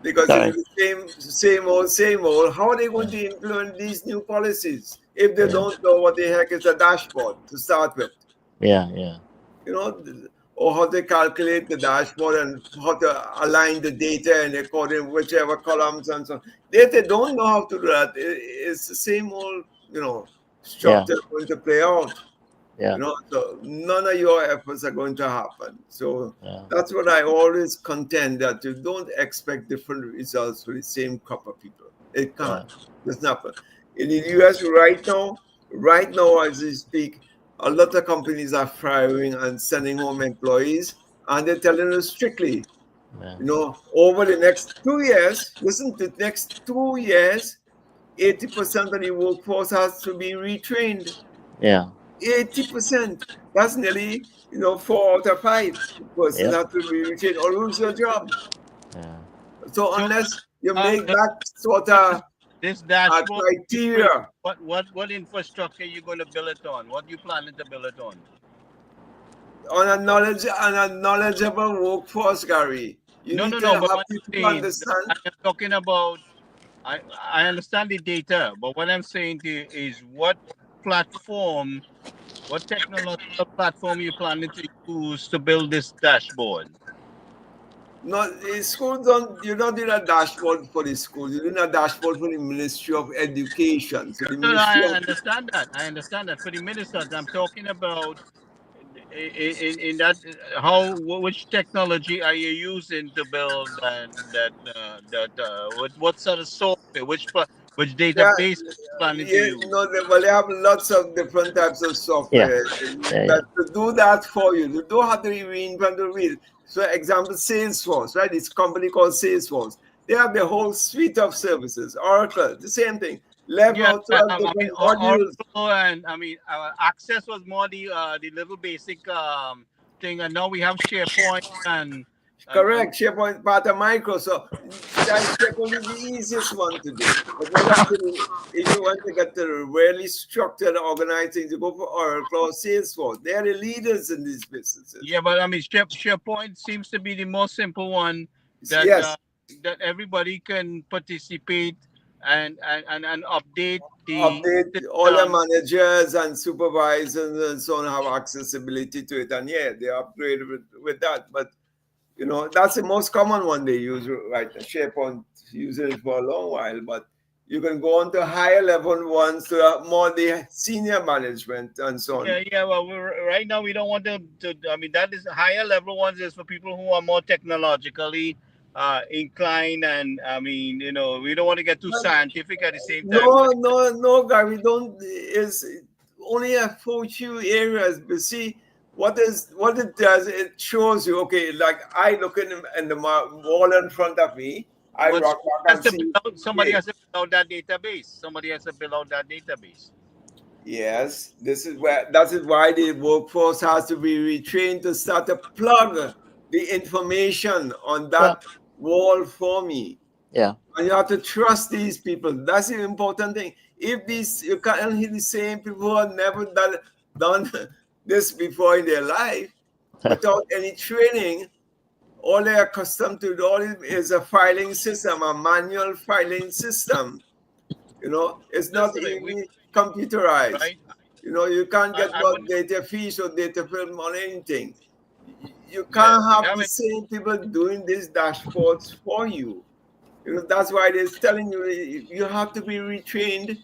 Because it's Correct. the same old. How are they going to implement these new policies if they Yeah, don't know what the heck is a dashboard to start with? yeah, yeah, Or how they calculate the dashboard and how to align the data and according whichever columns and so on. They don't know how to do that. It's the same old, yeah, structure going to play out. yeah, So none of your efforts are going to happen. So yeah, that's what I always contend, that you don't expect different results for the same couple of people. It yeah, can't. Doesn't happen. In the US right now as we speak, a lot of companies are firing and sending home employees, and they're telling us strictly, Yeah. over the next 2 years, listen to the next 2 years, 80% of the workforce has to be retrained. Yeah. 80%. That's nearly, 4 out of 5 persons Yep. have to be retrained or lose their job. Yeah. So So, unless you uh, make the, that sort this, of this dashboard, criteria, what infrastructure you going to build it on? What you planning to build it on? on a knowledgeable workforce, Gary, you No, need no, to no. But have what I'm people who saying, understand. I am talking about. I understand the data, but what I'm saying to you is platform, what technological platform you planning to use to build this dashboard? No, schools don't. You're not doing a dashboard for the school. You're doing a dashboard for the Ministry of Education. So the No, no, Ministry I of understand that. I understand that. For the ministers, I'm talking about in that how which technology are you using to build what sort of software, which yeah, database planning to yeah, use? no, they have lots of different types of Yeah. software Yeah. Yeah. that to do that for you. You don't have to reinvent the wheel. So, example, Salesforce, right? This company called Salesforce. They have the whole suite of services. Oracle, the same thing. 11 Yeah, or 12 I mean different modules. Oracle, and I mean Access was more the little basic thing, and now we have SharePoint and Correct. SharePoint part of Microsoft. That SharePoint is the easiest one to do. But you got to, if you want to get to really structured, organized things, you go for Oracle or Salesforce. They are the leaders in these businesses. yeah, but I mean SharePoint seems to be the most simple one that Yes. that everybody can participate and update the Update all the system. managers and supervisors and so on have accessibility to it. And yeah, they upgrade with that. But that's the most common one they use right now. SharePoint using it for a long while, but you can go on to higher level ones to more the senior management and so on. Yeah. Well, right now we don't want to. I mean, that is higher level ones is for people who are more technologically inclined, and I mean, we don't want to get too But scientific at the same time. no, But no, no, Gary, don't is only a few areas. But see, what it does, it shows you. Okay, like I look in the wall in front of me, I but rock back and see. somebody Hey, has to build out that database. Somebody has to build out that database. yes, that is why the workforce has to be retrained to start to plug the information on Well. that wall for me. Yeah. And you have to trust these people. That's the important thing. If these you can't hear the same people who have never done this before in their life without any training, all they're accustomed to all is a filing system, a manual filing system. It's not Listen, even computerized. right. You can't get I no wouldn't. data fees or data film on anything. You Yeah, can't we have the haven't. same people doing these dashboards for you. That's why they're telling you you have to be retrained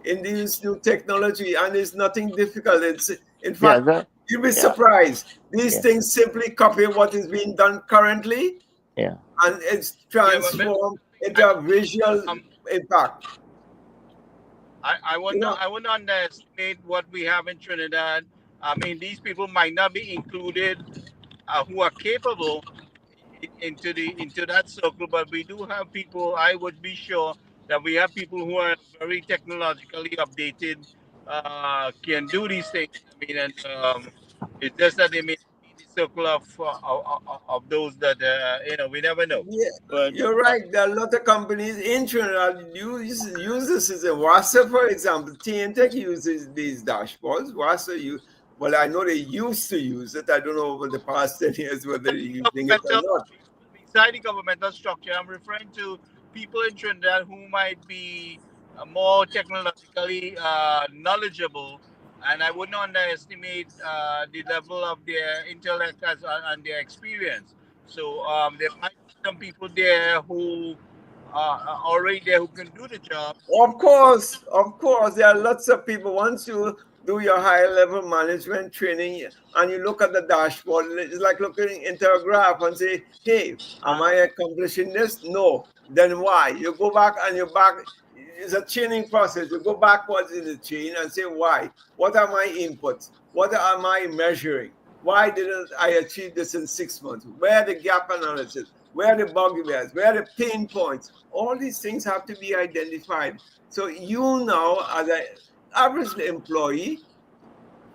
in this new technology, and it's nothing difficult. It's in Yeah. fact, you'll be Yeah. surprised. These Yeah. things simply copy what is being done currently, Yeah. and it's Yeah, but transformed into I, a visual um, impact. I You wouldn't know, I wouldn't underestimate what we have in Trinidad. I mean, these people might not be included who are capable into that circle, but we do have people. I would be sure that we have people who are very technologically updated, can do these things. I mean, and it's just that they may not be in the circle of those that we never know. yeah, But you're right. There are a lot of companies in Trinidad use this as a WASA, for example. TNTech uses these dashboards. WASA, well, I know they used to use it. I don't know over the past 10 years whether they're using it or governmental, not. beside the governmental structure, I'm referring to people in Trinidad who might be more technologically knowledgeable, and I would not underestimate the level of their intellect and their experience. So there might be some people there who are already there who can do the job. Of course, there are lots of people. Once you do your higher level management training and you look at the dashboard, it's like looking into a graph and say, hey, am Uh, I accomplishing this? No. Then why? You go back and you back. It's a chaining process. You go backwards in the chain and say, why? What are my inputs? What am I measuring? Why didn't I achieve this in 6 months? Where are the gap analysis? Where are the bug areas? Where are the pain points? All these things have to be identified. So you now, as an average employee,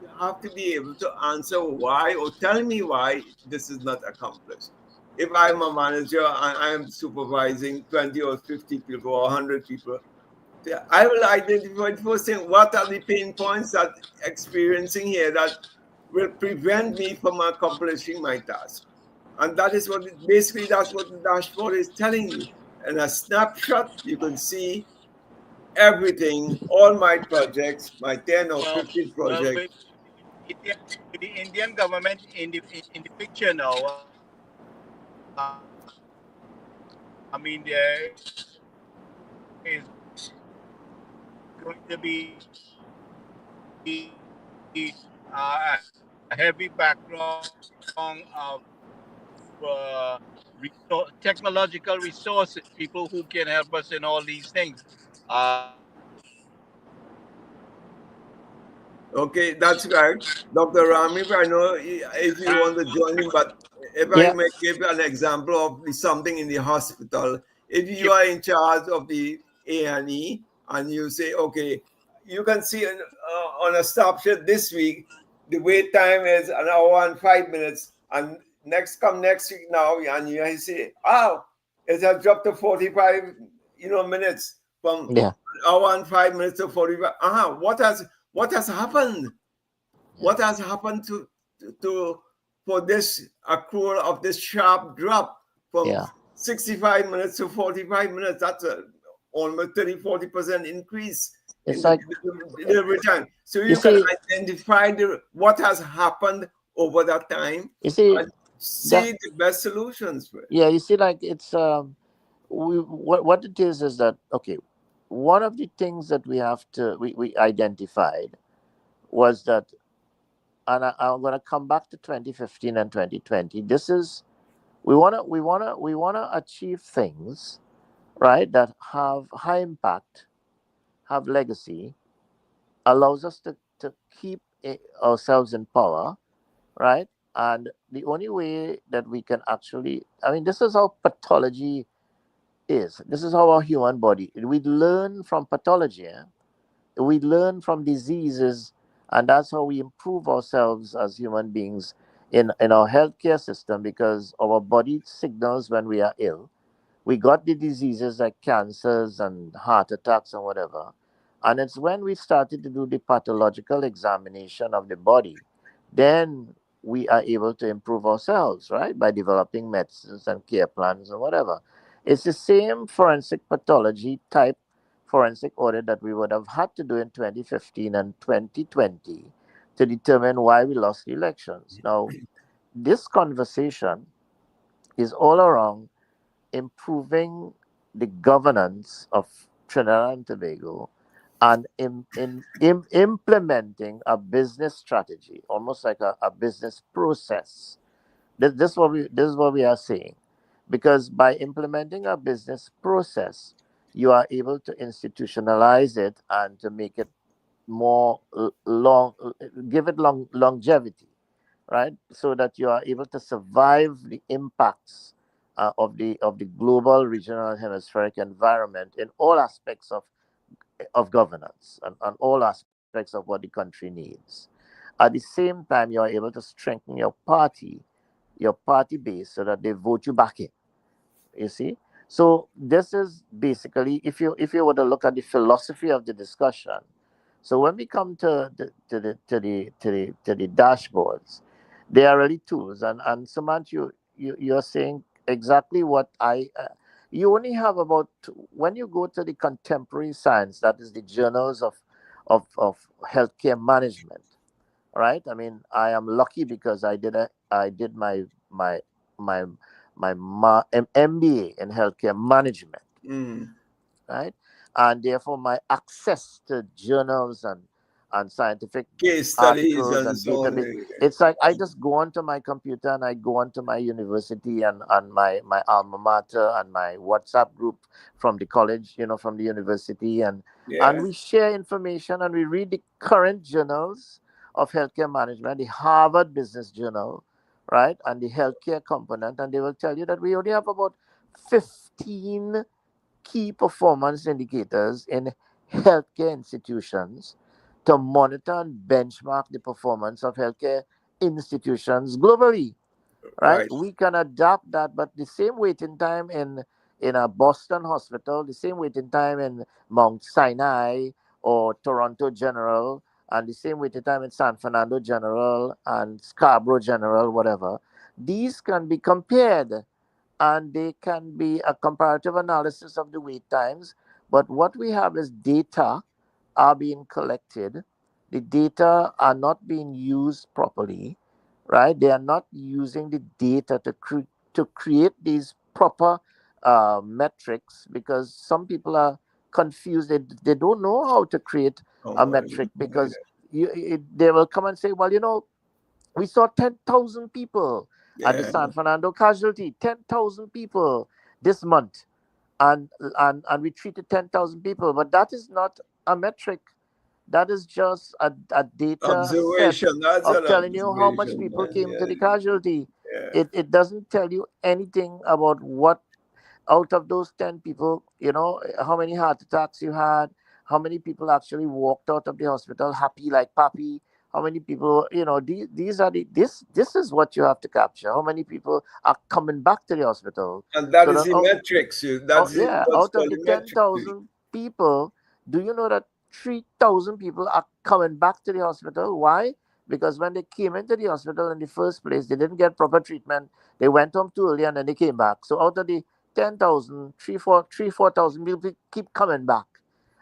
you have to be able to answer why or tell me why this is not accomplished. If I'm a manager and I'm supervising 20 or 50 people or 100 people, I will identify the first thing, what are the pain points that experiencing here that will prevent me from accomplishing my task. And that is what basically that's what the dashboard is telling you. In a snapshot, you can see everything, all my projects, my 10 or Well, 15 well, projects. with the Indian government in the picture now, I mean, there is going to be a heavy background of technological resources, people who can help us in all these things. Because Okay, that's right. Dr. Ramif, I know if you want to join in, but if I Yeah, may give an example of something in the hospital, if you Yep. are in charge of the A&E and you say, okay, you can see on a stop sheet this week, the wait time is an hour and 5 minutes, and next week now, and you say, oh, it has dropped to 45, minutes from yeah, an hour and 5 minutes to 45. What has happened? yeah, What has happened to for this accrual of this sharp drop from yeah. 65 minutes to 45 minutes? That's almost 30-40% increase in It's the like, delivery time. So you you can see, identify what has happened over that time you see and that. see the best solutions for it. Yeah, you see, like it's what it is that, okay, one of the things that we identified was that, and I'm going to come back to 2015 and 2020. This is, we wanna achieve things, right, that have high impact, have legacy, allows us to keep ourselves in power, right? And the only way that we can actually, I mean, this is how pathology is. This is how our human body. We learn from pathology. We learn from diseases, and that's how we improve ourselves as human beings in our healthcare system, because our body signals when we are ill. We got the diseases like cancers and heart attacks and whatever. And it's when we started to do the pathological examination of the body, then we are able to improve ourselves, right? By developing medicines and care plans and whatever. It's the same forensic pathology type forensic audit that we would have had to do in 2015 and 2020 to determine why we lost the elections. Now, this conversation is all around improving the governance of Trinidad and Tobago and implementing a business strategy, almost like a business process. This is what we are saying, because by implementing a business process, you are able to institutionalize it and to make it more long, give it longevity, right? So that you are able to survive the impacts of the global, regional, and hemispheric environment in all aspects of governance, and all aspects of what the country needs. At the same time, you are able to strengthen your party base, so that they vote you back in. You see, so this is basically, if you were to look at the philosophy of the discussion. So when we come to the dashboards, they are really tools. And Sumant, you're saying exactly what you only have about, when you go to the contemporary science, that is the journals of healthcare management, right? I mean, I am lucky because I did my MBA in healthcare management, Mm. right? And therefore, my access to journals and scientific Case studies articles and and so on. database, it's like I just go onto my computer and I go onto my university and my alma mater and my WhatsApp group from the college, from the university, and Yeah. we share information and we read the current journals of healthcare management, the Harvard Business Journal, right, and the healthcare component, and they will tell you that we only have about 15 key performance indicators in healthcare institutions to monitor and benchmark the performance of healthcare institutions globally, right? Right. We can adapt that, but the same waiting time in a Boston hospital, the same waiting time in Mount Sinai or Toronto General, and the same waiting time in San Fernando General and Scarborough General, whatever. These can be compared, and they can be a comparative analysis of the wait times. But what we have is data are being collected. The data are not being used properly, right? They are not using the data to create these proper metrics, because some people are confused. They don't know how to create a Oh, metric, because they will come and say, well, we saw 10,000 people at the yeah. San Fernando casualty, 10,000 people this month, and we treated 10,000 people, but that is not a metric. That is just a data set Observation. That's of an telling you how much observation. people Yeah, came to yeah, the casualty. yeah. It doesn't tell you anything about what, out of those 10 people, how many heart attacks you had, how many people actually walked out of the hospital happy like Pappy, how many people, these are this is what you have to capture. How many people are coming back to the hospital? And that So is that, the metrics. oh, That's yeah, what's out of called the the metrics. 10,000 people, do you know that 3,000 people are coming back to the hospital? Why? Because when they came into the hospital in the first place, they didn't get proper treatment. They went home too early and then they came back. So out of the 10,000, 4,000 people keep coming back.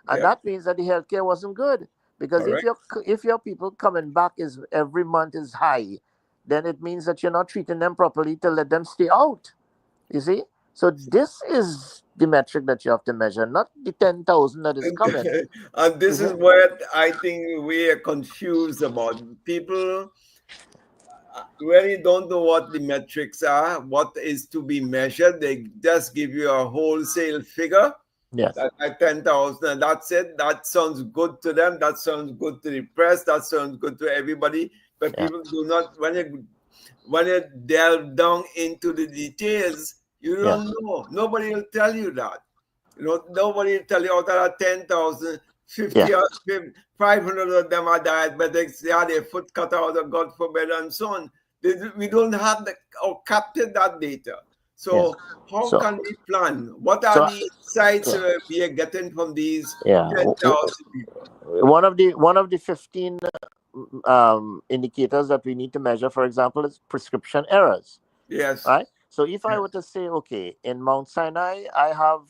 And Yeah, that means that the healthcare wasn't good. Because correct. if your people coming back is every month is high, then it means that you're not treating them properly to let them stay out. You see? So this is the metric that you have to measure, not the 10,000 that is coming. And You this see? is what I think we are confused about. People really don't know what the metrics are, what is to be measured. They just give you a wholesale figure Yes. that at 10,000, and that's it. That sounds good to them. That sounds good to the press. That sounds good to everybody. But Yeah. people do not, when you delve down into the details, you Yeah. don't know. Nobody will tell you that. Nobody will tell you out of 10,000, Yeah. 50 or 500 of them are diabetics. They had their foot cut out, or God forbid, and so on. We don't have or capture that data. Yeah. So how So can we plan? What are so the insights yeah. we are getting from these Yeah. 10,000 people? One of the 15 indicators that we need to measure, for example, is prescription errors. Yes. Right? So if I were to say, okay, in Mount Sinai, I have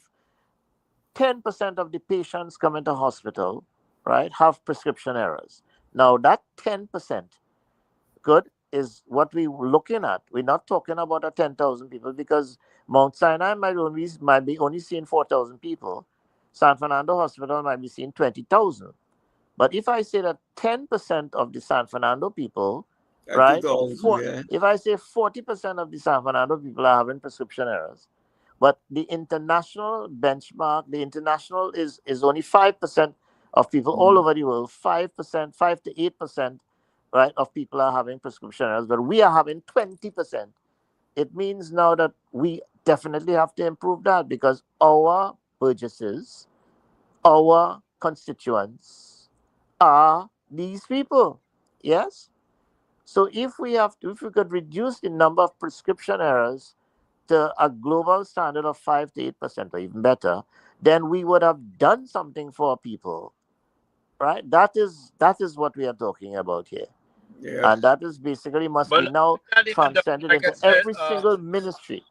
10% of the patients coming to hospital, right, have prescription errors. Now that 10%, good, is what we're looking at. We're not talking about a 10,000 people, because Mount Sinai might be only seeing 4,000 people. San Fernando Hospital might be seeing 20,000. But if I say that 10% of the San Fernando people, At right, 2,000, yeah. if I say 40% of the San Fernando people are having prescription errors, but the international benchmark, the international is only 5% of people all over the world, 5%, 5 to 8%, right, of people are having prescription errors, but we are having 20%. It means now that we definitely have to improve that, because our purchases, our constituents are these people. Yes? So if we could reduce the number of prescription errors to a global standard of 5 to 8%, or even better, then we would have done something for people. Right? That is what we are talking about here. Yes. And that is basically must be But now that even though, transcended like I into said, every single ministry.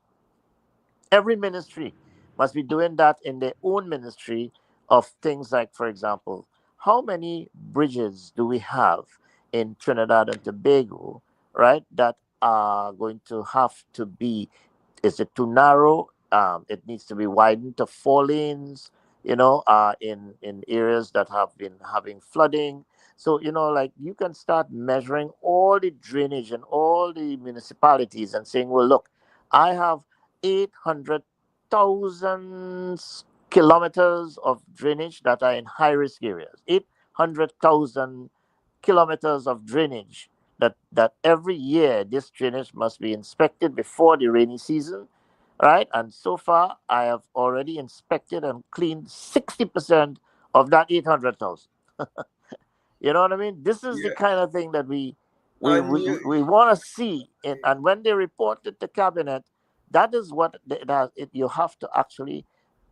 Every ministry must be doing that in their own ministry, of things like, for example, how many bridges do we have in Trinidad and Tobago, right, that are going to have to be, is it too narrow? It needs to be widened to 4 lanes, in areas that have been having flooding. So, like, you can start measuring all the drainage in all the municipalities and saying, well, look, I have 800,000 kilometers of drainage that are in high risk areas. 800,000 kilometers of drainage. That every year this drainage must be inspected before the rainy season, right? And so far, I have already inspected and cleaned 60% of that 800,000. You know what I mean? This is the Yeah. kind of thing that we And you, want to see. And when they report it to cabinet, that is what you have to actually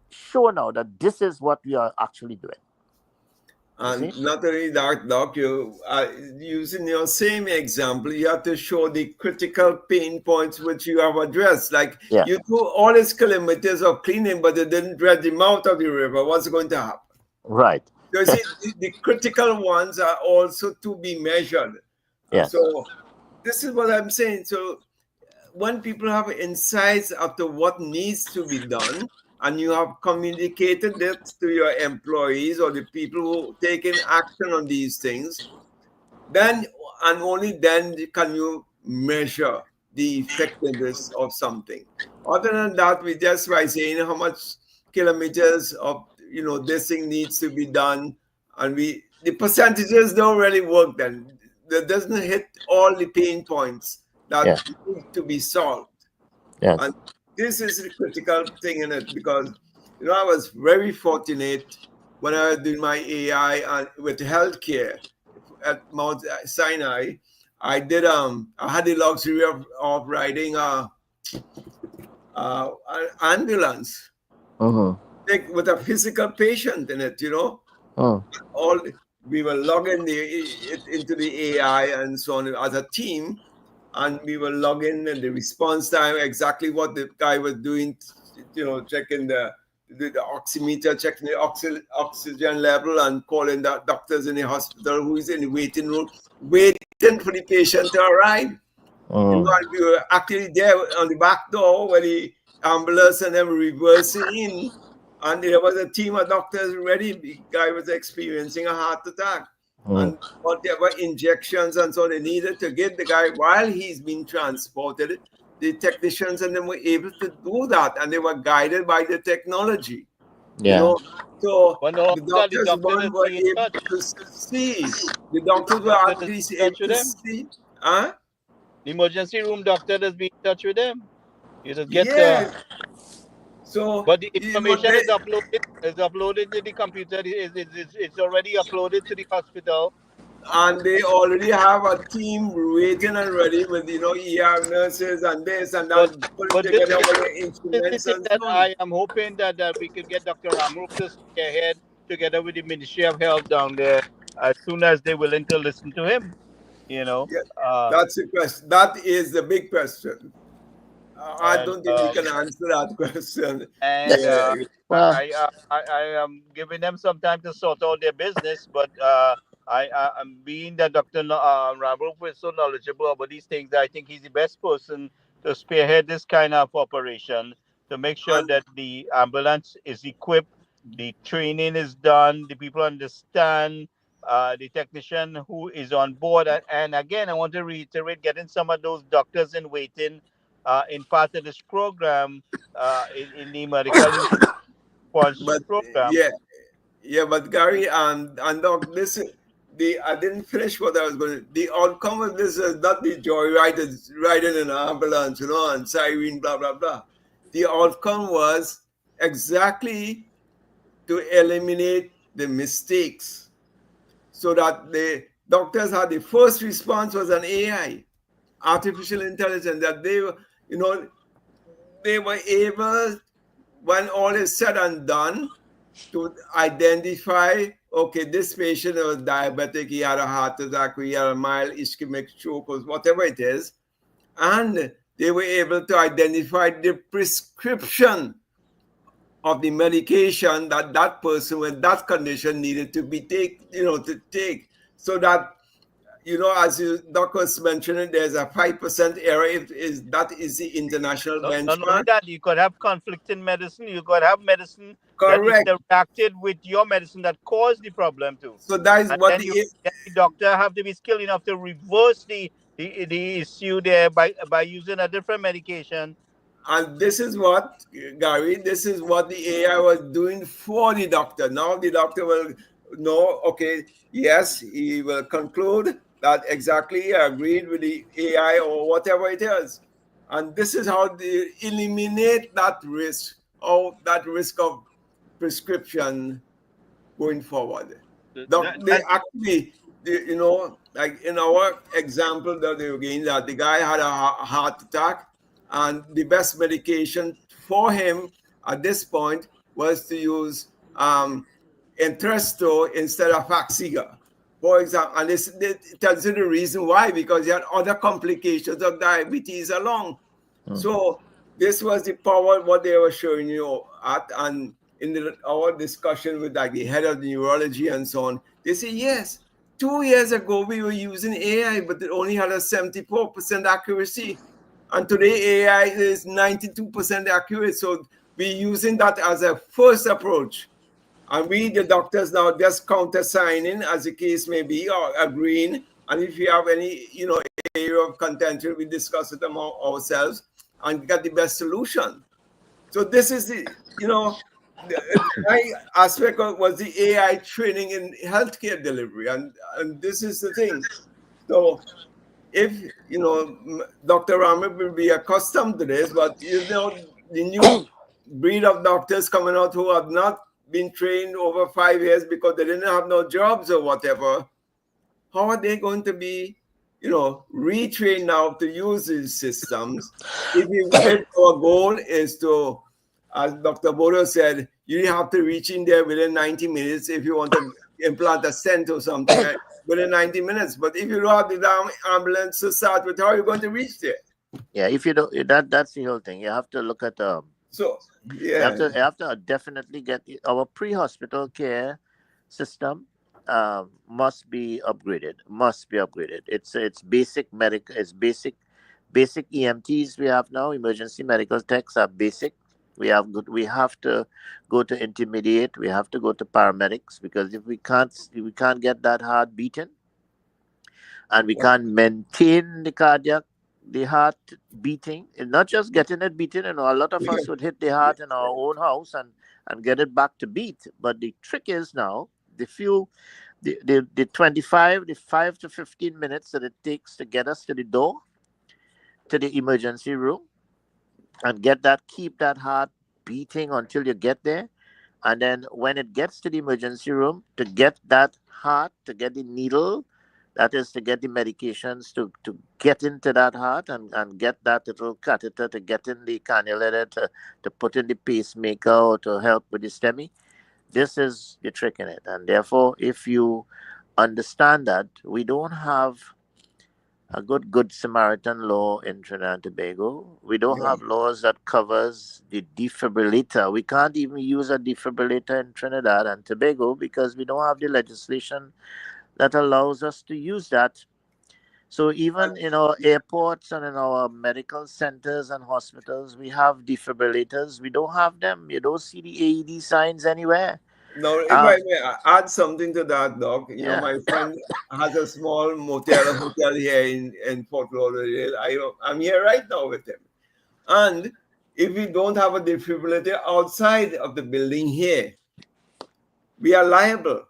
show now that this is what we are actually doing. You see? and not only that, Doc, you using your same example, you have to show the critical pain points which you have addressed. Like Yeah. you do all these kilometers of cleaning, but they didn't dredge the mouth of the river. What's going to happen? Right. You see, the critical ones are also to be measured. Yes. So this is what I'm saying. So when people have insights after what needs to be done, and you have communicated it to your employees or the people who taking action on these things, then and only then can you measure the effectiveness of something. Other than that, we just by saying how much kilometers of this thing needs to be done, and the percentages don't really work. Then that doesn't hit all the pain points that need to be solved. Yes. And this is the critical thing in it, because I was very fortunate when I was doing my AI and with healthcare at Mount Sinai. I had the luxury of riding an ambulance with a physical patient in it. All we were logging it into the AI and so on as a team. And we were logging the response time, exactly what the guy was doing, checking the oximeter, checking the oxygen level, and calling the doctors in the hospital who is in the waiting room, waiting for the patient to arrive. And we were actually there on the back door where the ambulance and them reversing in, and there was a team of doctors ready. The guy was experiencing a heart attack. And whatever injections and so they needed to give the guy while he's being transported, the technicians and them were able to do that, and they were guided by the technology. Yeah. So Well, no, the doctors were able to see. The doctors were actually able to see. The emergency room doctor has been in touch with them. You just get So, but the information is uploaded to the computer. It's already uploaded to the hospital. And they already have a team waiting and ready with ER nurses and this and that, putting together all the instruments and so on. I am hoping that we could get Dr. Ramrup to stay ahead together with the Ministry of Health down there as soon as they're willing to listen to him. That's the question. That is the big question. I don't think we can answer that question. And I am giving them some time to sort out their business, but I'm being that Dr. Ramrup is so knowledgeable about these things. I think he's the best person to spearhead this kind of operation to make sure that the ambulance is equipped, the training is done, the people understand, the technician who is on board. And again, I want to reiterate, getting some of those doctors in waiting in part of this program, in the medical program. But Gary and Doc, I didn't finish what I was going to. The outcome of this is not the joyride riding in an ambulance, and siren, blah blah blah. The outcome was exactly to eliminate the mistakes, so that the doctors had the first response was an AI, artificial intelligence, that they were able, when all is said and done, to identify, okay, this patient was diabetic, he had a heart attack, he had a mild ischemic stroke, or whatever it is, and they were able to identify the prescription of the medication that that person with that condition needed to be take, so that as you doctors mentioned, there's a 5% error if that is the international benchmark. Not only that, you could have conflicting medicine. You could have medicine Correct. that interacted with your medicine that caused the problem too. So that is what the doctor have to be skilled enough to reverse the issue there by using a different medication. And this is what, Gary, this is what the AI was doing for the doctor. Now the doctor will no, okay, yes, he will conclude that exactly he agreed with the AI or whatever it is. And this is how they eliminate that risk, or that risk of prescription going forward. They That actually, you know, like in our example that they were giving, that the guy had a heart attack, and the best medication for him at this point was to use Entresto instead of Faxiga, for example. And this it tells you the reason why, because he had other complications of diabetes along. So this was the power what they were showing you at, and in our discussion with like the head of the neurology and so on, they say yes. 2 years ago we were using AI, but it only had a 74% accuracy, and today AI is 92% accurate. So we're using that as a first approach, and we, the doctors, now just counter-signing, as the case may be, or agreeing. And if you have any, area of contention, we discuss it among ourselves and get the best solution. So this is my aspect was the AI training in healthcare delivery, and this is the thing. So if Dr. Ramit will be accustomed to this, but the new breed of doctors coming out who have not been trained over 5 years because they didn't have no jobs or whatever, how are they going to be, retrained now to use these systems? If our goal is to, as Dr. Bodo said, you have to reach in there within 90 minutes if you want to implant a stent or something within 90 minutes. But if you don't have the damn ambulance to start with, how are you going to reach there? Yeah, if you don't, that's the whole thing. You have to look at So, you yeah. have to definitely get our pre-hospital care system. Must be upgraded. Must be upgraded. It's basic medical. It's basic EMTs we have now. Emergency medical techs are basic. We have to go to intermediate. We have to go to paramedics, because if we can't get that heart beaten, and we can't maintain the heart beating, and not just getting it beaten. A lot of us would hit the heart in our own house and get it back to beat. But the trick is now the 5 to 15 minutes that it takes to get us to the door, to the emergency room, and keep that heart beating until you get there. And then when it gets to the emergency room, to get that heart, to get the needle, that is to get the medications to get into that heart, and get that little catheter to get in the cannula, to put in the pacemaker, or to help with the STEMI. This is the trick in it. And therefore, if you understand that we don't have a good Samaritan law in Trinidad and Tobago. We don't have laws that covers the defibrillator. We can't even use a defibrillator in Trinidad and Tobago because we don't have the legislation that allows us to use that. So even in our airports and in our medical centers and hospitals, we have defibrillators. We don't have them. You don't see the AED signs anywhere. Now, if I may add something to that, Doc, my friend has a small hotel here in Fort Lauderdale. I'm here right now with him. And if we don't have a defibrillator outside of the building here, we are liable.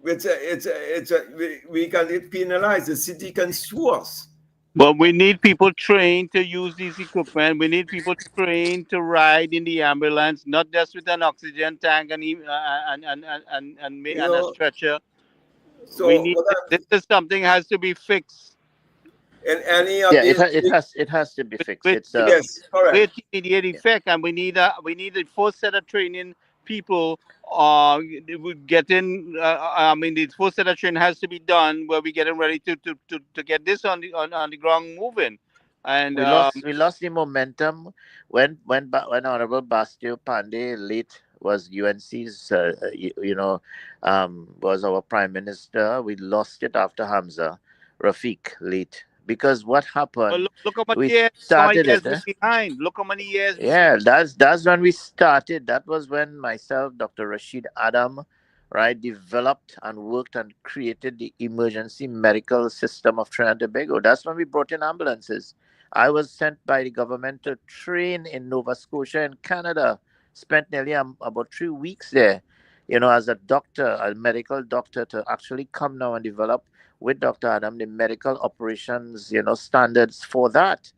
We can get penalized. The city can sue us. But we need people trained to use this equipment. We need people trained to ride in the ambulance, not just with an oxygen tank and a stretcher. So We need this is something has to be fixed. And any of these, it has to be fixed. With, yes, correct. With immediate effect, and we need a first set of training people. We get in. I mean, the first set of training has to be done where we getting ready to get this on the ground moving. And we lost the momentum when Honorable Bastio Pandey late was UNC's was our prime minister. We lost it after Hamza Rafiq late. Because what happened? Look how many years behind. Look how many years. Yeah, that's when we started. That was when myself, Dr. Rashid Adam, right, developed and worked and created the emergency medical system of Trinidad and Tobago. That's when we brought in ambulances. I was sent by the government to train in Nova Scotia in Canada. Spent nearly about 3 weeks there, as a doctor, a medical doctor, to actually come now and develop with Dr. Adam the medical operations, standards for that.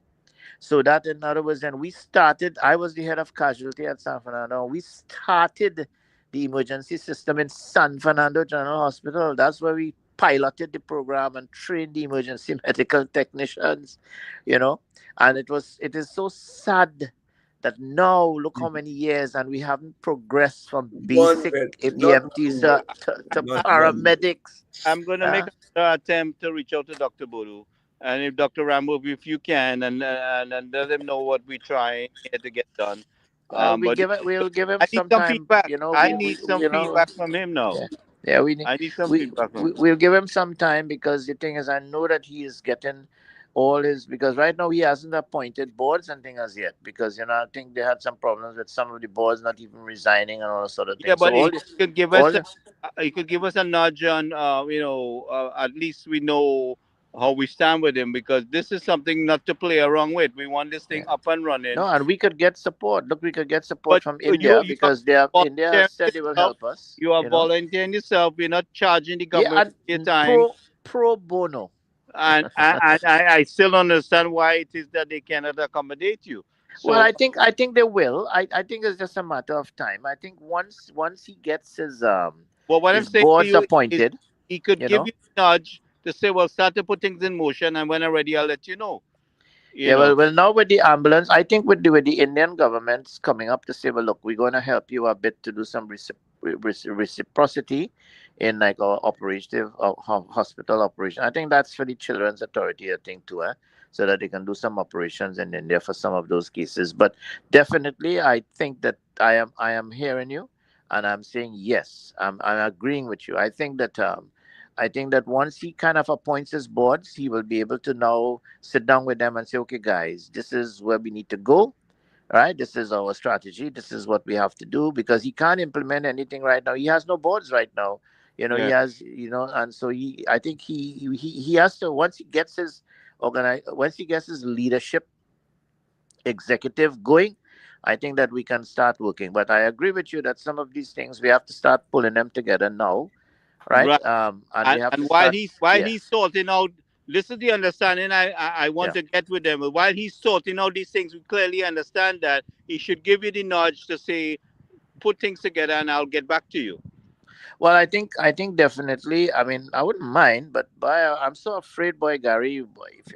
So that, in other words, then we started. I was the head of casualty at San Fernando. We started the emergency system in San Fernando General Hospital. That's where we piloted the program and trained the emergency medical technicians. You know, and it is so sad that now look how many years and we haven't progressed from One basic bit, not EMTs one to, bit, to not one bit. paramedics. I'm going to make Huh? another attempt to reach out to Dr. Bodu. And if Dr. Rambo, if you can, and let them know what we're trying here to get done. Well, But we'll give him I need some some time. feedback. I need some feedback from him now. Yeah, yeah. I need some We feedback from him. we'll give him some time, because the thing is, I know that he is getting all his, because right now he hasn't appointed boards and things as yet, because I think they had some problems with some of the boards not even resigning and all sort of Yeah, things. So but he could give us all a, he could give us a nudge on, at least we know how we stand with him, because this is something not to play around with. We want this thing yeah. up and No, running. and we could get support. Look, we could get support But from you India, you are because India has volunteering said they will yourself. help us. You are volunteering yourself. We're not charging the Yeah, government and your time. pro bono. And I still don't understand why it is that they cannot accommodate you. Well, So, I think they will. I think it's just a matter of time. I think once he gets well, what I'm his saying to boards you is, appointed, he could you give know. you a nudge to say, well, start to put things in motion, and when I'm ready, I'll let you know. You Yeah, know. well, now with the ambulance, I think with the Indian government's coming up to say, well, look, we're going to help you a bit to do some reciprocity in like our operative hospital operation. I think that's for the Children's Authority, I think, too, so that they can do some operations in India for some of those cases. But definitely, I think that I am hearing you, and I'm saying yes. I'm agreeing with you. I think that once he kind of appoints his boards, he will be able to now sit down with them and say, okay, guys, this is where we need to go. Right? This is our strategy. This is what we have to do, because he can't implement anything right now. He has no boards right now. He Yeah. has, and so I think he has to, once he gets his leadership executive going, I think that we can start working. But I agree with you that some of these things we have to start pulling them together now, right? Right. And we And have and to while start, he's yeah. sorting out, this is the understanding I want Yeah. to get with them. While he's sorting out these things, we clearly understand that he should give you the nudge to say, put things together, and I'll get back to you. Well, I think definitely. I mean, I wouldn't mind, but boy, I'm so afraid, boy, Gary. Boy, if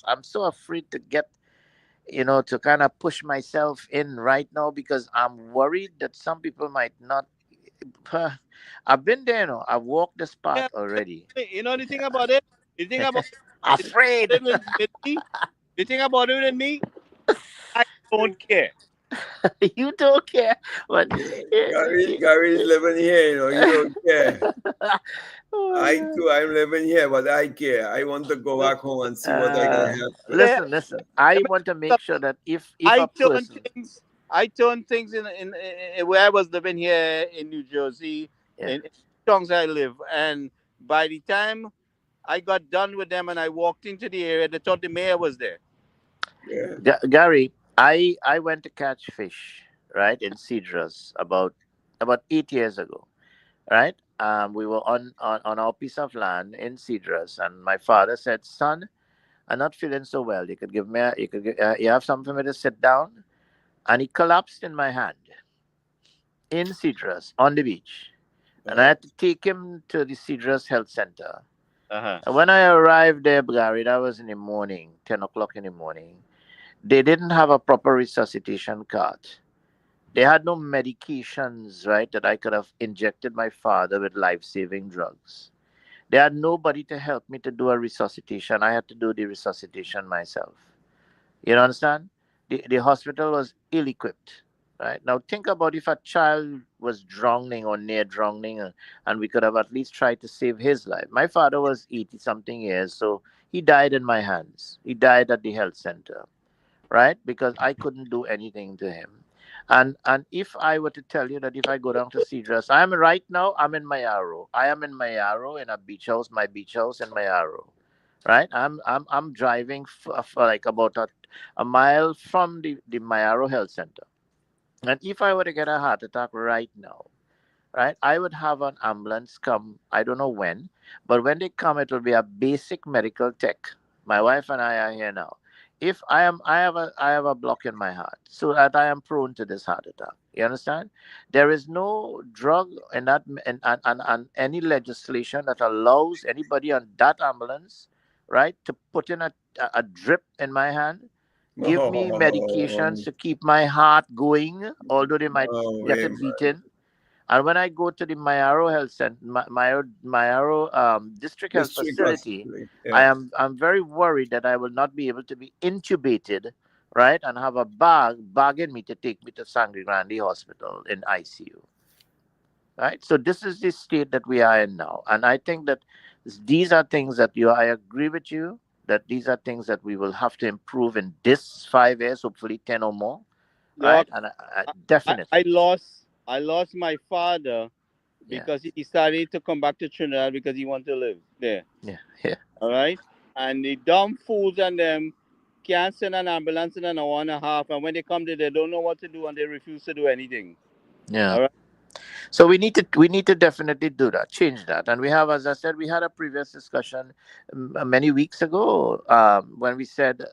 I'm so afraid to get, to kind of push myself in right now, because I'm worried that some people might not. I've been there, I've walked this path Yeah, already. you know the thing about it. The thing about the thing Afraid. about it with me. The thing about it with me, I don't care. You don't care, but Gary is living here, you don't care. oh I my too, I'm living here, but I care. I want to go Look, back home and see what I can God. help with. yeah, Listen. I want to make sure that if I a turn person, things. I turn things in where I was living here in New Jersey, yeah. in towns I live, and by the time I got done with them and I walked into the area, they thought the mayor was there. Yeah, Gary, I went to catch fish, right, in Cedros about 8 years ago, right? We were on our piece of land in Cedros, and my father said, "Son, I'm not feeling so well. You could give me, you have something for me to sit down." And he collapsed in my hand in Cedros on the beach, and I wow. had to take him to the Cedros Health Center. Uh huh. And when I arrived there, Gary, that was in the morning, 10 o'clock in the morning. They didn't have a proper resuscitation cart. They had no medications, right, that I could have injected my father with life saving drugs. They had nobody to help me to do a resuscitation. I had to do the resuscitation myself. You understand? The hospital was ill equipped. Right? Now, think about if a child was drowning or near drowning, and we could have at least tried to save his life. My father was 80 something years, so he died in my hands. He died at the health center, right? Because I couldn't do anything to him. And if I were to tell you that if I go down to Cedros, I'm right now, I'm in Mayaro. I am in Mayaro in a beach house, my beach house in Mayaro. Right? I'm driving for like about a mile from the Mayaro Health Center. And if I were to get a heart attack right now, right? I would have an ambulance come, I don't know when, but when they come, it will be a basic medical tech. My wife and I are here now. If I have a block in my heart, so that I am prone to this heart attack. You understand? There is no drug in that, and any legislation that allows anybody on that ambulance, right, to put in a drip in my hand, give me medications to keep my heart going, although they might No get way, it man. beaten. And when I go to the Mayaro Health Center, Mayaro District Health District Facility, hospital. Yeah. I'm very worried that I will not be able to be intubated, right, and have a bargain me to take me to Sangre Grande Hospital in ICU, right. So this is the state that we are in now, and I think that these are things that I agree with you that these are things that we will have to improve in this 5 years, hopefully 10 or more, Doc, right, and I definitely, lost my father yeah, because he decided to come back to Trinidad because he wanted to live there. yeah, yeah, All right, and the dumb fools and them can't send an ambulance in an hour and a half, and when they come there, they don't know what to do and they refuse to do anything. yeah. All right. So we need to definitely do that, change that, and we have, as I said, we had a previous discussion many weeks ago when we said,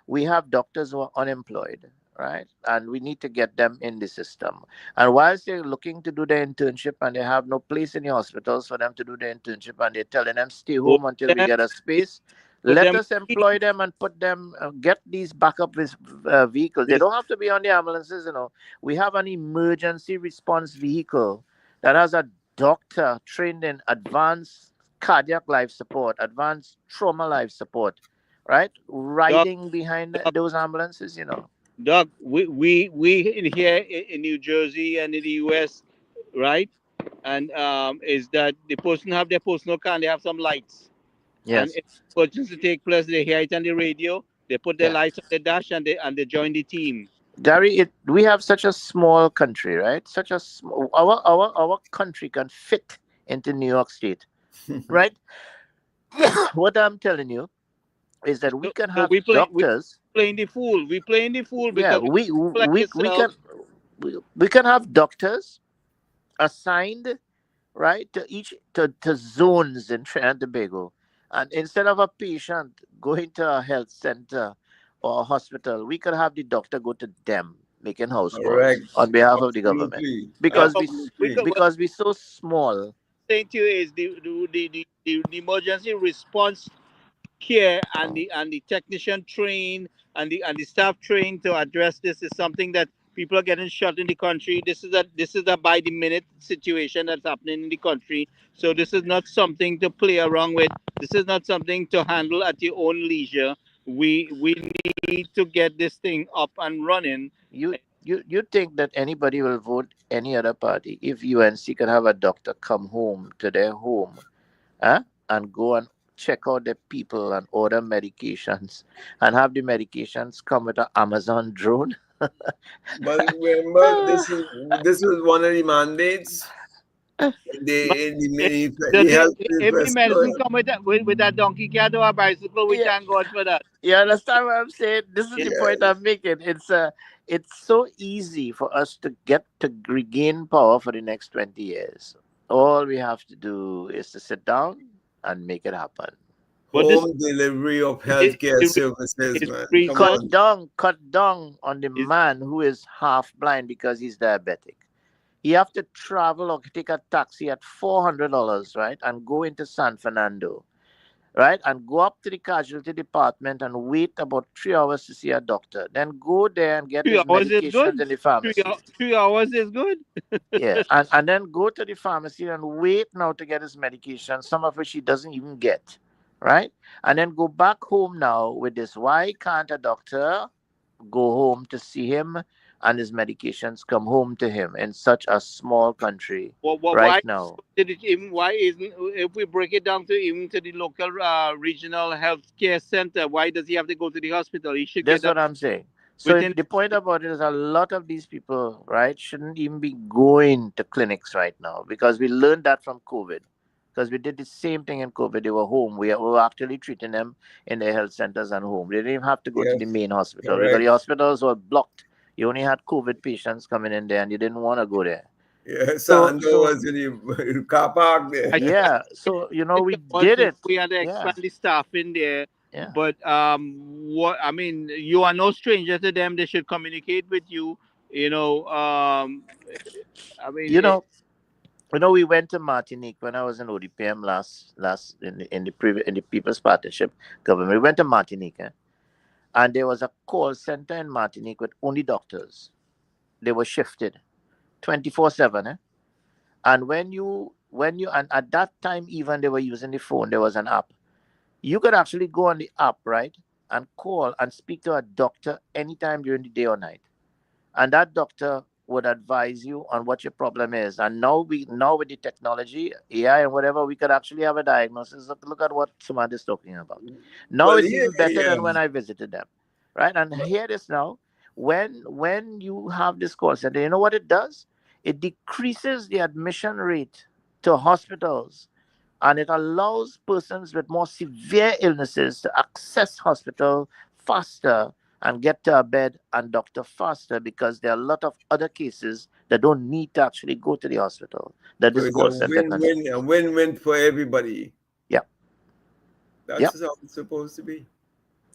we have doctors who are unemployed, right, and we need to get them in the system. And whilst they're looking to do their internship and they have no place in the hospitals for them to do their internship, and they're telling them stay Put home until we them, get a space. put Let them us employ them and put them, get these backup vehicles. They this, don't have to be on the ambulances. We have an emergency response vehicle that has a doctor trained in advanced cardiac life support, advanced trauma life support, right? doc, Riding behind doc, those ambulances. doc. We in here in New Jersey and in the U.S., right? And is that the person have their personal car and they have some lights. And Yes. if emergency take place, they hear it on the radio. They put their Yeah. lights on the dash and they join the team. Gary, we have such a small country, right? Such a small, our country can fit into New York State, right? What I'm telling you is that we can So have we doctors. playing the fool. We playing the fool Yeah, because people like yourself. we can have doctors assigned, right, to zones in Trinidad and Tobago. And instead of a patient going to a health center or a hospital, we could have the doctor go to them making house calls Correct. on behalf of the government Absolutely. Yeah, because but we Absolutely. could, what because we're so small. I'm saying to you is the emergency response care and the technician trained and the staff trained to address this is something that people are getting shot in the country. This is a by the minute situation that's happening in the country. So this is not something to play around with. This is not something to handle at your own leisure. We need to get this thing up and running. You think that anybody will vote any other party if UNC could have a doctor come home to their home, huh? And go and check out the people and order medications and have the medications come with an Amazon drone? But remember, this is one of the mandates in But the health if the medicine manifesto. come with that donkey cart or a bicycle, we Yeah, thank God for that. you understand what I'm saying? This is the point Yes. I'm making. It's so easy for us to get to regain power for the next 20 years. All we have to do is to sit down and make it happen. But this Home delivery of is healthcare the services, is man. Come result on. Cut down on the is man who is half blind because he's diabetic. He have to travel or take a taxi at $400, right, and go into San Fernando, right, and go up to the casualty department and wait about 3 hours to see a doctor. Then go there and get three his hours is good. medications in the pharmacy. 3 hours is good. Yeah, and then go to the pharmacy and wait now to get his medication, some of which he doesn't even get, right? And then go back home now with this. Why can't a doctor go home to see him and his medications come home to him in such a small country right Why now? did it even? Why isn't if we break it down to even to the local regional health care center? Why does he have to go to the hospital? He should get That's that what I'm saying. So within. the point about it is a lot of these people, right, shouldn't even be going to clinics right now because we learned that from COVID. Because we did the same thing in COVID. They were home. We were actually treating them in the health centers and home. They didn't even have to go to the Yes. main hospital because Correct. the hospitals were blocked. You only had COVID patients coming in there and you didn't want to go there. Yeah, So Sando so was in the car park there. I think yeah, so it we was, did it. we had to Yeah, expand the staff in there. yeah. But what I mean, you are no stranger to them. They should communicate with you. You know, I mean, You know, we went to Martinique when I was in ODPM last in the previous in the People's Partnership government. We went to Martinique, and there was a call center in Martinique with only doctors. They were shifted 24/7. And when you and at that time even they were using the phone. There was an app. You could actually go on the app, right, and call and speak to a doctor anytime during the day or night, and that doctor would advise you on what your problem is. And now with the technology, AI and whatever, we could actually have a diagnosis. Look at what Sumant is talking about. Now Well, it's yeah, even better yeah. than when I visited them, right? And here it is now. When you have this call center, you know what it does? It decreases the admission rate to hospitals, and it allows persons with more severe illnesses to access hospital faster and get to a bed and doctor faster, because there are a lot of other cases that don't need to actually go to the hospital that So this it's a call center can do. win-win, a win-win for everybody. Yeah, yeah, That's how it's supposed to be.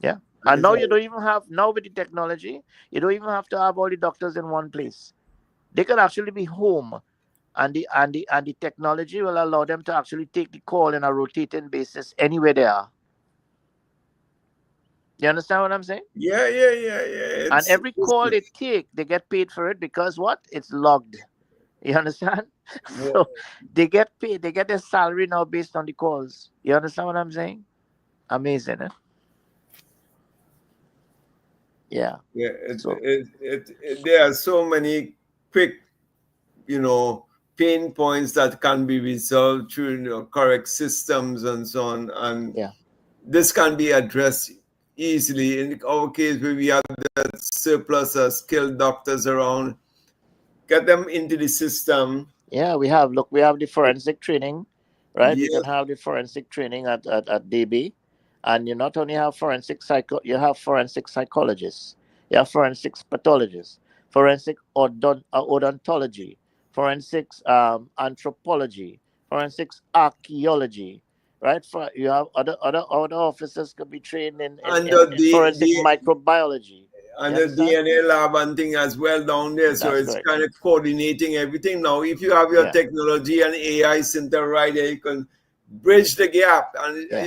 yeah. And And it's now all, you don't even have now with the technology, you don't even have to have all the doctors in one place. They can actually be home, and the technology will allow them to actually take the call in a rotating basis anywhere they are. You understand what I'm saying? yeah, yeah, yeah, yeah. And every call they take, they get paid for it, because what? It's logged. You understand? Well, So they get paid. They get their salary now based on the calls. You understand what I'm saying? Amazing, eh? Yeah. yeah, So there are so many quick, you know, pain points that can be resolved through, correct systems and so on. And yeah. this can be addressed easily. In our case, where we have that surplus of skilled doctors around, get them into the system. Yeah, we have the forensic training, right? We Yeah, can have the forensic training at DB. And you not only have you have forensic psychologists, you have forensic pathologists, forensic odontology, forensics anthropology, forensics archaeology, right? For you have other officers could be trained under in forensic the microbiology. You and the understand? DNA lab and thing as well down there. So That's it's correct. kind of coordinating everything. Now, if you have your Yeah, technology and AI center right there, you can bridge the gap and, yeah.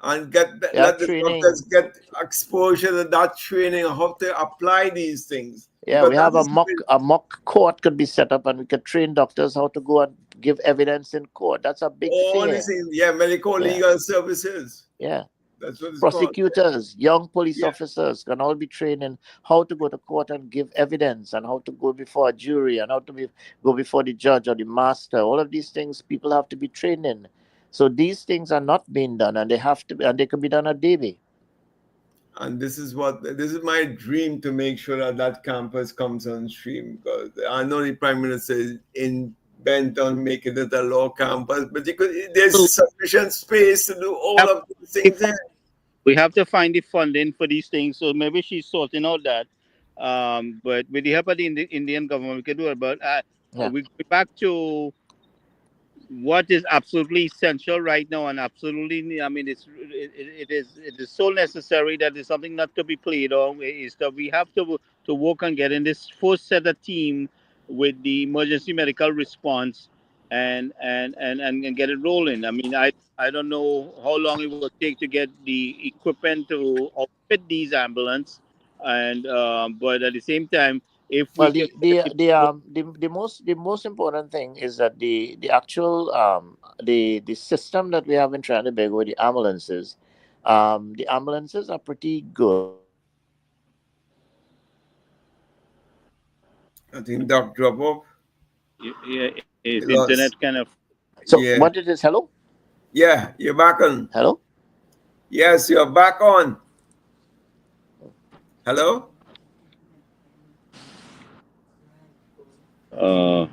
and They have let the training. doctors get exposure to that training on how to apply these things. Yeah, Because we that have is a mock court could be set up, and we could train doctors how to go and give evidence in court. That's a big all thing. these things. Yeah, medical Yeah, legal services. yeah. That's what it's called. Prosecutors, young police Yeah. officers can all be trained in how to go to court and give evidence, and how to go before a jury, and how to go before the judge or the master. All of these things people have to be trained in. So these things are not being done, and they have to be, and they can be done at DB. And this is my dream, to make sure that that campus comes on stream, because I know the prime minister is in bent on making it a law campus, but so there's sufficient space to do all of these things there. we have to find the funding for these things. So maybe she's sorting out that. But with the help of the Indian government, we can do it. But Yeah. we go back to what is absolutely essential right now, and absolutely, I mean, it is so necessary that it's something not to be played on. Is that we have to work on getting this first set of team with the emergency medical response, and get it rolling. I mean, I don't know how long it will take to get the equipment to outfit these ambulance, and but at the same time, if we Well, can get the the most important thing is that the actual the system that we have in Trinidad with the ambulances are pretty good. I think Doc drop off. yeah, his We internet lost. kind of. So Yeah, what it is? Hello, yeah, you're back on. hello. Yes, you're back on. Hello. Uh, I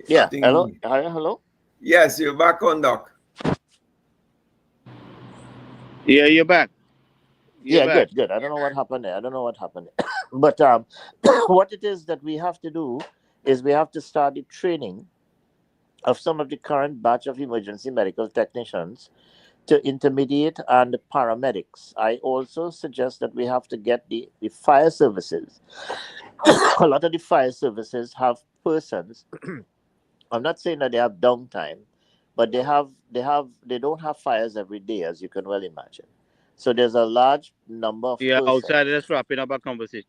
Yeah, hello, think hello. yes, you're back on, Doc. yeah, you're back. You're Yeah, back. good. I don't know what happened there. I don't know what happened there. But what it is that we have to do is we have to start the training of some of the current batch of emergency medical technicians to intermediate and paramedics. I also suggest that we have to get the fire services. A lot of the fire services have persons. I'm not saying that they have downtime, but they don't have fires every day, as you can well imagine. So there's a large number of Yeah, outside, persons. let's wrapping up our conversation.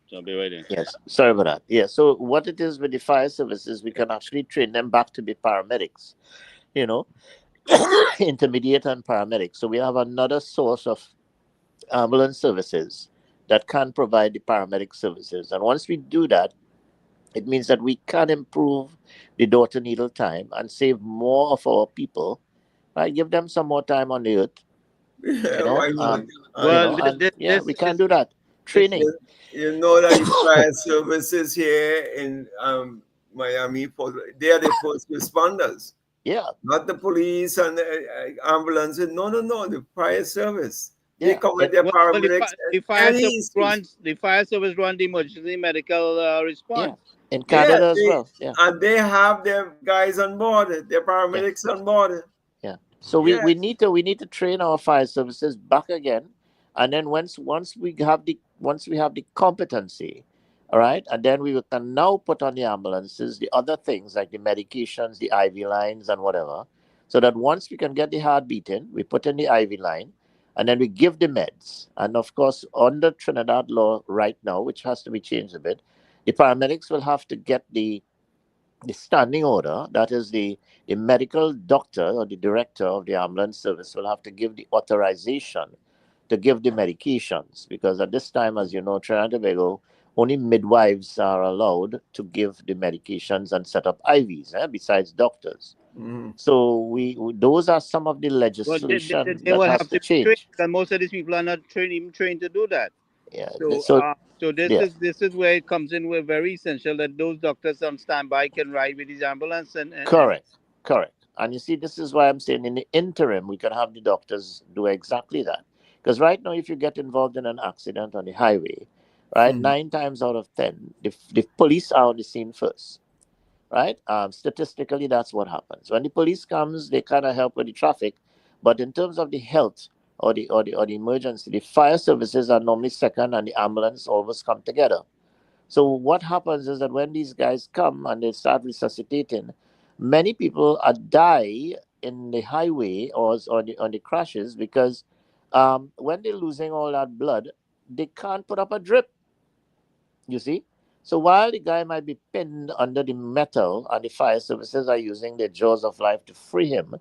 So I'll be right in. Yes, sorry about that. Yeah, so what it is with the fire services, we can actually train them back to be paramedics, you know, intermediate and paramedics. So we have another source of ambulance services that can provide the paramedic services. And once we do that, it means that we can improve the door to needle time and save more of our people, right? Give them some more time on the earth, Yeah, why not? Well, and yeah, we can do that. this Training. You know that the fire services here in Miami, they are the first responders, Yeah, not the police and the ambulances. No, no, no, the fire service. They yeah. come with their well, paramedics the at fire any service issues. runs the fire service run the emergency medical Yeah, response. in Yeah, Canada as well. Yeah, and they have their guys on board, their yeah, paramedics on board. yeah. So Yeah. we need to train our fire services back again, and then once we have the competency, all right, and then we can now put on the ambulances the other things like the medications, the IV lines, and whatever, so that once we can get the heart beating, we put in the IV line, and then we give the meds. And of course, under Trinidad law right now, which has to be changed a bit, the paramedics will have to get the standing order, that is the medical doctor or the director of the ambulance service will have to give the authorization to give the medications, because at this time, as you know, Trinidad and Tobago, only midwives are allowed to give the medications and set up IVs, besides doctors. Mhm. So those are some of the Well, legislation they that will has have to to be trained, change. and most of these people are not even trained to do that. Yeah. So, So so yeah, this is where it comes in. We're very essential that those doctors on standby can ride with these ambulance and correct, correct. And you see, this is why I'm saying in the interim, we can have the doctors do exactly that. Because right now, if you get involved in an accident on the highway, right, Mhm. 9 times out of 10, the police are on the scene first, right? Statistically, that's what happens. When the police comes, they kind of help with the traffic. But in terms of the health or the emergency, the fire services are normally second and the ambulance always come together. So what happens is that when these guys come and they start resuscitating, many people die in the highway or on the crashes because when they're losing all that blood, they can't put up a drip. You see? So while the guy might be pinned under the metal and the fire services are using their jaws of life to free him,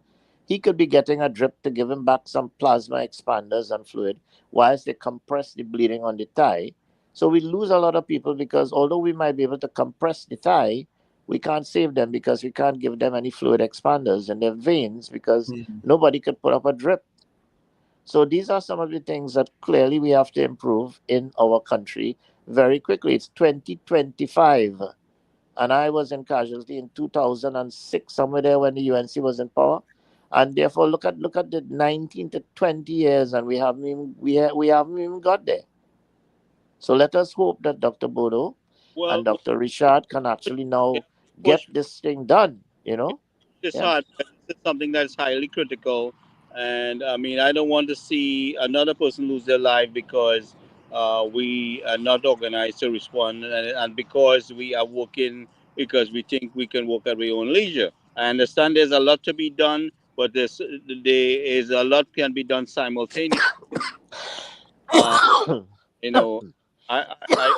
he could be getting a drip to give him back some plasma expanders and fluid whilst they compress the bleeding on the thigh. So we lose a lot of people because although we might be able to compress the thigh, we can't save them because we can't give them any fluid expanders in their veins because Mhm. nobody could put up a drip. So these are some of the things that clearly we have to improve in our country very quickly. It's 2025, and I was in casualty in 2006, somewhere there when the UNC was in power. And therefore, look at the 19 to 20 years, and we haven't even got there. So let us hope that Dr. Bodo and well, Dr. Richard can actually now get push this thing done. You know, this yeah, hard. This is something that's highly critical, and I mean, I don't want to see another person lose their life because we are not organized to respond, and because we are working because we think we can work at our own leisure. I understand there's a lot to be done, but there is a lot can be done simultaneously. Uh, you know, I I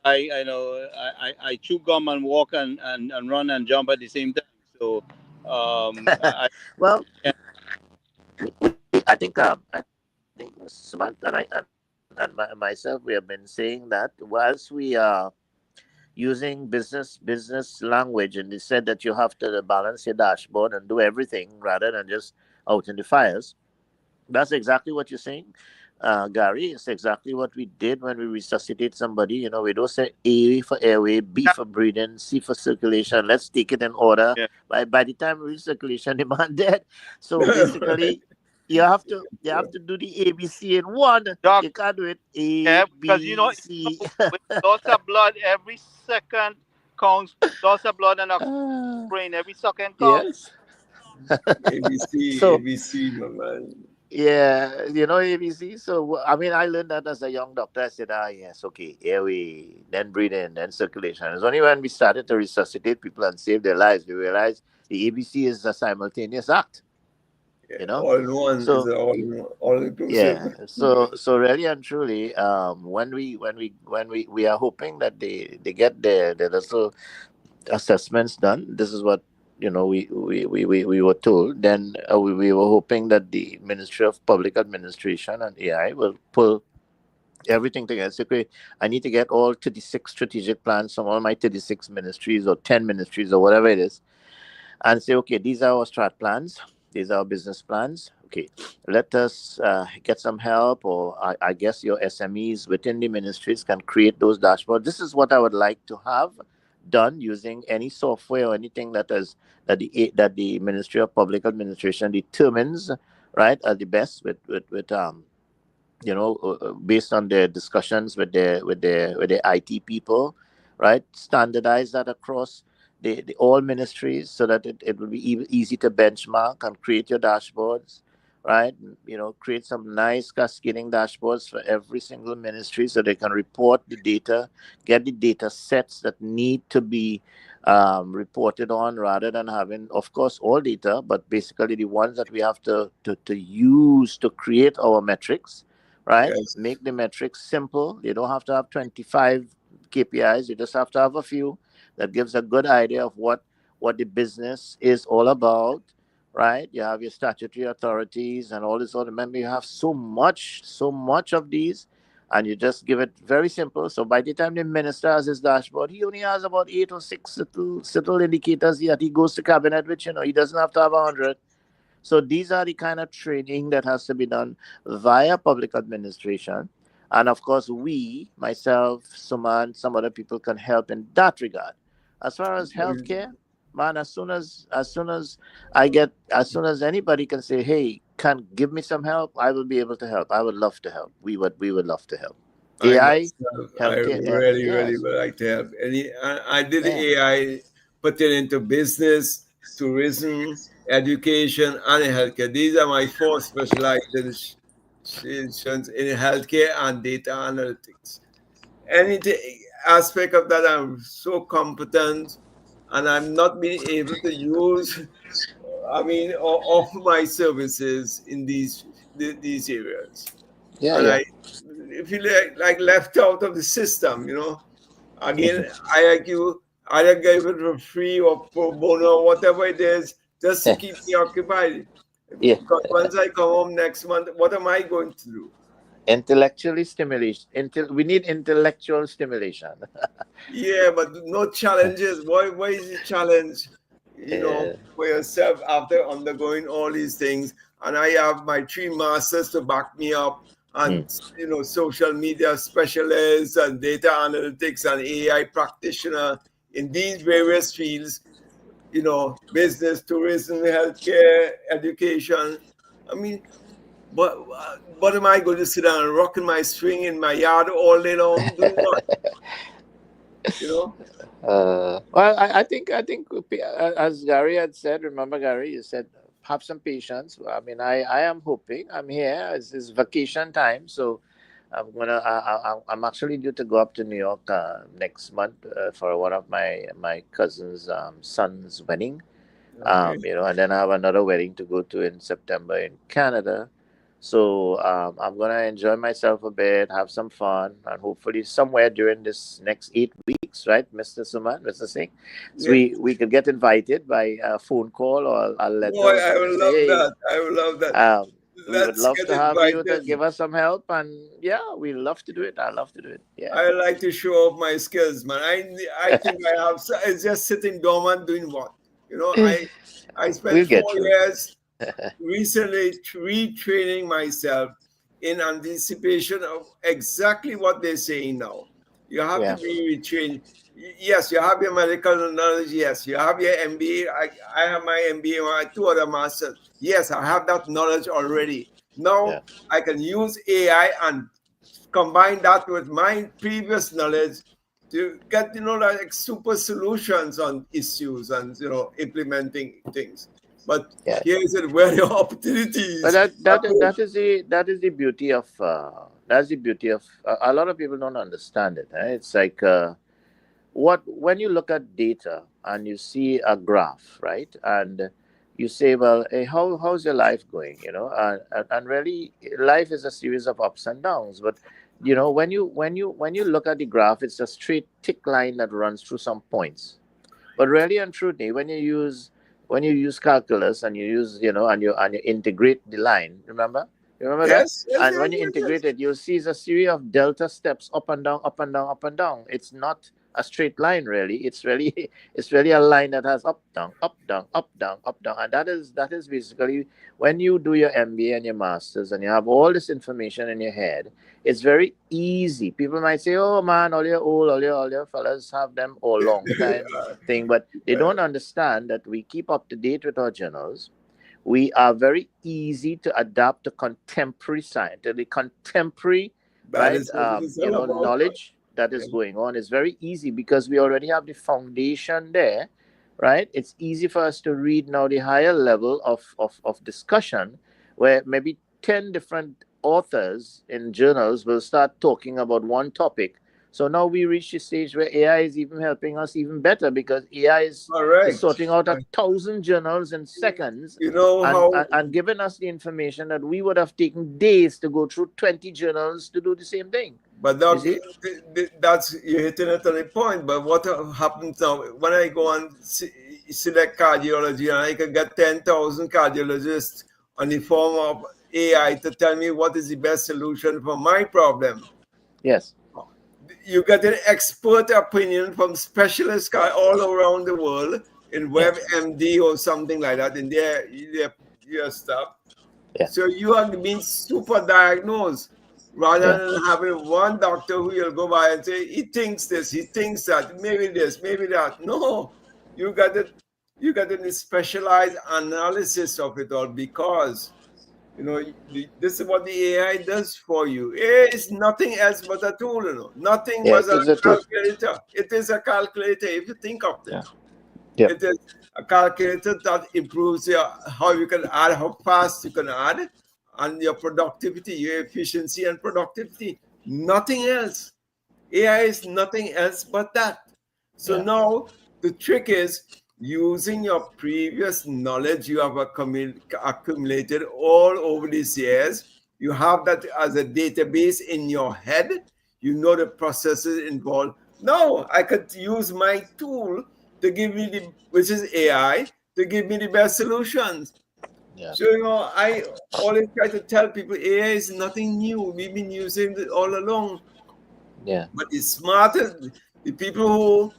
I, I know I chew gum and walk and run and jump at the same time. So well, yeah, I think Samantha and myself, we have been saying that whilst we are using business language, and they said that you have to balance your dashboard and do everything rather than just out in the fires. That's exactly what you're saying, Gary. It's exactly what we did when we resuscitate somebody. You know, we don't say A for airway, B for breathing, C for circulation. Let's take it in order. yeah, By the time we reach circulation, the man dead. So basically, you have to do the ABC in one. doc, You can't do it A yeah, because B C. with loss of blood every second counts, loss of blood and Ah, brain. Every second counts. yes. ABC, So ABC, my man. yeah, you know ABC. So I mean, I learned that as a young doctor. I said, ah, yes, okay, airway, then breathing, then circulation. It's only when we started to resuscitate people and save their lives we realized the ABC is a simultaneous act. Yeah, You know, all in one is so all inclusive. yeah, so really and truly, when we are hoping that they get their little assessments done. This is what we were told. Then we were hoping that the Ministry of Public Administration and AI will pull everything together. So, okay, I need to get all 36 strategic plans from all my 36 ministries or 10 ministries or whatever it is, and say, okay, these are our strat plans, these are our business plans. Okay, let us get some help, or I guess your SMEs within the ministries can create those dashboards. This is what I would like to have done using any software or anything that the Ministry of Public Administration determines, right, are the best based on their discussions with their IT people, right? Standardize that across the all ministries so that it will be easy to benchmark and create your dashboards, right? Create some nice cascading dashboards for every single ministry so they can report the data, get the data sets that need to be reported on, rather than having, of course, all data, but basically the ones that we have to use to create our metrics, right? Yes. Make the metrics simple. You don't have to have 25 KPIs. You just have to have a few that gives a good idea of what the business is all about, right? You have your statutory authorities and all this. All remember, you have so much of these, and you just give it very simple. So by the time the minister has his dashboard, he only has about 8 or 6 little indicators that he goes to cabinet with. He doesn't have to have 100. So these are the kind of training that has to be done via public administration. And of course, myself, Suman, some other people can help in that regard. As far as healthcare, man, as soon as anybody can say, hey, can give me some help, I will be able to help. I would love to help. We would love to help. I AI, myself, I healthcare, really yes, would like to have any. I did yeah, AI, put it into business, tourism, education, and healthcare. These are my four specializations in healthcare and data analytics. Any aspect of that, I'm so competent, and I'm not being able to use. I mean, offer my services in these areas, yeah, and yeah. I feel like left out of the system. Again, I gave it for free or pro bono, or whatever it is, just to keep me occupied. Yeah. Because once I come home next month, what am I going to do? Intellectually stimulation. We need intellectual stimulation. Yeah, but no challenges. Why is the challenge? Yeah. For yourself after undergoing all these things. And I have my 3 masters to back me up, and Mm. social media specialist and data analytics and AI practitioner in these various fields. Business, tourism, healthcare, education. I mean, what am I going to sit down and rocking my string in my yard all day long? Doing what? You know? Well, I think as Gary had said, remember Gary, you said have some patience. I mean, I am hoping. I'm here. It's vacation time, so I'm actually due to go up to New York next month for one of my cousin's son's wedding. Okay. And then I have another wedding to go to in September in Canada. So I'm gonna enjoy myself a bit, have some fun, and hopefully somewhere during this next 8 weeks, right, Mr. Suman, Mr. Singh, so Yeah. we could get invited by a phone call or a letter Boy, or I something. would Say, love hey, that. I would love that. we would Let's love get to have you to invited. give us some help, and yeah, we love to do it. I love to do it. Yeah, I like to show off my skills, man. I think I have. It's just sitting dormant doing what? I spent we'll four get through. years recently retraining myself in anticipation of exactly what they're saying now. You have to Yeah, be retrained. Yes, you have your medical knowledge. Yes, you have your MBA. I have my MBA, my 2 other masters. Yes, I have that knowledge already. yeah, Now I can use AI and combine that with my previous knowledge to get, like super solutions on issues and, implementing things. But here's where the opportunities. But that is the beauty of a lot of people don't understand it. It's like when you look at data and you see a graph, right, and you say, well, hey, how's your life going? And really, life is a series of ups and downs. But when you look at the graph, it's a straight thick line that runs through some points. But really and truly, when you use calculus and you use and you integrate the line, remember Yes, that? And when you integrate it, you'll see it's a series of delta steps, up and down, up and down, up and down. It's not a straight line, really. It's really a line that has up, down, up, down, up, down, up, down. And that is basically when you do your MBA and your masters and you have all this information in your head. It's very easy. People might say, "Oh man, all your fellas have them all long time thing," but they don't understand that we keep up to date with our journals. We are very easy to adapt to contemporary science, to the contemporary knowledge that is going on. Is very easy because we already have the foundation there, right? It's easy for us to read now the higher level of discussion where maybe 10 different authors in journals will start talking about one topic. So now we reach the stage where AI is even helping us even better because AI is sorting out 1,000 journals in seconds and giving us the information that we would have taken days to go through 20 journals to do the same thing. But that's you're hitting it on the point. But what happens now when I go and select cardiology and I can get 10,000 cardiologists on the form of AI to tell me what is the best solution for my problem? Yes. You get an expert opinion from specialists all around the world in WebMD or something like that in their stuff. Yeah. So you are being super diagnosed rather than having one doctor who will go by and say, he thinks this, he thinks that, maybe this, maybe that. No, you got a specialized analysis of it all because this is what the AI does for you. AI is nothing else but a tool, nothing but a calculator. It is a calculator if you think of it. Yeah. It is a calculator that improves how you can add, how fast you can add, and your productivity, your efficiency and productivity. Nothing else. AI is nothing else but that. So now the trick is using your previous knowledge you have accumulated all over these years. You have that as a database in your head. You know the processes involved. Now I could use my tool to give me which is AI, to give me the best solutions. Yeah. So I always try to tell people AI is nothing new. We've been using it all along. Yeah. But the smartest, the people who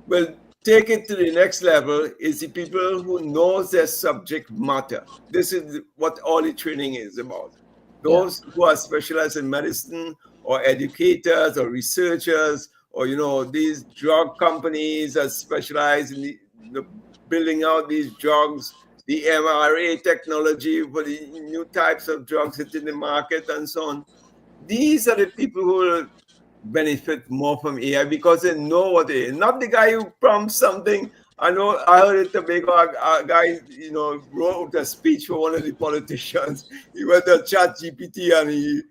will take it to the next level is the people who knows their subject matter. This is what all the training is about. Those who are specialized in medicine or educators or researchers or, these drug companies that specialize in the building out these drugs, the mRNA technology for the new types of drugs hitting the market and so on. These are the people who will benefit more from AI because they know what it is. Not the guy who prompts something. I heard it Tobago, a guy, wrote a speech for one of the politicians. He went to ChatGPT and he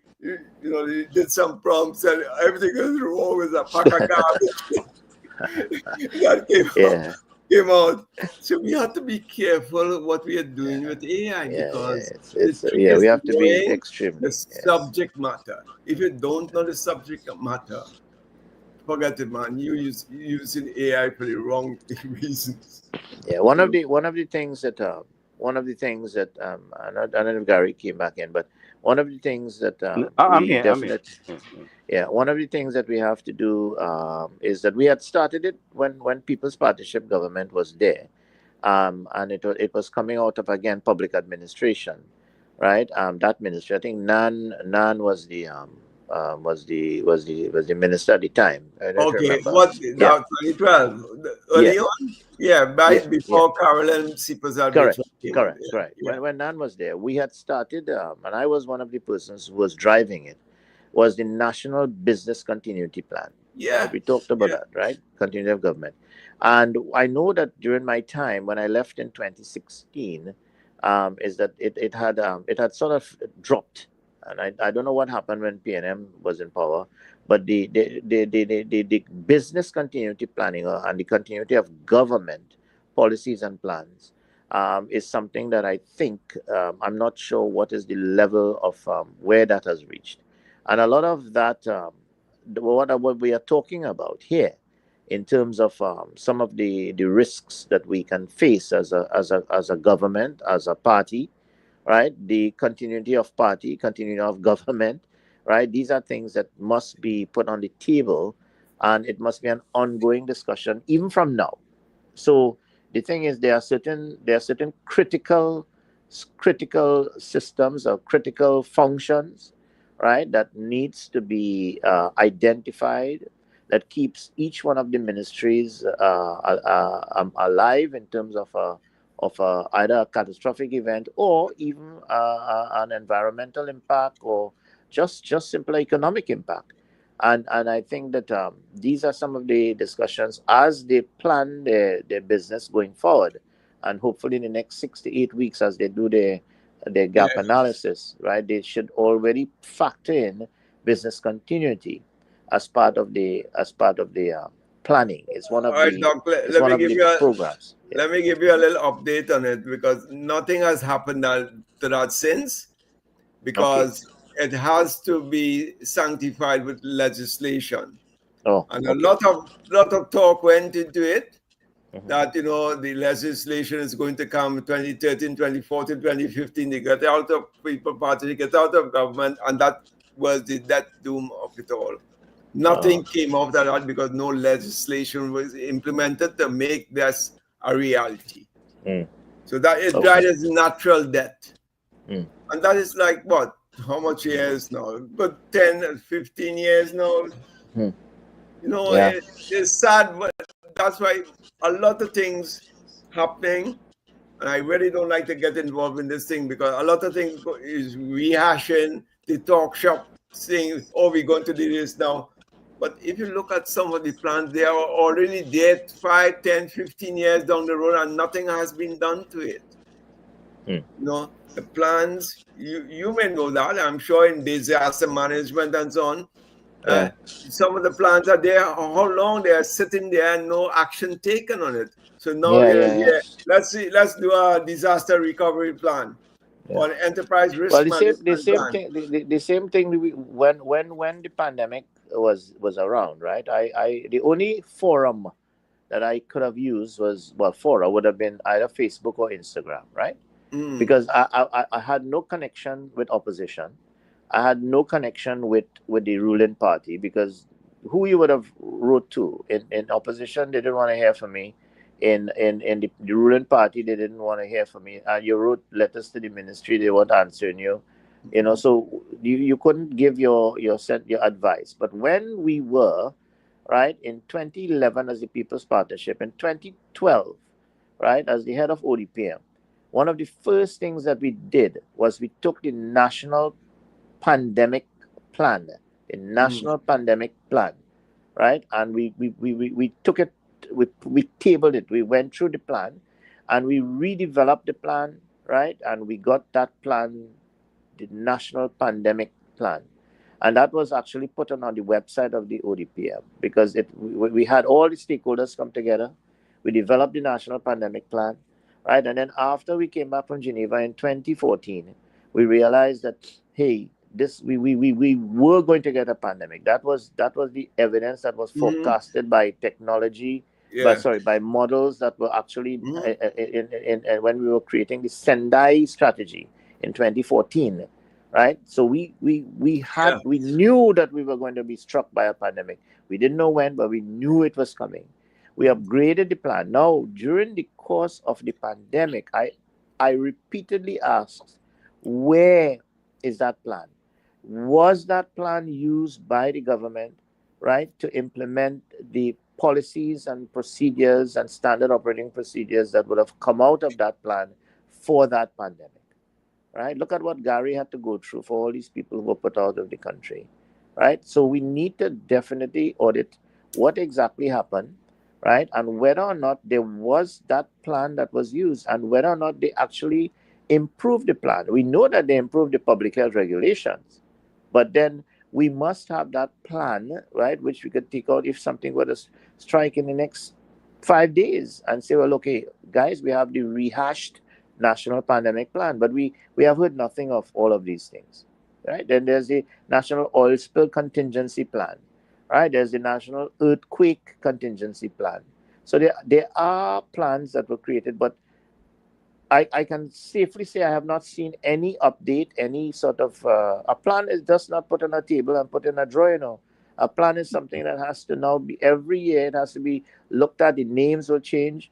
did some prompts and everything was wrong with a pack of garbage. That came out. So we have to be careful what we are doing with AI because we have to be extremely the subject matter. If you don't know the subject matter, forget it, man. You're using AI for the wrong reasons. Yeah, one of the things that I don't know if Gary came back in, but one of the things that I'm here. one of the things that we have to do is that we had started it when People's Partnership Government was there, and it was coming out of again public administration, right? That ministry, I think Nan was the minister at the time. Okay, what now? 2012, early on, before Carolyn Sipazal. Correct. When Nan was there, we had started, and I was one of the persons who was driving it. Was the National Business Continuity Plan. Yeah. Right? We talked about that, right? Continuity of government. And I know that during my time when I left in 2016, is that it had sort of dropped, and I don't know what happened when PNM was in power, but the business continuity planning and the continuity of government policies and plans is something that I think I'm not sure what is the level of where that has reached, and a lot of that. What we are talking about here in terms of some of the risks that we can face as a government, as a party, right? The continuity of party, continuity of government, right? These are things that must be put on the table, and it must be an ongoing discussion even from now. So the thing is, there are certain critical systems or critical functions, right, that needs to be identified, that keeps each one of the ministries alive in terms of either a catastrophic event or even an environmental impact or just simple economic impact. And I think that these are some of the discussions as they plan their business going forward, and hopefully in the next 6 to 8 weeks as they do their gap Yeah. analysis, right? They should already factor in business continuity as part of the planning. All right, Doc. It's one of the programs. Yeah. Let me give you a little update on it because nothing has happened to that since, Okay. because it has to be sanctified with legislation, Oh, and a okay. lot of talk went into it. Mhm. That the legislation is going to come 2013, 2014, 2015. They get out of people party, they get out of government, and that was the death doom of it all. Uh, Nothing came of that because no legislation was implemented to make this a reality. mm, So that it okay. died as natural death. Mm, And that is like what? How much years now? But 10, 15 years now. mm, yeah. It's sad, but that's why a lot of things happening. And I really don't like to get involved in this thing because a lot of things is rehashing the talk shop saying, oh, we're going to do this now. But if you look at some of the plans, they are already there 5, 10, 15 years down the road and nothing has been done to it. Mm. The plans, you may know that, I'm sure, in disaster management and so on. Yeah. Some of the plans are there, how long they are sitting there and no action taken on it. So now Yeah. we're Yeah. Yeah. here. Let's do a disaster recovery plan Yeah. or an enterprise Well, risk the management same plan. thing, the same thing when the pandemic was around, right? The only forum that I could have used was, well, forum would have been either Facebook or Instagram, right? Mm, Because I had no connection with opposition. I had no connection with the ruling party because who you would have wrote to in opposition, they didn't want to hear from me. In the ruling party, they didn't want to hear from me. And you wrote letters to the ministry, they weren't answering you. So you couldn't give your advice. But when we were right in 2011 as the People's Partnership, in 2012, right, as the head of ODPM, one of the first things that we did was we took the pandemic plan, the mm, national pandemic plan, right? And we took it, we tabled it, we went through the plan, and we redeveloped the plan, right? And we got that plan, the national pandemic plan. And that was actually put on the website of the ODPM because we had all the stakeholders come together. We developed the national pandemic plan, right? And then after we came back from Geneva in 2014, we realized that, hey, we were going to get a pandemic. That was the evidence that was mm, forecasted by technology, yeah. by models that were actually Mm, when we were creating the Sendai strategy in 2014, right? So yeah. we knew that we were going to be struck by a pandemic. We didn't know when, but we knew it was coming. We upgraded the plan. Now, during the course of the pandemic, I repeatedly asked, where is that plan? Was that plan used by the government, right, to implement the policies and procedures and standard operating procedures that would have come out of that plan for that pandemic? Right? Look at what Gary had to go through for all these people who were put out of the country. right? So we need to definitely audit what exactly happened, right? And whether or not there was that plan that was used and whether or not they actually improved the plan. We know that they improved the public health regulations, but then we must have that plan, right? Which we could take out if something were to strike in the next 5 days and say, well, okay, guys, we have the rehashed national pandemic plan, but we have heard nothing of all of these things, right? Then there's the national oil spill contingency plan, right? There's the national earthquake contingency plan. So there are plans that were created, but I can safely say I have not seen any update, any sort of a plan is just not put on a table and put in a drawer. A plan is something that has to now be every year. It has to be looked at. The names will change.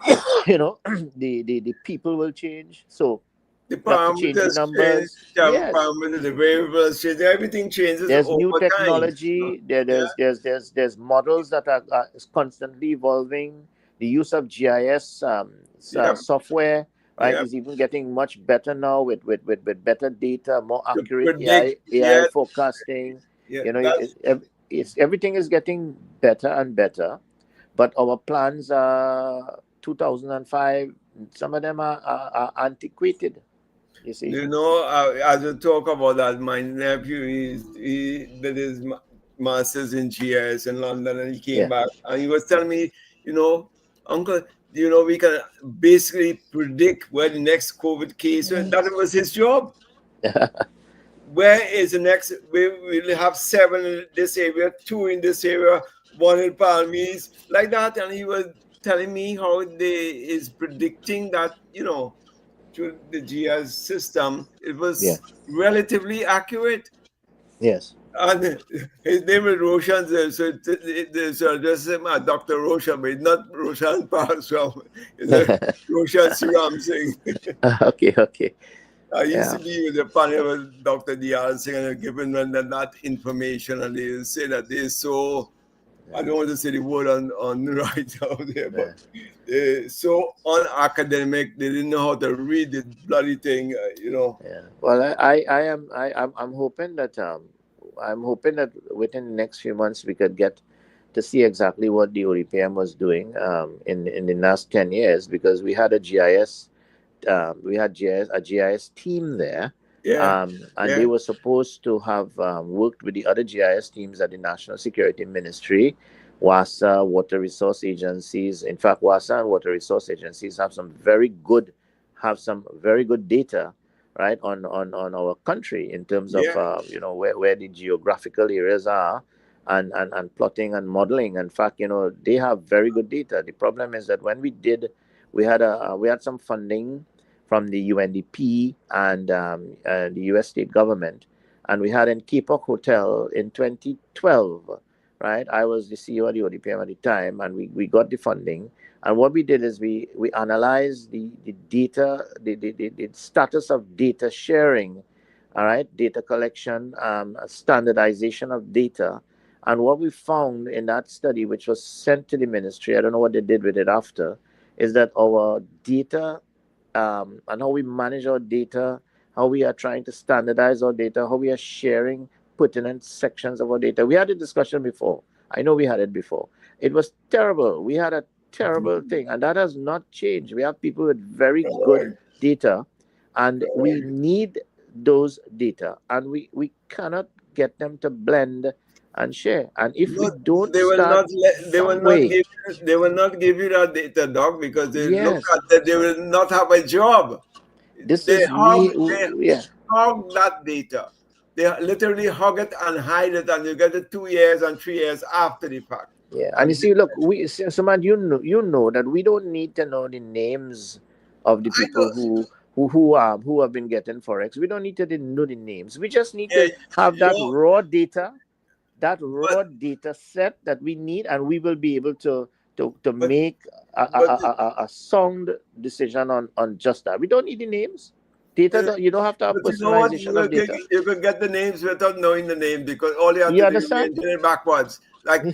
The people will change. So The you have to change the parameters change, numbers. the Yes, parameters, the variables change, everything changes there's new over time. technology. Yeah, There's models that are constantly evolving. The use of GIS yeah, software, right, yeah. is even getting much better now with better data, more To accurate predict, AI yeah, forecasting. yeah. Everything is getting better and better. But our plans are 2005. Some of them are antiquated. You see. As we talk about that, my nephew, he did his master's in GIS in London, and he came Yeah. back and he was telling me, Uncle, we can basically predict where the next COVID case went. That was his job. Where is the next? We will have 7 in this area, 2 in this area, 1 in Palmies, like that. And he was telling me how they is predicting that, through the GIS system, it Yeah. was relatively accurate. Yes. And his name is Roshan, so just say Dr. Roshan, but it's not Roshan Paraswam. It's a Roshan Siram Singh. Okay. Okay. I used Yeah. to be with the panel with Dr. Diyal Singh and giving them that information, and they say that they're so, I don't want to say the word on right out there, but so unacademic, they didn't know how to read the bloody thing. Yeah. Well, I'm hoping that within the next few months we could get to see exactly what the ODPM was doing in the last 10 years, because we had a GIS team there, Yeah, and they yeah, were supposed to have worked with the other GIS teams at the National Security Ministry, WASA, water resource agencies. In fact, WASA and water resource agencies have some very good data, right, on our country in terms of yeah, where the geographical areas are, and plotting and modeling. In fact, they have very good data. The problem is that when we had some funding from the UNDP and the US state government, and we had in Keepok Hotel in 2012, right? I was the CEO of the ODPM at the time, and we got the funding. And what we did is we analyzed the data, the status of data sharing, all right, data collection, standardization of data. And what we found in that study, which was sent to the ministry, I don't know what they did with it after, is that our data, and how we manage our data, how we are trying to standardize our data, how we are sharing pertinent sections of our data. We had a discussion before. I know we had it before. It was terrible. We had a terrible thing, and that has not changed. We have people with very good data, and we need those data, and we cannot get them to blend and share. And if we no, don't they will start not they will some not way, give they will not give you that data, doc, because they look yes, at that they will not have a job. this They is hog we, they yeah. hog that data. They literally hog it and hide it, and you get it 2 years and 3 years after the fact. Yeah, and you And see, look, Samad, you know that we don't need to know the names of the I know, people who have been getting forex. We don't need to know the names. We just need yeah, to have that you raw data set that we need, and we will be able to but make but a sound decision on just that. We don't need the names. Data, uh, you don't have to have but you know what? personalization of data. You can get the names without knowing the name, because all you have You to do is understand? mention it backwards. Like,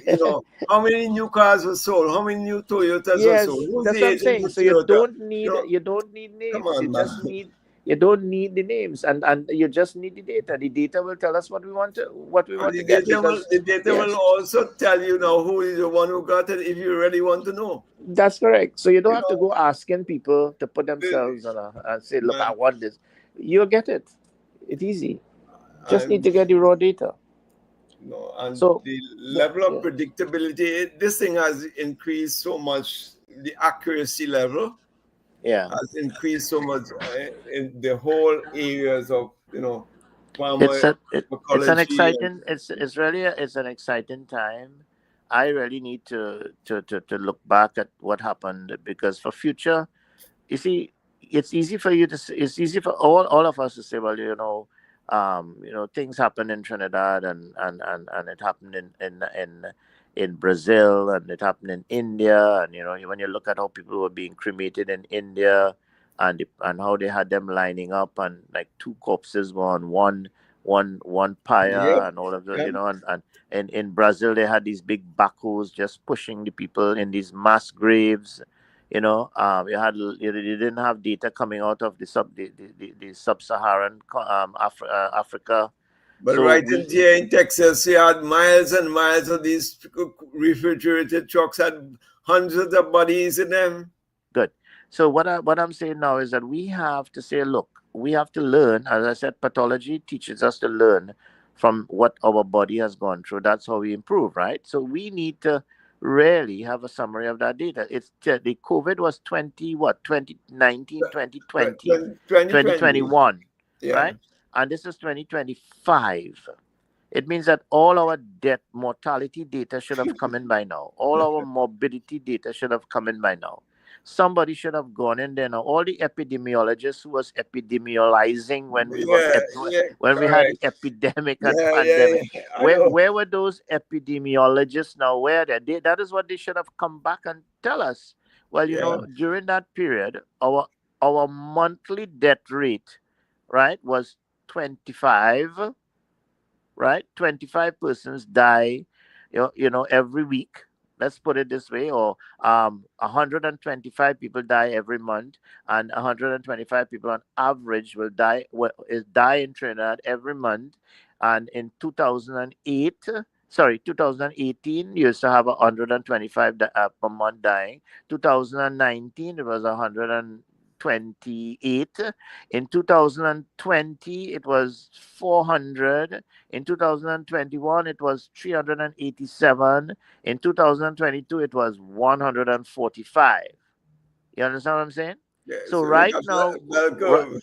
how many new cars were sold? How many new Toyotas were sold? Yes, Who's that's the what I'm agent saying. of So you Toyota? don't need You know, you don't need come names. on, man. You don't need the names, and you just need the data. The data will tell us what we want And to get. Because the data will yes, also tell you now who is the one who got it if you really want to know. that's correct. So you don't You have to know, go asking people to put the- themselves on and say, "Look, I man, want this." You'll get it. It's easy. Just need and to get the raw data. and So, the level of yeah, predictability, this thing has increased so much. The accuracy level yeah. has increased so much in the whole areas of It's it's an pharmacology and exciting. It's an exciting time. I really need to look back at what happened, because for future, you see, it's easy for you to it's easy for all of us to say, well, things happen in Trinidad, and it happened in Brazil, and it happened in India, and when you look at how people were being cremated in India, and how they had them lining up, and like two corpses were on one yep, pyre, and all of the yep. and in Brazil they had these big backhoes just pushing the people in these mass graves. You didn't have data coming out of the sub-Saharan Africa. But So right in we here in Texas, you had miles and miles of these refrigerated trucks had hundreds of bodies in them. good. So what I'm saying now is that we have to say, look, we have to learn. As I said, pathology teaches us to learn from what our body has gone through. That's how we improve, right? So we need to really have a summary of that data. The COVID was 2019, 2020, 2020. 2021, Yeah. right? And this is 2025. It means that all our death mortality data should have come in by now. All our morbidity data should have come in by now. Somebody should have gone in there now. All the epidemiologists who was epidemiolizing Yeah, yeah, when we had the correct. epidemic and Yeah, yeah, pandemic. yeah. I Where know. where were those epidemiologists now? Where that is what they should have come back and tell us. Well, Yeah. during that period, our monthly death rate, right, was 25, right? 25 persons die, every week. Let's put it this way, or 125 people die every month, and 125 people on average die in Trinidad every month. And in 2008, sorry, 2018, you used to have 125 per month dying. 2019, it was 128. In 2020, it was 400. In 2021, it was 387. In 2022, it was 145. You understand what I'm saying? Yeah. So So like a bell curve.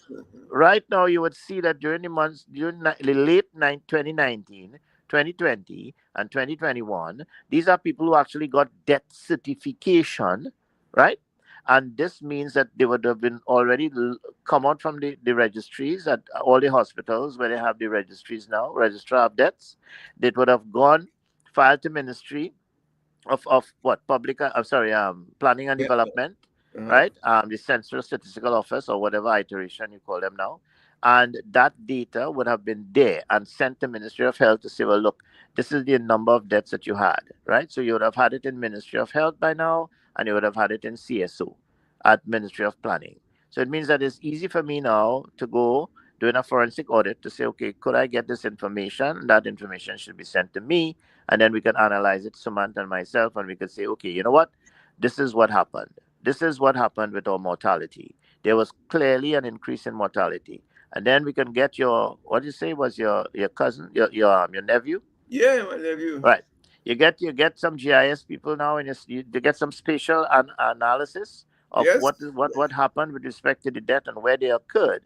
right now, you would see that during the late 2019, 2020, and 2021, these are people who actually got death certification, right? And this means that they would have been already come out from the registries at all the hospitals where they have the registries now, registrar of deaths. They would have gone, filed to ministry of what public sorry planning and Yeah. development, Uh-huh. right? The central statistical office, or whatever iteration you call them now, and that data would have been there and sent to Ministry of Health to say, well, look, this is the number of deaths that you had, right? So you would have had it in Ministry of Health by now, and you would have had it in CSO at Ministry of Planning. So it means that it's easy for me now to go doing a forensic audit to say, okay, could I get this information? That information should be sent to me, and then we can analyze it, Sumant and myself, and we could say, okay, you know what? This is what happened. This is what happened with our mortality. There was clearly an increase in mortality. And then we can get what did you say was your cousin, your nephew? Yeah, my nephew. Right. You get some GIS people now, and you get some spatial analysis of Yes. what happened with respect to the death and where they occurred,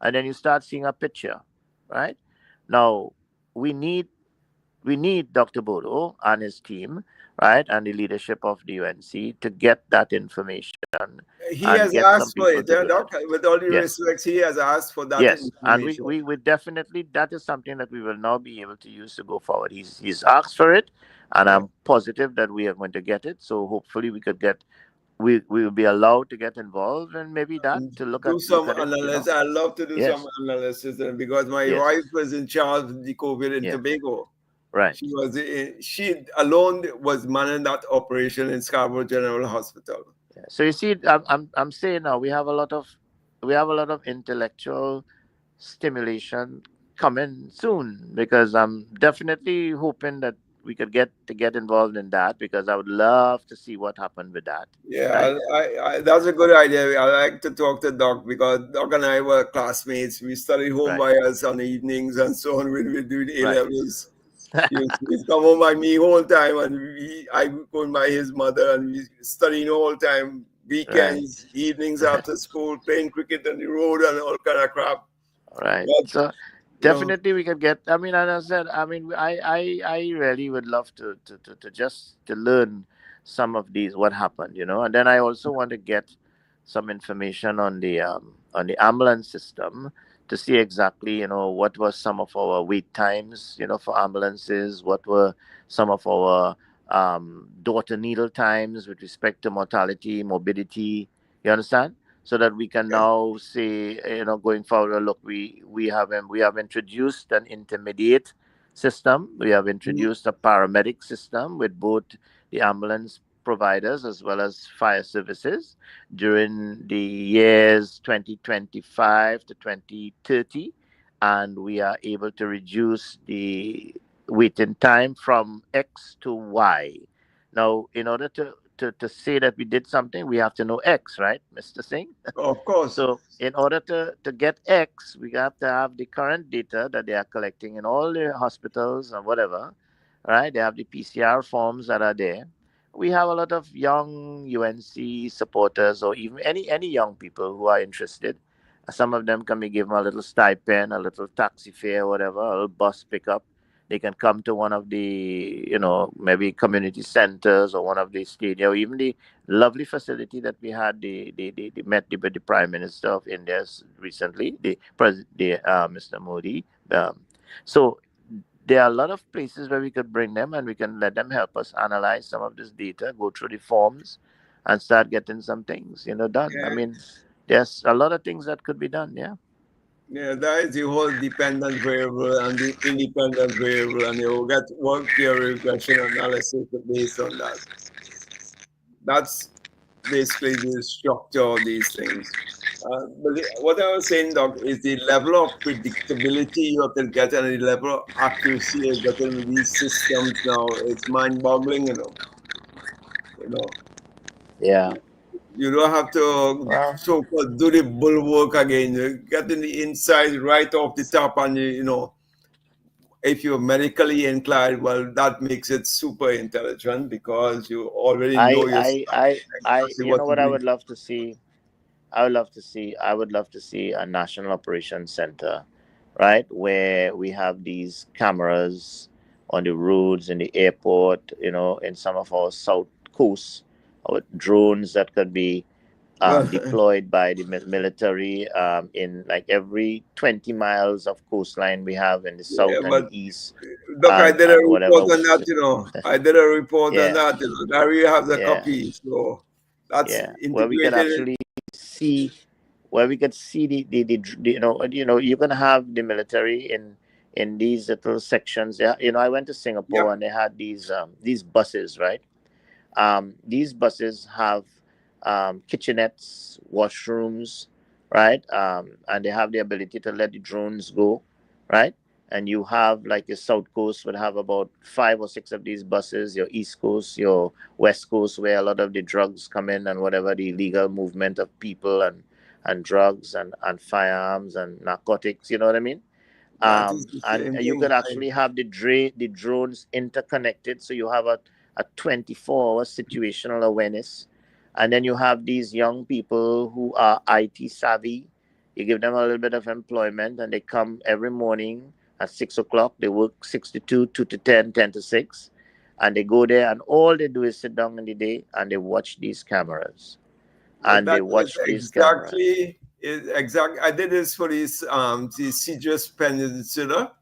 and then you start seeing a picture, right? Now we need we need Dr. Bodo and his team, right, and the leadership of the UNC to get that information He and has get some asked for people it. to do it. Doc, with all due Yes, respect, he has asked for that yes, and information. we definitely, that is something that we will now be able to use to go forward. He's asked for it, and Yeah. I'm positive that we are going to get it. So hopefully we will be allowed to get involved, and maybe that to Do look some at it. analysis. I love to do some Yes, analysis because my yes, wife was in charge of the COVID in yeah, Tobago. right. She alone was manning that operation in Scarborough General Hospital. Yeah. So you see, I'm saying now we have a lot of we have a lot of intellectual stimulation coming soon, because I'm definitely hoping that we could get involved in that, because I would love to see what happened with that, right? Yeah, that's a good idea. I like to talk to Doc because Doc and I were classmates. We studied home Right, by us on evenings and so on when we do the A right. levels. He'd come home by me whole time, and I go by his mother, and we studying the whole time. Right. Weekends, evenings after school, playing cricket on the road and all kind of crap. Right. But So you know, definitely we could get. I mean, as I said, I mean, I really would love to just to learn some of these what happened, and then I also want to get some information on the ambulance system, to see exactly, what was some of our wait times, for ambulances, what were some of our door to needle times with respect to mortality, morbidity. You understand? So that we can yeah. now say, going forward, look, we have introduced an intermediate system. We have Mhm. introduced a paramedic system with both the ambulance providers as well as fire services during the years 2025 to 2030, and we are able to reduce the waiting time from X to Y. Now, in order to say that we did something, we have to know X, right, Mr. Singh? Of course. So, in order to get X, we have to have the current data that they are collecting in all the hospitals and whatever, right? They have the PCR forms that are there. We have a lot of young UNC supporters, or even any young people who are interested. Some of them can be given a little stipend, a little taxi fare, whatever, a little bus pickup. They can come to one of the, maybe community centers or one of the stadia, or even the lovely facility that we had met the Prime Minister of India recently, Mr. Modi. So there are a lot of places where we could bring them, and we can let them help us analyze some of this data, go through the forms, and start getting some things, done. I Yeah, mean, there's a lot of things that could be done. Yeah. yeah, that is the whole dependent variable and the independent variable, and you get work your regression analysis based on that. That's basically the structure of these things. What I was saying, Doc, is the level of predictability you have to get and the level of accuracy you get in these systems now. It's mind-boggling, You know, Yeah. you don't have to Well, so-called do the bull work again. You're getting the insight right off the top, and if you're medically inclined, well, that makes it super intelligent because you already know yourself exactly you what know to what I do. would love to see? I would love to see a national operations center, right, where we have these cameras on the roads in the airport, in some of our south coast, or drones that could be deployed by the military, in like every 20 miles of coastline we have in the Yeah, south and but the east, look, I did a and whatever. report on that, I did a report on Yeah, that, There we have the yeah, copy. So that's yeah, where we could integrated. actually see, you're gonna have the military in these little sections. Yeah, I went to Singapore, Yep. and they had these buses, right? These buses have kitchenettes, washrooms, right? And they have the ability to let the drones go, right? And you have, like, your south coast would have about 5 or 6 of these buses, your east coast, your west coast, where a lot of the drugs come in, and whatever the illegal movement of people and drugs and firearms and narcotics, you know what I mean? That is the And same you thing. could actually have the drones interconnected, so you have a 24-hour situational awareness. And then you have these young people who are IT savvy. You give them a little bit of employment, and they come every morning at 6 o'clock. They work 6 to 2, 2 to 10, 10 to 6, and they go there, and all they do is sit down in the day, and they watch these cameras, But and they that is watch these cameras. exactly is exact. I did this for the Cedars Peninsula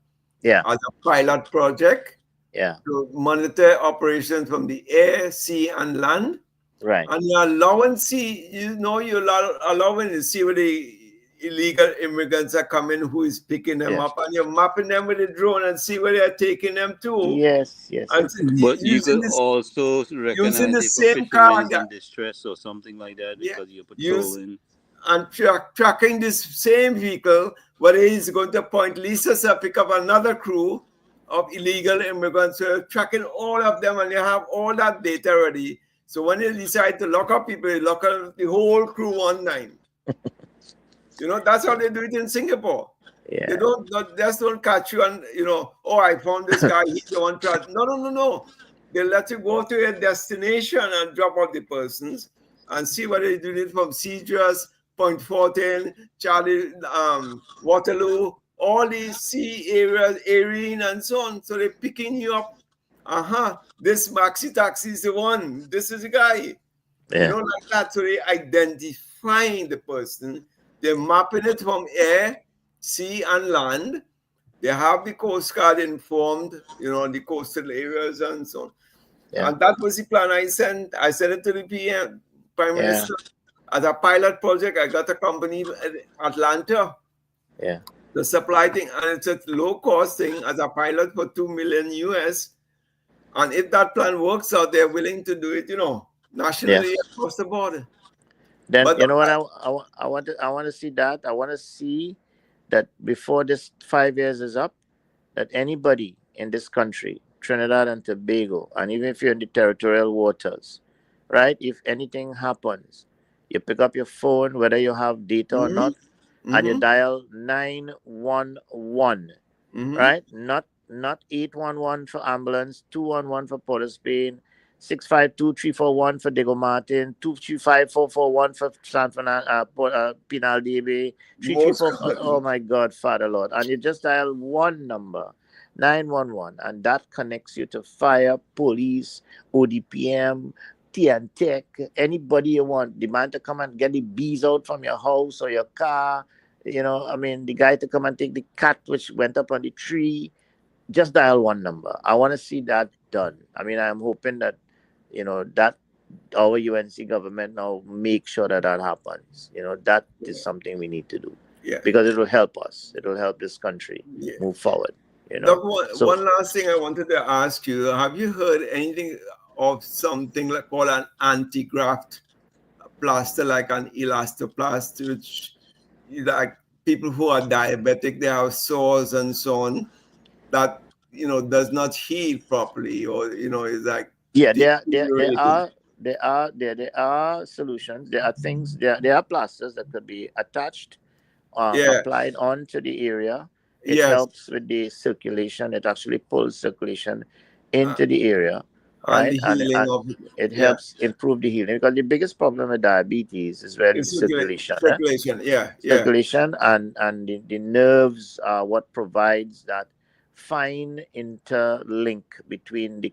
Yeah, as a pilot project yeah, to monitor operations from the air, sea, and land. right. And your allowance, you're allowing to see where the illegal immigrants are coming, who is picking them Yeah. up, and you're mapping them with a drone and see where they're taking them to. Yes, yes, And yes, yes. But you using could this, also using recognize the if a same fisherman car, is in distress or something like that yeah, because you're use patrolling. and tracking this same vehicle, where he's going to Point Lisa, pick up another crew of illegal immigrants, tracking all of them, and you have all that data ready. So when you decide to lock up people, you lock up the whole crew one night. That's how they do it in Singapore. Yeah. They just don't catch you and, oh, I found this guy, he's the one track. No. They let you go to your destination and drop off the persons and see whether they do it from Cedars, Point 14, Charlie, Waterloo, all these sea areas, Erin, and so on. So they're picking you up. This maxi taxi is the one. This is the guy. Yeah. Like that. So they're identifying the person. They're mapping it from air, sea, and land. They have the Coast Guard informed, the coastal areas and so on. Yeah. And that was the plan I sent. I sent it to the Prime Minister as a pilot project. I got a company in Atlanta to supply thing, and it's a low cost thing as a pilot for $2 million US. And if that plan works out, they're willing to do it, nationally across the border. Then but what I want to see that. I want to see that before this 5 years is up, that anybody in this country, Trinidad and Tobago, and even if you're in the territorial waters, right? If anything happens, you pick up your phone, whether you have data or not, and you dial 911, right? Not 811 for ambulance, 211 for Port of Spain, 652-341 for Diego Martin, 235-441 for San Fernando, Pinal DB, 334. Oh my God, Father Lord! And you just dial one number, 911, and that connects you to fire, police, ODPM, TNTech, anybody you want. The man to come and get the bees out from your house or your car. The guy to come and take the cat which went up on the tree. Just dial one number. I want to see that done. I'm hoping that, that our UNC government now make sure that happens. That is something we need to do. Yeah. Because it will help us. It will help this country move forward. One last thing I wanted to ask you: have you heard anything of something called an anti-graft plaster, like an elastoplast, which, like people who are diabetic, they have sores and so on, that does not heal properly, or is like there are solutions. There are things. There are plasters that could be attached, applied onto the area. It helps with the circulation. It actually pulls circulation into the area, right? And it helps improve the healing, because the biggest problem with diabetes is really circulation. Circulation and the nerves are what provides that fine interlink between the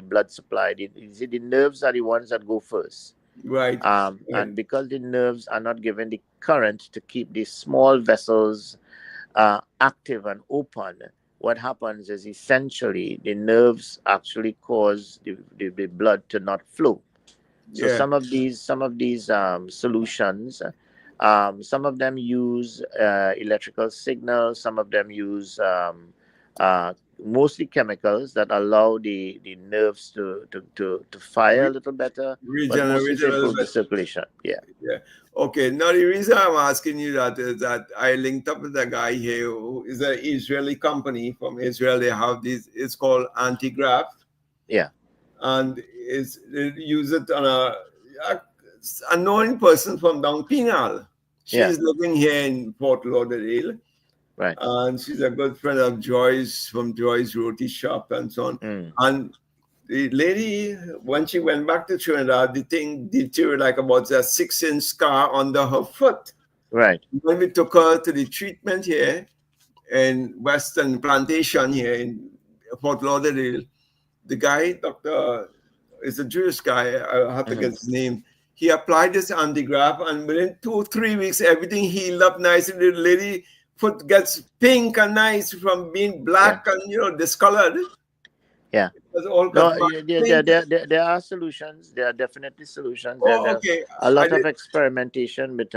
blood supply. The nerves are the ones that go first, right? And because the nerves are not given the current to keep the small vessels active and open, what happens is essentially the nerves actually cause the blood to not flow. So some of these solutions, some of them use electrical signals, some of them use mostly chemicals that allow the nerves to fire a little better, but mostly improve the circulation. Okay, now the reason I'm asking you that is that I linked up with a guy here who is an Israeli company from Israel. They have this, it's called Anti-Graft. And they use it on a unknown person from down Penal. She's living here in Fort Lauderdale. Right. And she's a good friend of Joyce from Joyce Roti Shop and so on. And the lady, when she went back to Trinidad, the thing deteriorated like about a 6-inch scar under her foot. Right. When we took her to the treatment here in Western Plantation here in Fort Lauderdale, the guy, doctor, is a Jewish guy, I have to get his name. He applied this anti-graft, and within 2-3 weeks, everything healed up nicely. The lady foot gets pink and nice from being black and discolored. Yeah. There are solutions. There are definitely solutions. There's a lot of experimentation with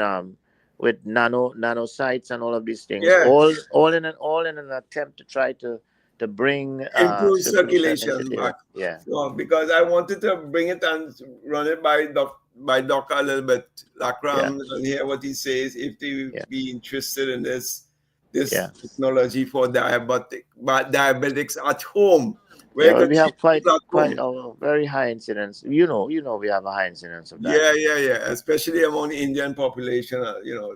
nanosites and all of these things. All in an attempt to try to bring improve circulation back. So, because I wanted to bring it and run it by by Doctor a little bit, Yeah. Lakram, and hear what he says. If they Yeah. be interested in this Yeah. technology for diabetics at home, where Yeah, you well, could we treat have quite people at quite home. a very high incidence. You know, we have a high incidence of Yeah, diabetes. especially among the Indian population,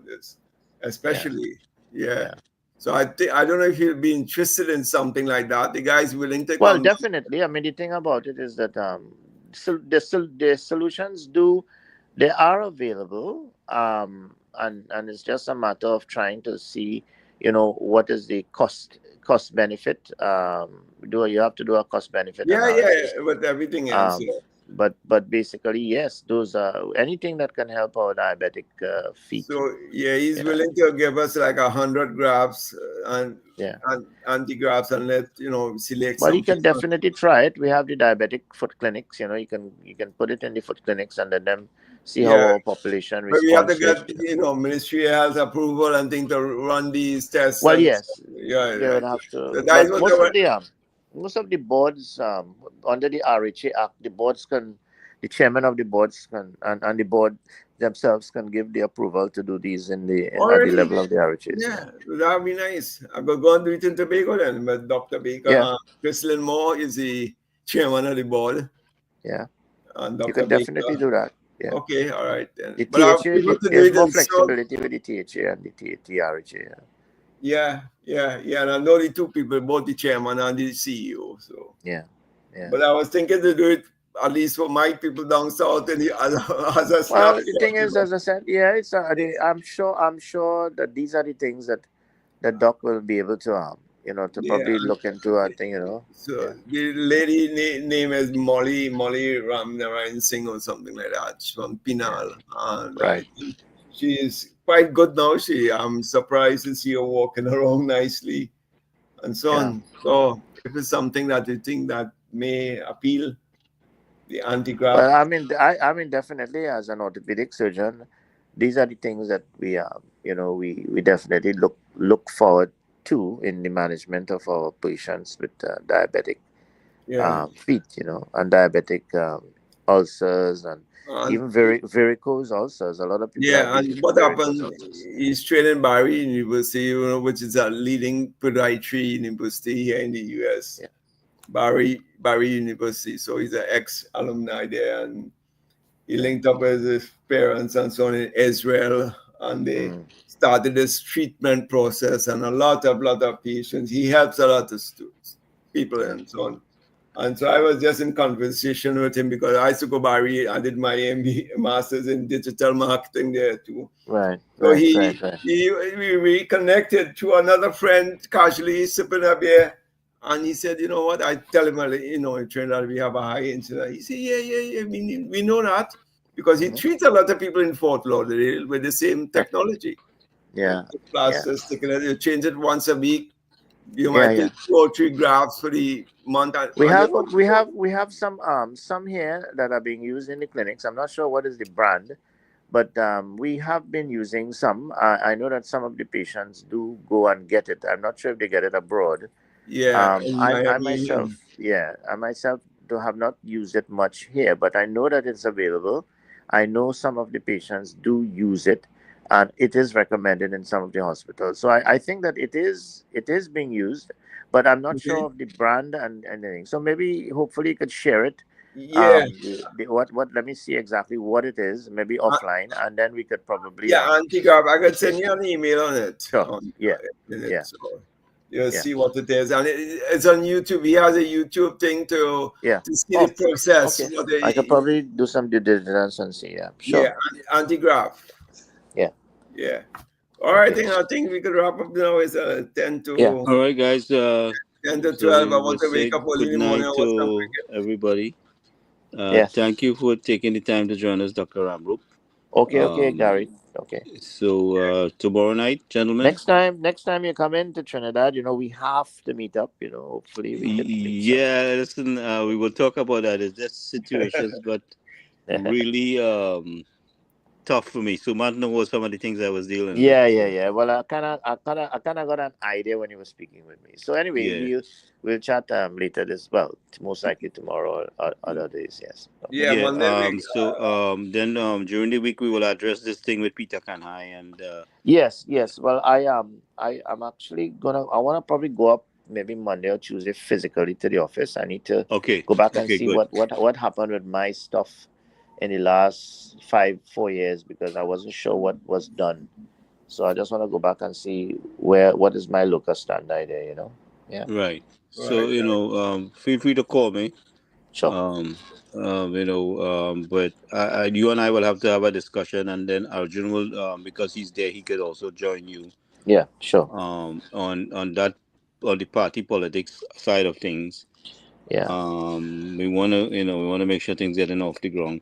this, Yeah. especially, yeah. Yeah. So I don't know if you'll be interested in something like that. The guy's willing to Well, come. definitely. I mean, the thing about it is that so the solutions they are available, and it's just a matter of trying to see, what is the cost benefit. Do you have to do a cost benefit analysis? With everything else, Um, but basically, yes, those are anything that can help our diabetic feet. So yeah, he's Yeah, willing to give us like 100 grafts yeah. and anti-grafts and let select Well, you some can people. definitely try it. We have the diabetic foot clinics. You can put it in the foot clinics and let them see how Yeah, our population but we have to responds to get it. Ministry of Health approval and things to run these tests Well, and yes, yeah, they would right. have So to, that is but what they were. most of the boards under the RHA Act, the chairman of the boards and the board themselves can give the approval to do these at the Already, level of the RHAs. yeah, that would be nice. I could go and do it in Tobago then. But Dr. Baker, Yeah, Chrislyn Moore is the chairman of the board, yeah, and you Dr. can definitely Baker. do that. Yeah. Okay, all right then. The But I THA, people to do there's it more in so flexibility with the THA and the TRHA. yeah. And I know the two people, both the chairman and the CEO. So, Yeah, yeah. but I was thinking to do it at least for my people down south and the other Well, snapshot, the thing is, as I said, yeah, I'm sure that these are the things that Doc will be able to to Yeah. probably look into. I think So yeah, the lady name is Molly Ram Narayan Singh or something like that. She's from yeah, Pinal, and I right. think she is quite good now. I'm surprised to see her walking around nicely and so Yeah. on. So if it's something that you think that may appeal, the anti-graft. Well, I mean, definitely as an orthopedic surgeon, these are the things that we definitely look forward to in the management of our patients with diabetic Yeah. feet, and diabetic ulcers and And even varicose ulcers. A lot of people have yeah, these and what varicose happened? ulcers. He's trained in Barry University, which is a leading podiatry university here in the US. Yeah. Barry University. So he's an ex-alumni there, and he Yeah. linked up with his parents and so on in Israel, and they Mm. started this treatment process, and a lot of patients. He helps a lot of people Yeah. and so on. And so I was just in conversation with him because I used to go Barry. I did my master's in digital marketing there too. Right. So Right. Right. Right. we reconnected to another friend casually sipping a beer. And he said, you know what? I tell him, in Trinidad, we have a high incident. He said, yeah. We know that because he Mhm. treats a lot of people in Fort Lauderdale with the same Yeah. technology. Yeah. Yeah. Plaster, sticking it, you change it once a week. You Yeah. might Yeah. take 2 or 3 grafts for the month. We And have we have some here that are being used in the clinics. I'm not sure what is the brand, but we have been using some. I know that some of the patients do go and get it. I'm not sure if they get it abroad. yeah, in I Miami. myself, yeah, I myself do have not used it much here, but I know that it's available. I know some of the patients do use it, and it is recommended in some of the hospitals. So I think that it is being used, but I'm not Okay. sure of the brand and anything. So maybe hopefully you could share it. Yeah. What let me see exactly what it is, maybe Uh, offline, and then we could probably yeah, anti-grab. I could send dictate. you an email on it. Sure. Yeah. Yeah. So you'll Yeah. see what it is. And it's on YouTube. He has a YouTube thing Yeah. to see the Oh, process. okay. I could probably do some due diligence and see. Yeah, sure. Anti-graph. Yeah. Yeah. All right, Okay. I think we could wrap up now. It's 10 Yeah. to All right, guys. 10 to So 12. I we want will to wake say up early good in the morning. night I was not to forget. everybody. Yes. Thank you for taking the time to join us, Dr. Ramrup. Okay. Okay, Gary. Um, Okay. so tomorrow night, gentlemen. Next time you come into Trinidad, we have to meet up. Hopefully we could meet some. Yeah, listen, we will talk about that. It's just situations, but really, tough for me. So Matt knows some of the things I was dealing with. Yeah, yeah, So yeah. Well, I kind of got an idea when you were speaking with me. So anyway, yeah. we'll chat later this, well, most likely tomorrow or other days. Yes. Okay. Yeah, Yeah. Monday week. Then during the week we will address this thing with Peter Kanhai and Yes, yes. Well, I'm actually gonna. I wanna probably go up maybe Monday or Tuesday physically to the office. I need to okay. go back and Okay. see Good. what happened with my stuff in the last 4 years, because I wasn't sure what was done. So I just want to go back and see what is my local standard there. Yeah. Right. So Right, right. feel free to call me. Sure. Um, but you and I will have to have a discussion, and then Arjun will, because he's there, he could also join you Yeah. Sure. on that, on the party politics side of things. Yeah. We want to, we want to make sure things getting off the ground.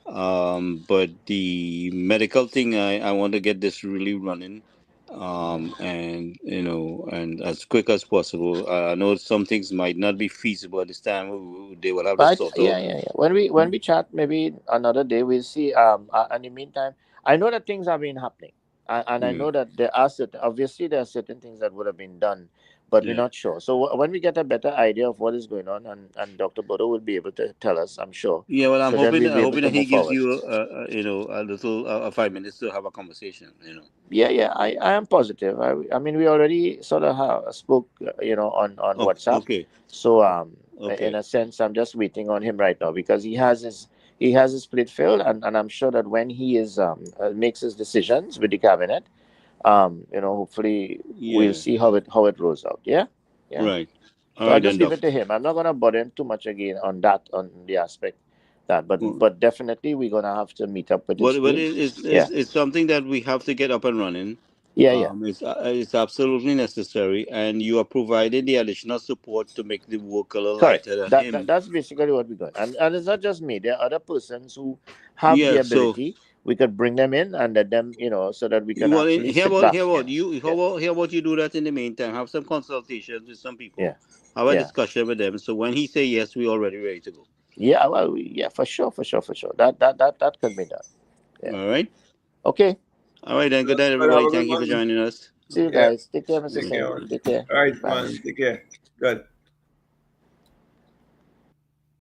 But the medical thing, I want to get this really running, and and as quick as possible. I know some things might not be feasible at this time. They will have to But sort yeah, out. yeah, yeah. When we chat, maybe another day we'll see. In the meantime, I know that things have been happening, and I Yeah, know that there are certain things that would have been done, but we're yeah, not sure. So when we get a better idea of what is going on, and Dr. Bodo will be able to tell us, I'm sure. yeah. Well, I'm So then hoping, we'll be able to that he move gives forward. you, a little 5 minutes to have a conversation. Yeah, yeah. I am positive. I mean, we already sort of spoke, on WhatsApp. Okay, So in okay. a sense, I'm just waiting on him right now, because he has his split filled, and I'm sure that when he is makes his decisions with the cabinet, hopefully we'll Yeah, see how it rolls out. Yeah, yeah. right. All So I'll right just then, leave Doc. it to him. I'm not gonna bother him too much again on the aspect that, but Well, definitely we're gonna have to meet up with his but team. it's Yeah, it's something that we have to get up and running. yeah, yeah. It's absolutely necessary, and you are providing the additional support to make the work a little Correct. lighter than him. That's basically what we're doing. And it's not just me. There are other persons who have the Yeah. So, ability. We could bring them in and let them, so that we can well, actually here sit about back. Yeah. Yeah. here about you do that in the meantime. Have some consultations with some Yeah. people. Have a Yeah. discussion with them. So when he say yes, we already ready to go. Yeah. Well, yeah, for sure, for sure, for sure. That could be done. Yeah. All right. Okay. All right then. Good night, But have everybody. a good Thank you for one. joining us. See you Yeah. guys. Take care, Mr. Take care, Singh. man. Take care. All right, Bye. man. Take care. Good.